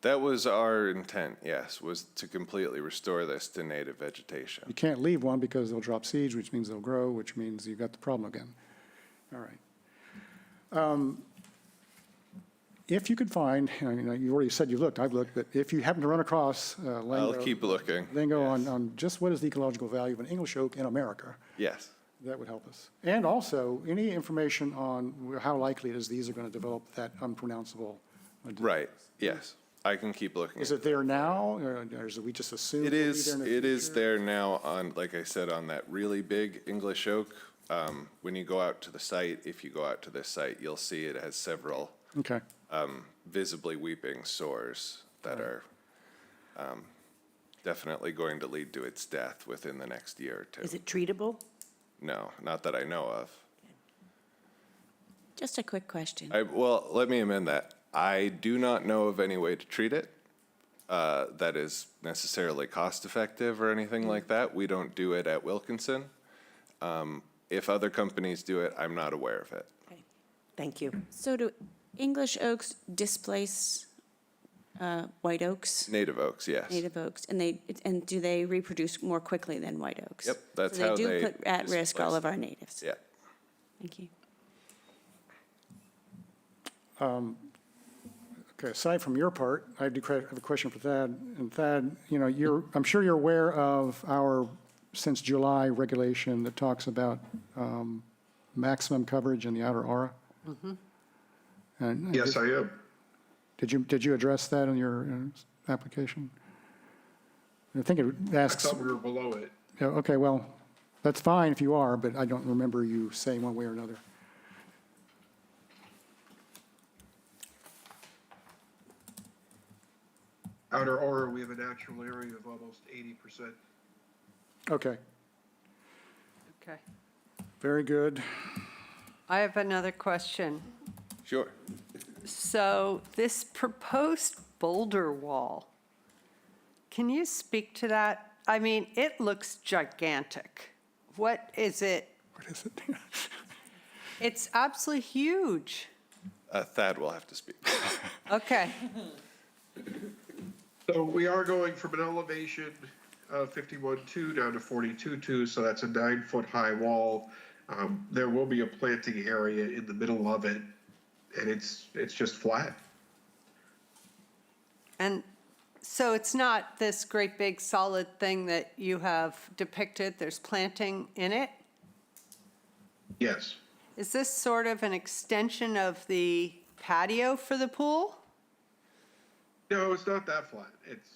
That was our intent, yes, was to completely restore this to native vegetation. You can't leave one because they'll drop seeds, which means they'll grow, which means you've got the problem again. All right. If you could find, you already said you looked, I've looked, but if you happen to run across I'll keep looking. lingo on just what is the ecological value of an English oak in America, Yes. that would help us. And also, any information on how likely it is these are going to develop that unpronounceable. Right, yes. I can keep looking. Is it there now, or is it we just assume? It it'll be is, there in the it is future? there now on, like I said, on that really big English oak. When you go out to the site, if you go out to this site, you'll see it has several Okay, visibly weeping sores that are definitely going to lead to its death within the next year or two. Is it treatable? No, not that I know of. Just a quick question. Well, let me amend that. I do not know of any way to treat it that is necessarily cost-effective or anything like that. We don't do it at Wilkinson. If other companies do it, I'm not aware of it. Okay, thank you. So do English oaks displace white oaks? Native oaks, yes. Native oaks, and do they reproduce more quickly than white oaks? Yep, that's So how they they do put at risk all displace of our natives? Yeah. Thank you. okay, aside from your part, I do have a question for Thad. And Thad, I'm sure you're aware of our, since July, regulation that talks about maximum coverage in the outer aura? And Yes, I am. Did you address that in your application? I think it I asks, thought we were below it. yeah, okay, well, that's fine if you are, but I don't remember you saying one way or another. Outer Aura, we have a natural area of almost 80%. Okay, Okay. very good. I have another question. Sure. So this proposed boulder wall, can you speak to that? I mean, it looks gigantic. What is it? What is it? It's absolutely huge. Thad will have to speak. Okay. So we are going from an elevation of 51.2 down to 42.2, so that's a 9-foot high wall. There will be a planting area in the middle of it, and it's just flat. And so it's not this great big solid thing that you have depicted, there's planting in it? Yes. Is this sort of an extension of the patio for the pool? No, it's not that flat. It's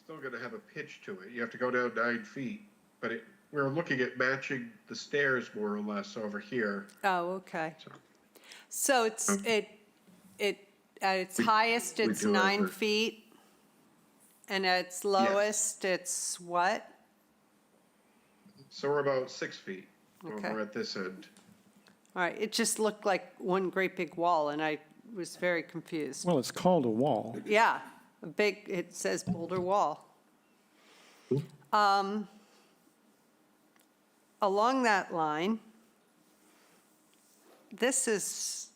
still going to have a pitch to it. You have to go down 9 feet, but we're looking at matching the stairs more or less over here. Oh, okay. So it's, at its highest, it's do have 9 it. feet, and at its lowest, it's what? So we're about 6 feet Okay. over at this end. All right, it just looked like one great big wall, and I was very confused. Well, it's called a wall. Yeah, it says boulder wall. Along that line, this is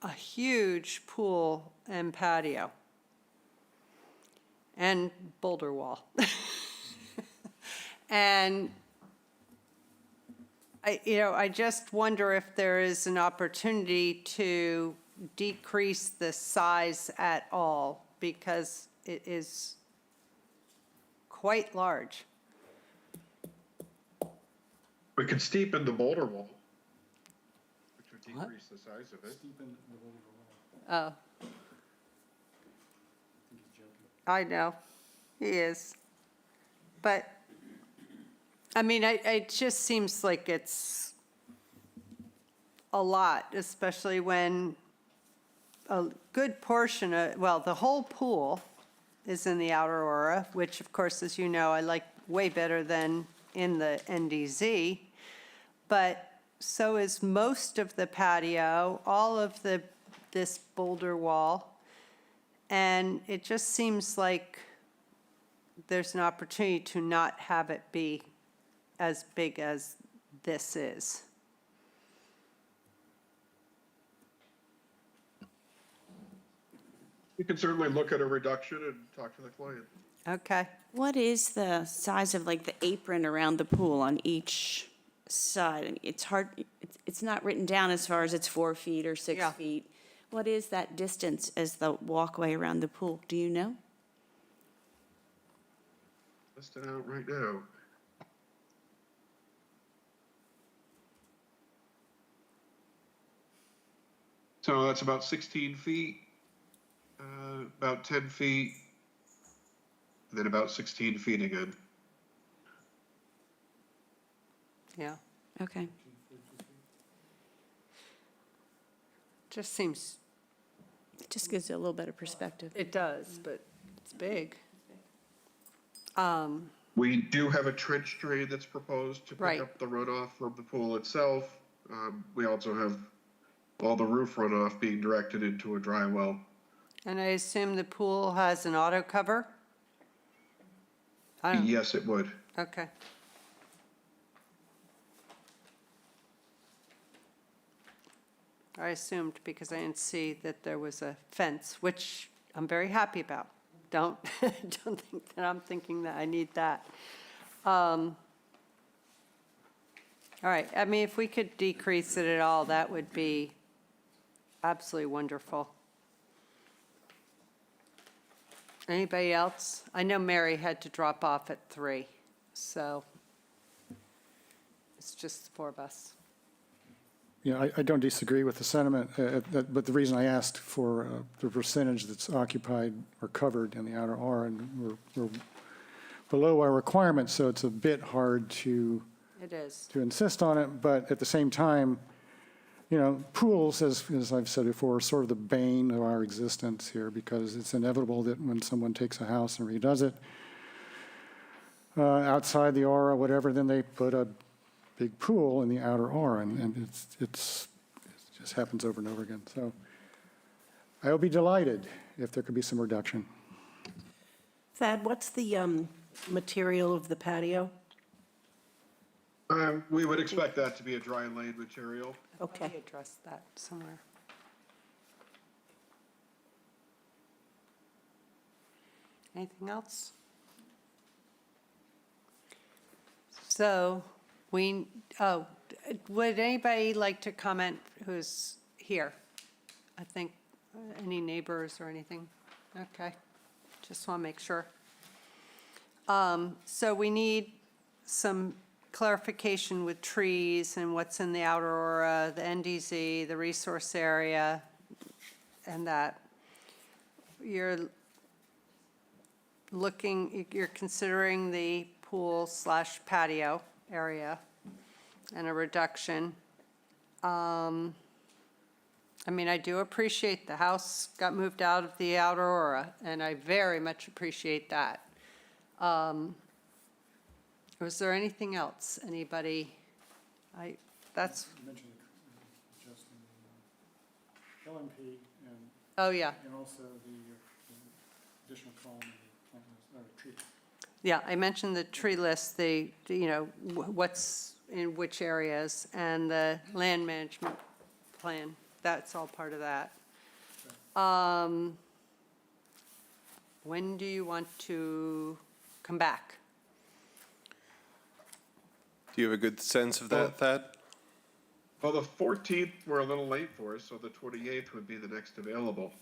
a huge pool and patio and boulder wall. And I just wonder if there is an opportunity to decrease the size at all, because it is quite large. We could steepen the boulder wall, which would decrease the size of it. Oh. I know, he is. But, I mean, it just seems like it's a lot, especially when a good portion of, well, the whole pool is in the outer aura, which of course, as you know, I like way better than in the NDZ. But so is most of the patio, all of this boulder wall. And it just seems like there's an opportunity to not have it be as big as this is. You can certainly look at a reduction and talk to the client. Okay. What is the size of like the apron around the pool on each side? I mean, it's hard, it's not written down as far as it's 4 feet or 6 Yeah. feet. What is that distance as the walkway around the pool? Do you know? List it out right now. So that's about 16 feet, about 10 feet, then about 16 feet again. Yeah. Okay. Just seems, It just gives you a little better perspective. it does, but it's big. We do have a trench drain that's proposed to Right. pick up the runoff from the pool itself. We also have all the roof runoff being directed into a dry well. And I assume the pool has an auto cover? I don't, Yes, it would. okay. I assumed because I didn't see that there was a fence, which I'm very happy about. Don't think that I'm thinking that I need that. All right, I mean, if we could decrease it at all, that would be absolutely wonderful. Anybody else? I know Mary had to drop off at 3, so it's just the 4 of us. Yeah, I don't disagree with the sentiment, but the reason I asked for the percentage that's occupied or covered in the outer R, and we're below our requirement, so it's a bit hard to It is. insist on it, but at the same time, pools, as I've said before, are sort of the bane of our existence here, because it's inevitable that when someone takes a house and redoes it, outside the aura, whatever, then they put a big pool in the outer aura, and it just happens over and over again. So I will be delighted if there could be some reduction. Thad, what's the material of the patio? We would expect that to be a dry laid material. Let Okay. me address that somewhere. Anything else? So would anybody like to comment who's here? I think, any neighbors or anything? Okay, just want to make sure. So we need some clarification with trees and what's in the outer aura, the NDZ, the resource area, and that. You're considering the pool/patio area and a reduction. I mean, I do appreciate the house got moved out of the outer aura, and I very much appreciate that. Was there anything else? Anybody? That's, You mentioned adjusting the LMP and oh, yeah. also the additional column in the plant list, or tree. Yeah, I mentioned the tree list, what's in which areas, and the land management plan. That's all part of that. When do you want to come back? Do you have a good sense of that, Thad? Well, the 14th, we're a little late for, so the 28th would be the next available.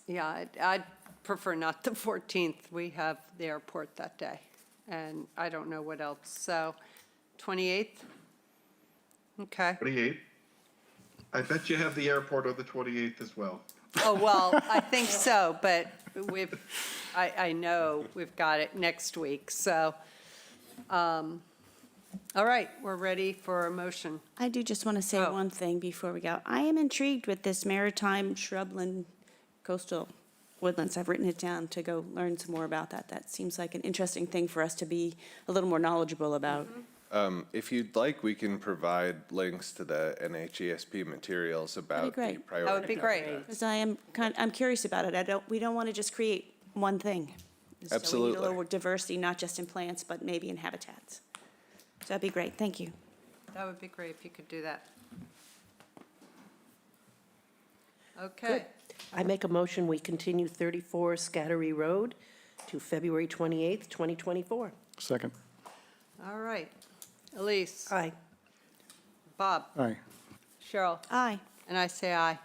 Yeah, I'd prefer not the 14th. We have the airport that day, and I don't know what else. So 28th? Okay. 28th. I bet you have the airport on the 28th as well. Oh, well, I think so, but I know we've got it next week, so, all right, we're ready for a motion. I do just want to say Oh. one thing before we go. I am intrigued with this maritime shrubland coastal woodlands. I've written it down to go learn some more about that. That seems like an interesting thing for us to be a little more knowledgeable about. If you'd like, we can provide links to the NHESP materials about the great. priority. That would be great. Because I'm curious about it. We don't want to just create one thing. So we need Absolutely. a little diversity, not just in plants, but maybe in habitats. So that'd be great. Thank you. That would be great if you could do that. Okay. I make a motion, we continue 34 Scattery Road to February 28th, 2024. Second. All right. Elise? Aye. Bob? Aye. Cheryl? Aye. And I say aye.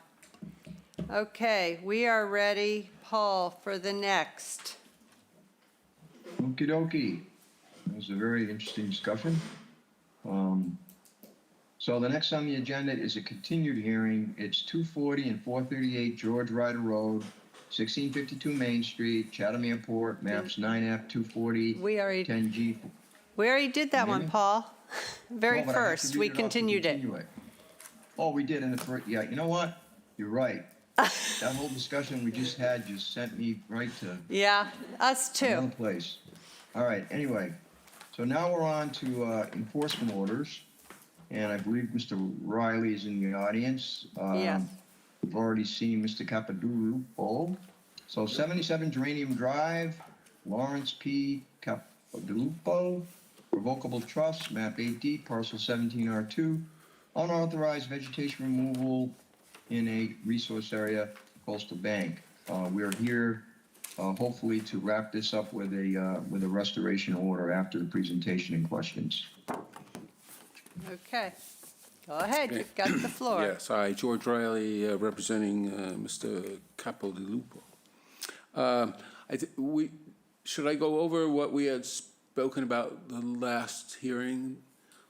Okay, we are ready, Paul, for the next. Okey dokey. That was a very interesting discussion. So the next on the agenda is a continued hearing. It's 240 and 438 George Ryder Road, 1652 Main Street, Chatham Airport, maps 9F 240, We already 10G. We already did that one, Really? Paul. Very Oh, but I have to first, read we it off to continued it. continue it. Oh, we did in the first, yeah, you know what? You're right. That whole discussion we just had just sent me right to Yeah, us another too. place. All right, anyway, so now we're on to enforcement orders, and I believe Mr. Riley is in the audience. Yes. We've already seen Mr. Capadulo. So 77 Geranium Drive, Lawrence P. Capadulo, Revocable Trust, map 8D, parcel 17R2, unauthorized vegetation removal in a resource area, coastal bank. We are here hopefully to wrap this up with a restoration order after the presentation and questions. Okay. Go ahead, you've got the floor. Yes, hi, George Riley, representing Mr. Capodilupo. Should I go over what we had spoken about the last hearing,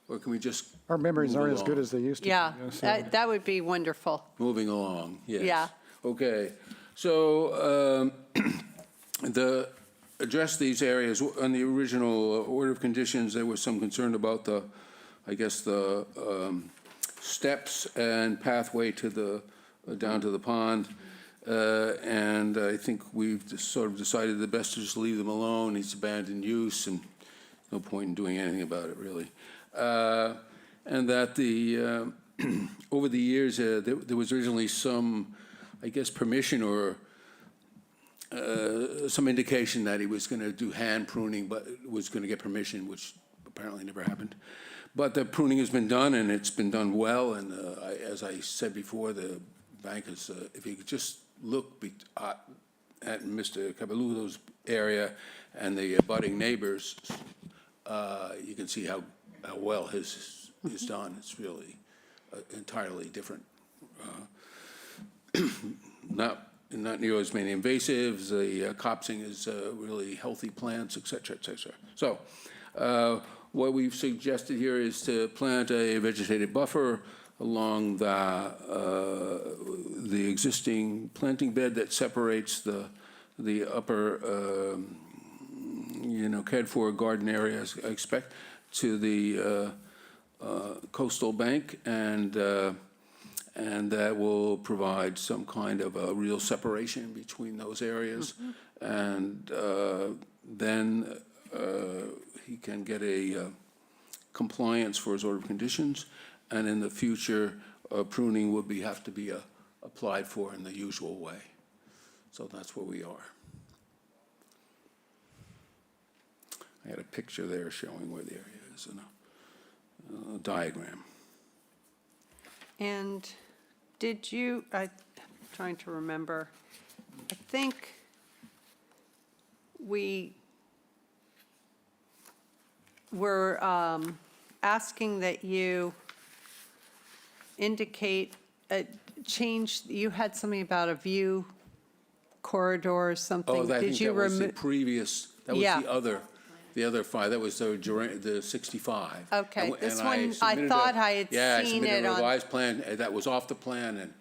or can we just? Our memories move aren't as good along? as they used to be. Yeah, you know, so- that would be wonderful. Moving along, yes. Yeah. Okay, so address these areas, on the original order of conditions, there was some concern about the steps and pathway to down to the pond. And I think we've just sort of decided the best to just leave them alone. It's abandoned use and no point in doing anything about it, really. And that over the years, there was originally some, I guess, permission or some indication that he was going to do hand pruning, but was going to get permission, which apparently never happened. But the pruning has been done, and it's been done well. And as I said before, the bank is, if you could just look at Mr. Caballuto's area and the abutting neighbors, you can see how well his is done. It's really entirely different. Not near as many invasives. The copsing is really healthy plants, et cetera, et cetera. So what we've suggested here is to plant a vegetative buffer along the existing planting bed that separates the upper, cared for garden areas, I expect, to the coastal bank, and that will provide some kind of a real separation between those areas. And then he can get a compliance for his order of conditions, and in the future, pruning would have to be applied for in the usual way. So that's where we are. I had a picture there showing where the area is in a diagram. And did you, I'm trying to remember, I think we were asking that you indicate, change, you had something about a view corridor or something. Oh, I think Did you that was the remove? previous, that was Yeah. the other five, that was the 65. Okay, And this I one, I submitted thought I had Yeah, I seen submitted it a on. revised plan, that was off the plan,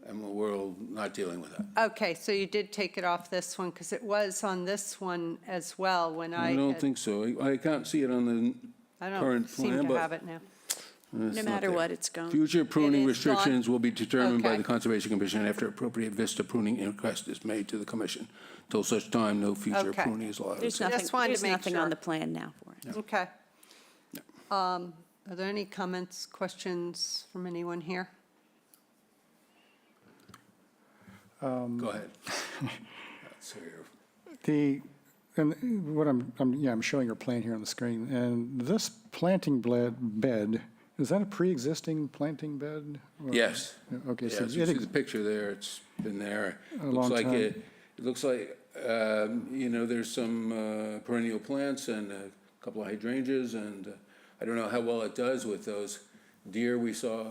and we're not dealing with that. Okay, so you did take it off this one, because it was on this one as well when I don't had- think so. I can't see it on the I don't current seem plan, to but have it now. it's No not matter there. what, it's gone. Future pruning is gone? restrictions will be determined by Okay. the Conservation Commission after appropriate vista pruning request is made to the commission. Till such time, no future Okay. pruning is allowed. There's Just nothing, wanted to there's make nothing on sure. the plan now for it. Okay. Are there any comments, questions from anyone here? Go ahead. Let's hear. I'm showing your plan here on the screen, and this planting bed, is that a pre-existing planting bed? Or- Yes. Okay, so Yes, you see the picture there, it's been there. A long time. It looks like, there's some perennial plants and a couple of hydrangeas, and I don't know how well it does with those deer we saw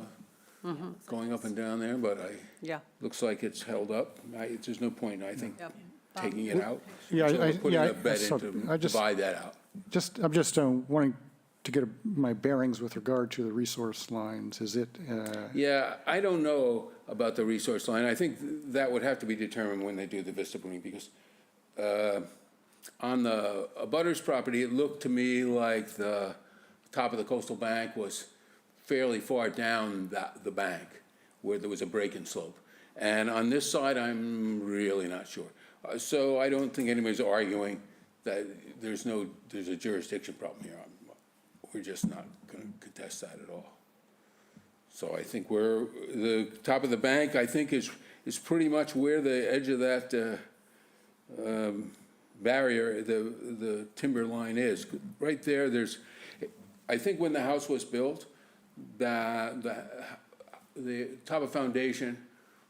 going up and down there, but Yeah. looks like it's held up. There's no point, I think, Yep. taking it out. Yeah, So we're putting yeah, a bed so in I to just- divide that out. I'm just wanting to get my bearings with regard to the resource lines. Is it, Yeah, I don't know about the resource line. I think that would have to be determined when they do the vista pruning, because on the abutters property, it looked to me like the top of the coastal bank was fairly far down the bank, where there was a break-in slope. And on this side, I'm really not sure. So I don't think anybody's arguing that there's a jurisdiction problem here. We're just not going to contest that at all. So I think the top of the bank, I think, is pretty much where the edge of that barrier, the timber line is. Right there, I think when the house was built, the top of foundation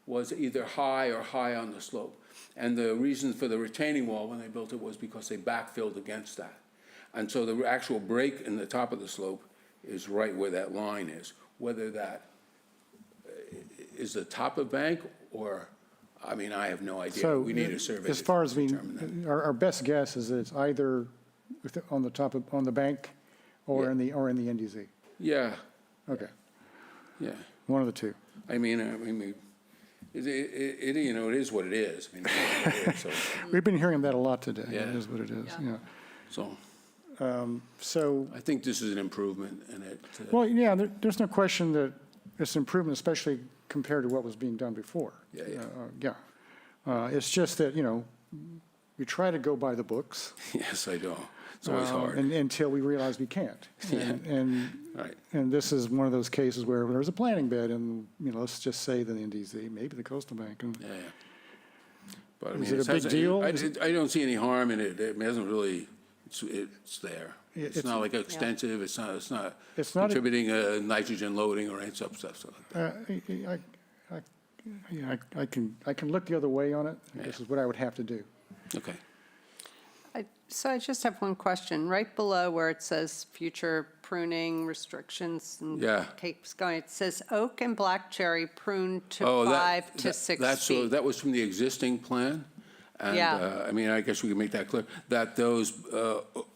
was either high or high on the slope. And the reason for the retaining wall when they built it was because they backfilled against that. And so the actual break in the top of the slope is right where that line is. Whether that is the top of bank or, I have no idea. so We need a survey as to far as determine that. our best guess is that it's either on the bank or Yeah. in the NDZ? Yeah, Okay, yeah. one of the two. It is what it is. It is what it is, so, We've been hearing that a lot today. It Yeah. is what it is, yeah. so So, I think this is an improvement in it. well, yeah, there's no question that it's an improvement, especially compared to what was being done before. Yeah, Yeah. It's just that, we try to go by the books. Yes, I know. It's always hard. Until we realize we can't. Right. And this is one of those cases where there's a planting bed and, let's just say the NDZ, maybe the coastal bank. And Yeah. But Is it a big deal? I don't see any harm in it. It hasn't really, it's there. It's It's- not like extensive. It's not It's not a- contributing nitrogen loading or any stuff like that. I can look the other way on it. This is what I would have to do. Okay. So I just have one question. Right below where it says future pruning restrictions and Yeah. keeps going, it says oak and black cherry pruned to Oh, 5 to 6 that's, feet. that was from the existing plan? And, Yeah. I mean, I guess we can make that clear, that those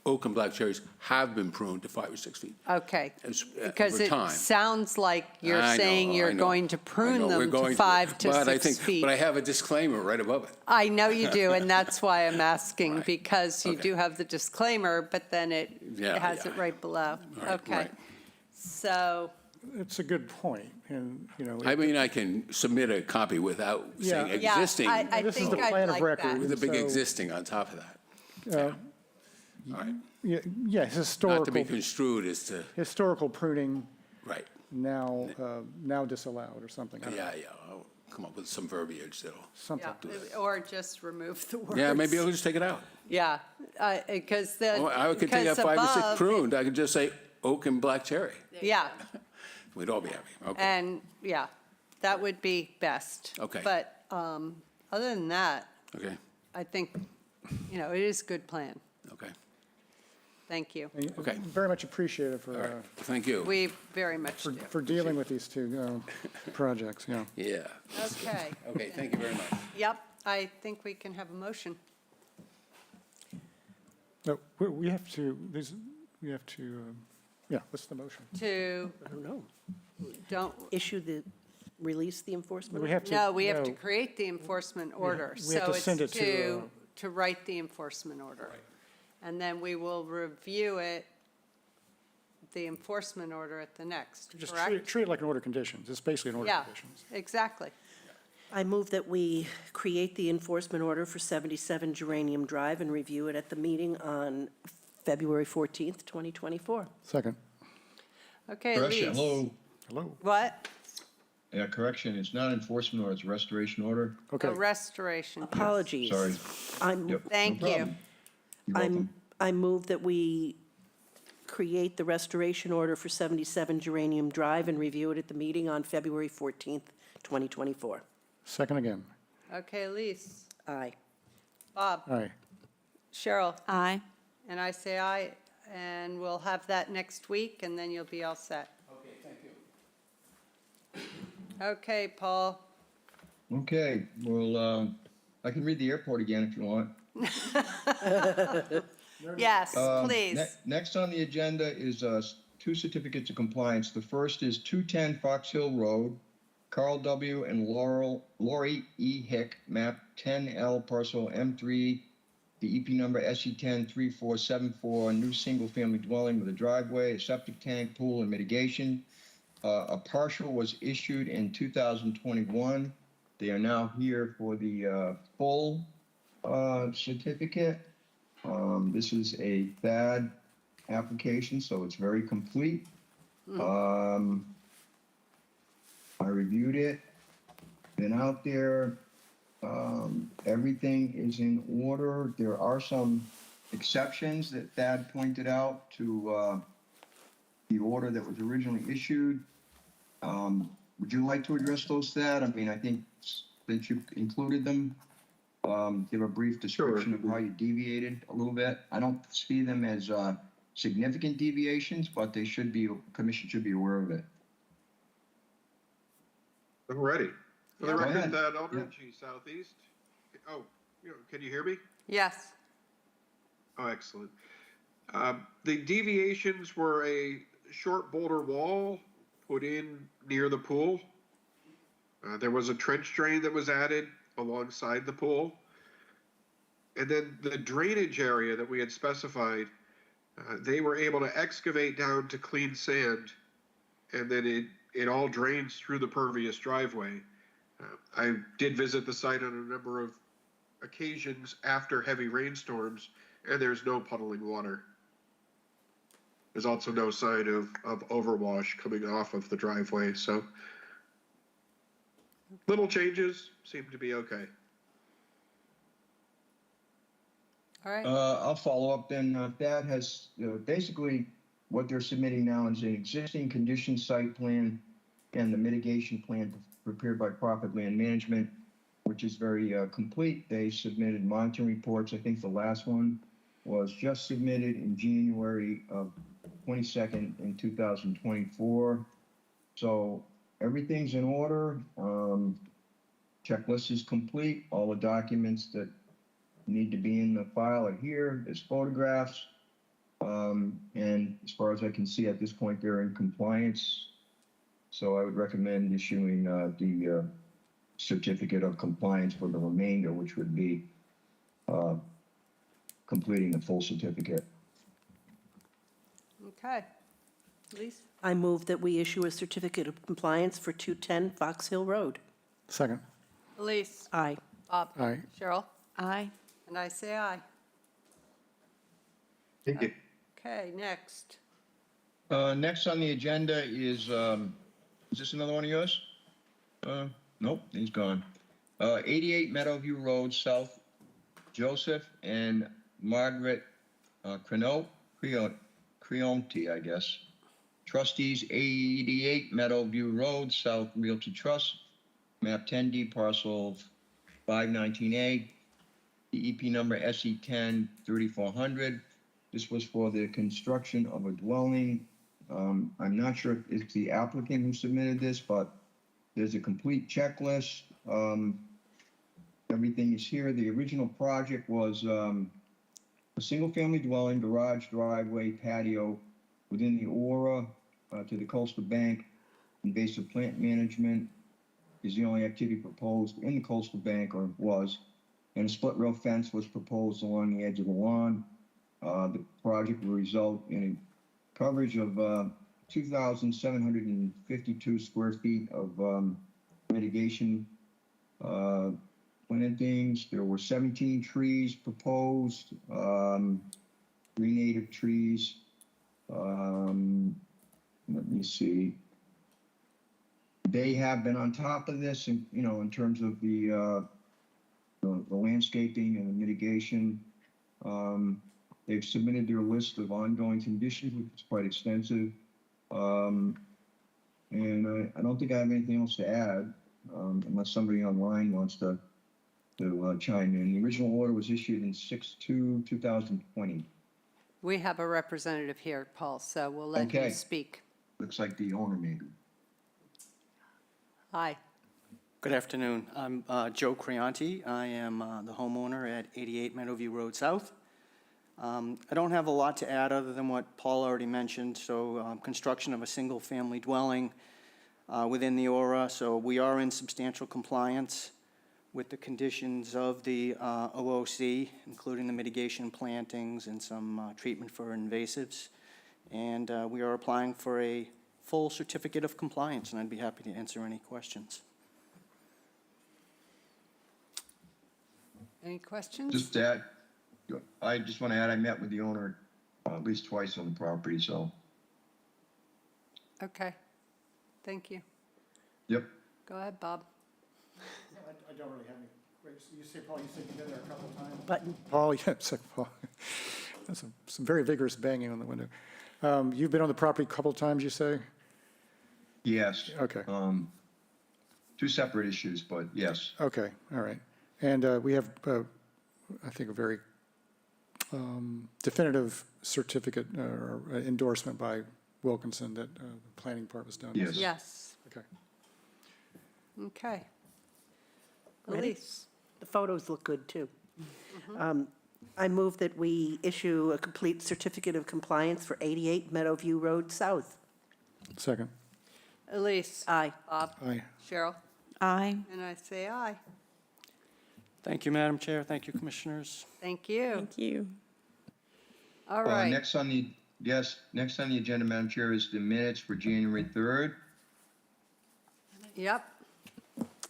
oak and black cherries have been pruned to 5 or 6 feet. Okay, Over because it time. sounds like you're I know, saying I you're know, going to I prune know, we're them to going 5 to but I 6 think- feet. But I have a disclaimer right above it. I know you do, and that's why I'm asking, Right. because you Okay. do have the disclaimer, but then it Yeah, has yeah. it right below. Right, Okay. right. So, It's a good point, and, you know. I mean, I can submit a copy without saying Yeah. yeah, existing, I This is think the I'd plan of like record. with that. a big so- existing on top of that. All right. Yeah, Not to be historical, construed as to, historical pruning right. now disallowed or something. I don't know. Yeah, I'll come up with some verbiage that'll, Something. Yeah, or just remove the words. yeah, maybe I'll just take it out. Yeah, because the, Or I could take out because 5 or 6 above, pruned, I could just say oak and black cherry. yeah, We'd all be happy, okay. and, yeah, that would be best. Okay. But other than that, Okay, I think, you know, it is a good plan. okay, Thank you. okay. Very much appreciated All right, for, thank you. We very much do. for dealing with these two projects, yeah. Yeah, Okay. okay, thank you very much. Yep, I think we can have a motion. No, we have to, yeah, what's the motion? To, I don't know. don't, Issue the, release the enforcement? We have to. no, we have to create the enforcement order. we have to send it To write the enforcement order. And then we will review it, the enforcement order at the next, Just correct? treat it like an order of conditions. It's basically an order Yeah, of conditions. exactly. I move that we create the enforcement order for 77 Geranium Drive and review it at the meeting on February 14th, 2024. Second. Okay, Correction, Elise. hello. Hello. What? Yeah, correction, it's not enforcement order, it's restoration order. Okay. A restoration. Apologies. Sorry. I'm, Yep, no Thank you. problem. You're welcome. I move that we create the restoration order for 77 Geranium Drive and review it at the meeting on February 14th, 2024. Second again. Okay, Elise. Aye. Bob. Aye. Cheryl. Aye. And I say aye, and we'll have that next week, and then you'll be all set. Okay, thank you. Okay, Paul. Okay, well, I can read the airport again if you want. Yes, please. Next on the agenda is 2 certificates of compliance. The first is 210 Fox Hill Road, Carl W. and Lori E. Hick, map 10L, parcel M3, the EP number SE103474, new single-family dwelling with a driveway, a septic tank, pool, and mitigation. A partial was issued in 2021. They are now here for the full certificate. This is a FAD application, so it's very complete. I reviewed it, been out there. Everything is in order. There are some exceptions that Thad pointed out to the order that was originally issued. Would you like to address those, Thad? I mean, I think since you included them, give a brief description of how you deviated a little bit. I don't see them as significant deviations, but they should be, commission should be aware of it. I'm ready. For the Go record, ahead. that Aldridge Southeast. Oh, can you hear me? Yes. Oh, excellent. The deviations were a short boulder wall put in near the pool. There was a trench drain that was added alongside the pool. And then the drainage area that we had specified, they were able to excavate down to clean sand, and then it all drains through the pervious driveway. I did visit the site on a number of occasions after heavy rainstorms, and there's no puddling water. There's also no sign of overwash coming off of the driveway, so little changes seem to be okay. All right. I'll follow up then. Thad has, basically what they're submitting now is an existing condition site plan and the mitigation plan prepared by Profit Land Management, which is very complete. They submitted monitoring reports. I think the last one was just submitted in January of 22nd in 2024. So everything's in order. Checklist is complete. All the documents that need to be in the file are here. There's photographs. And as far as I can see at this point, they're in compliance. So I would recommend issuing the certificate of compliance for the remainder, which would be completing the full certificate. Okay. Elise? I move that we issue a certificate of compliance for 210 Fox Hill Road. Second. Elise? Aye. Bob? Aye. Cheryl? Aye. And I say aye. Thank you. Okay, next. Next on the agenda is this another one of yours? Nope, he's gone. 88 Meadowview Road, South, Joseph and Margaret Creonte, I guess. Trustees, 88 Meadowview Road, South Realty Trust, map 10D, parcel 519A, DEP number SE10 3400. This was for the construction of a dwelling. I'm not sure if it's the applicant who submitted this, but there's a complete checklist. Everything is here. The original project was a single-family dwelling, garage, driveway, patio within the aura to the coastal bank. Invasive plant management is the only activity proposed in the coastal bank, or was. And a split rail fence was proposed along the edge of the lawn. The project will result in a coverage of 2,752 square feet of mitigation plantings. There were 17 trees proposed, 3 native trees. Let me see. They have been on top of this, in, you know, in terms of the landscaping and the mitigation. They've submitted their list of ongoing conditions, which is quite extensive. And I don't think I have anything else to add, unless somebody online wants to chime in. The original order was issued in 6/2/2020. We have a representative here, Paul, so we'll let him Okay. speak. Looks like the owner maybe. Hi. Good afternoon. I'm Joe Creonte. I am the homeowner at 88 Meadowview Road South. I don't have a lot to add other than what Paul already mentioned. So construction of a single-family dwelling within the aura. So we are in substantial compliance with the conditions of the OOC, including the mitigation plantings and some treatment for invasives. And we are applying for a full certificate of compliance, and I'd be happy to answer any questions. Any questions? Just that, I just want to add, I met with the owner at least twice on the property, so. Okay. Thank you. Yep. Go ahead, Bob. I don't really have any. You say, Paul, you said you've been there a couple of times? Button. Paul, yeah, Paul. That's some very vigorous banging on the window. You've been on the property a couple of times, you say? Yes. Okay. 2 separate issues, but yes. Okay, all right. And we have, I think, a very definitive certificate or endorsement by Wilkinson that the planning part was done. Yes. Yes. Okay. Okay. Ready? Elise? The photos look good, too. I move that we issue a complete certificate of compliance for 88 Meadowview Road South. Second. Elise? Aye. Bob? Aye. Cheryl? Aye. And I say aye. Thank you, Madam Chair. Thank you, Commissioners. Thank you. Thank you. All right. Next on the agenda, Madam Chair, is the minutes for January 3rd. Yep.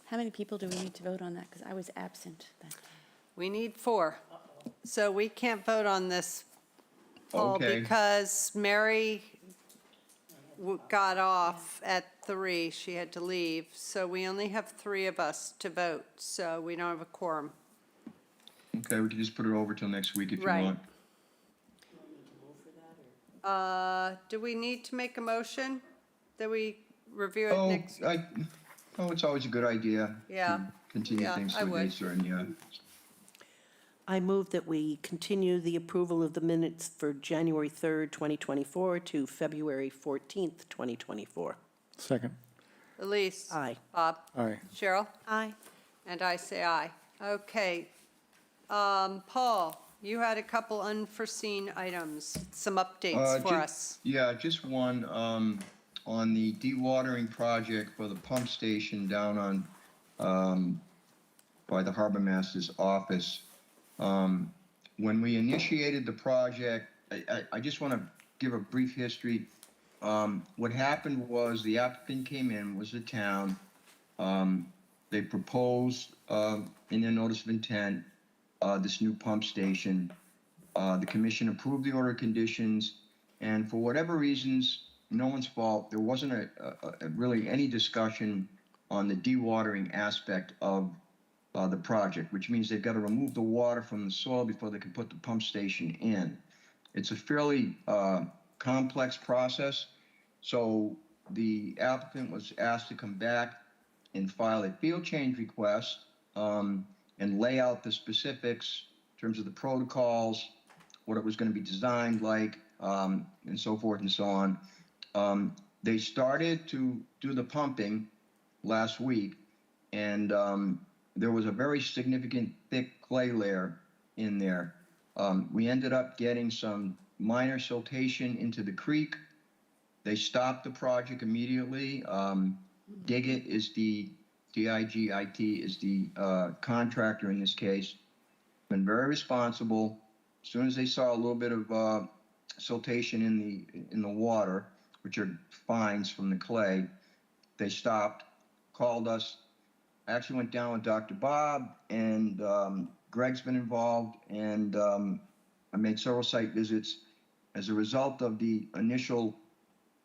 How many people do we need to vote on that? Because I was absent that day. We need 4. So we can't vote on this, Paul, Okay. because Mary got off at 3. She had to leave. So we only have 3 of us to vote, so we don't have a quorum. Okay, we can just put it over till next week if you Right. want. Do we need to make a motion that we review it Oh, next? it's always a good idea. Yeah. to Continue Yeah, things I to a would. date certain, yeah. I move that we continue the approval of the minutes for January 3rd, 2024 to February 14th, 2024. Second. Elise? Aye. Bob? Aye. Cheryl? Aye. And I say aye. Okay. Paul, you had a couple unforeseen items, some updates for us. Yeah, just one, on the dewatering project for the pump station down on, by the harbor master's office. When we initiated the project, I just want to give a brief history. What happened was the applicant came in, was the town. They proposed, in their notice of intent, this new pump station. The commission approved the order of conditions, and for whatever reasons, no one's fault, there wasn't really any discussion on the dewatering aspect of the project, which means they've got to remove the water from the soil before they can put the pump station in. It's a fairly complex process, so the applicant was asked to come back and file a field change request and lay out the specifics in terms of the protocols, what it was going to be designed like, and so forth and so on. They started to do the pumping last week, and there was a very significant thick clay layer in there. We ended up getting some minor siltation into the creek. They stopped the project immediately. Digit is the, D-I-G-I-T is the contractor in this case. Been very responsible. As soon as they saw a little bit of siltation in the water, which are fines from the clay, they stopped, called us. I actually went down with Dr. Bob, and Greg's been involved, and I made several site visits. As a result of the initial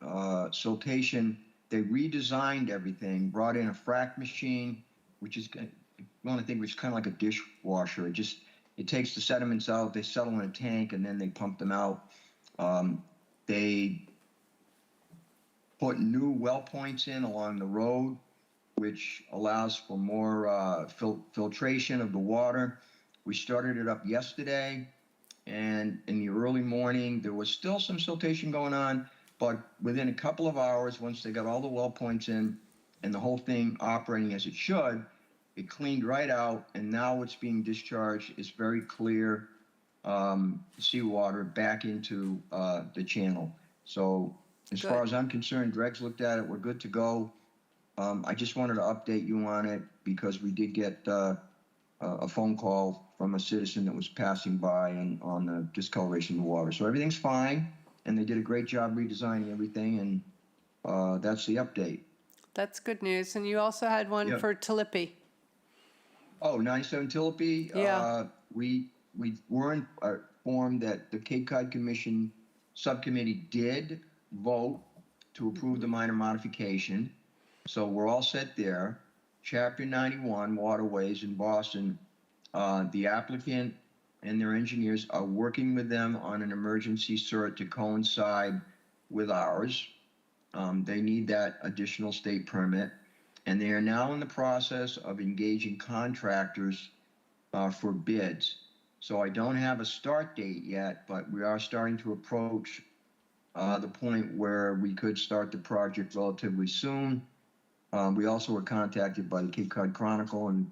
siltation, they redesigned everything, brought in a frac machine, which is, one of the things, which is kind of like a dishwasher. It takes the sediments out, they settle in a tank, and then they pump them out. They put new well points in along the road, which allows for more filtration of the water. We started it up yesterday, and in the early morning, there was still some siltation going on, but within a couple of hours, once they got all the well points in and the whole thing operating as it should, it cleaned right out, and now what's being discharged is very clear seawater back into the channel. So as far as I'm concerned, Greg's looked at it, we're good to go. I just wanted to update you on it because we did get a phone call from a citizen that was passing by and on the discoloration of the water. So everything's fine, and they did a great job redesigning everything, and that's the update. That's good news. And you also had one for Talippi. Oh, 97 Tilipy. Yeah. We were informed that the Cape Cod Commission subcommittee did vote to approve the minor modification. So we're all set there. Chapter 91 Waterways in Boston, the applicant and their engineers are working with them on an emergency cert to coincide with ours. They need that additional state permit. And they are now in the process of engaging contractors for bids. So I don't have a start date yet, but we are starting to approach the point where we could start the project relatively soon. We also were contacted by the Cape Cod Chronicle and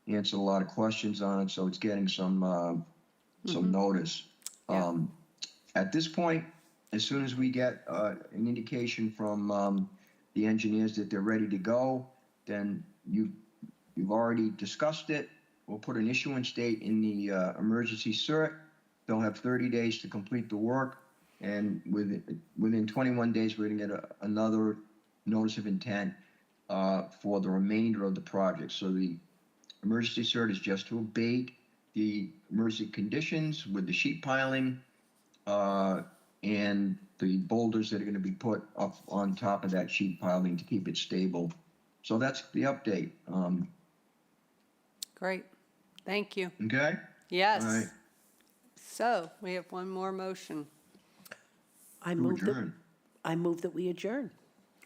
answered a lot of questions on it, so it's getting some notice. At this point, as soon as we get an indication from the engineers that they're ready to go, then you've already discussed it. We'll put an issuance date in the emergency cert. They'll have 30 days to complete the work, and within 21 days, we're going to get another notice of intent for the remainder of the project. So the emergency cert is just to abate the emergency conditions with the sheet piling and the boulders that are going to be put up on top of that sheet piling to keep it stable. So that's the update. Great. Thank you. Okay? Yes. All right. So we have one more motion. I To move that, adjourn. I move that we adjourn.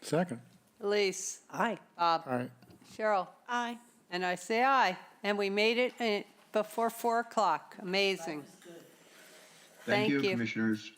Second. Elise? Aye. Bob? Aye. Cheryl? Aye. And I say aye. And we made it before 4 o'clock. Amazing. Thank you, Thank you. Commissioners.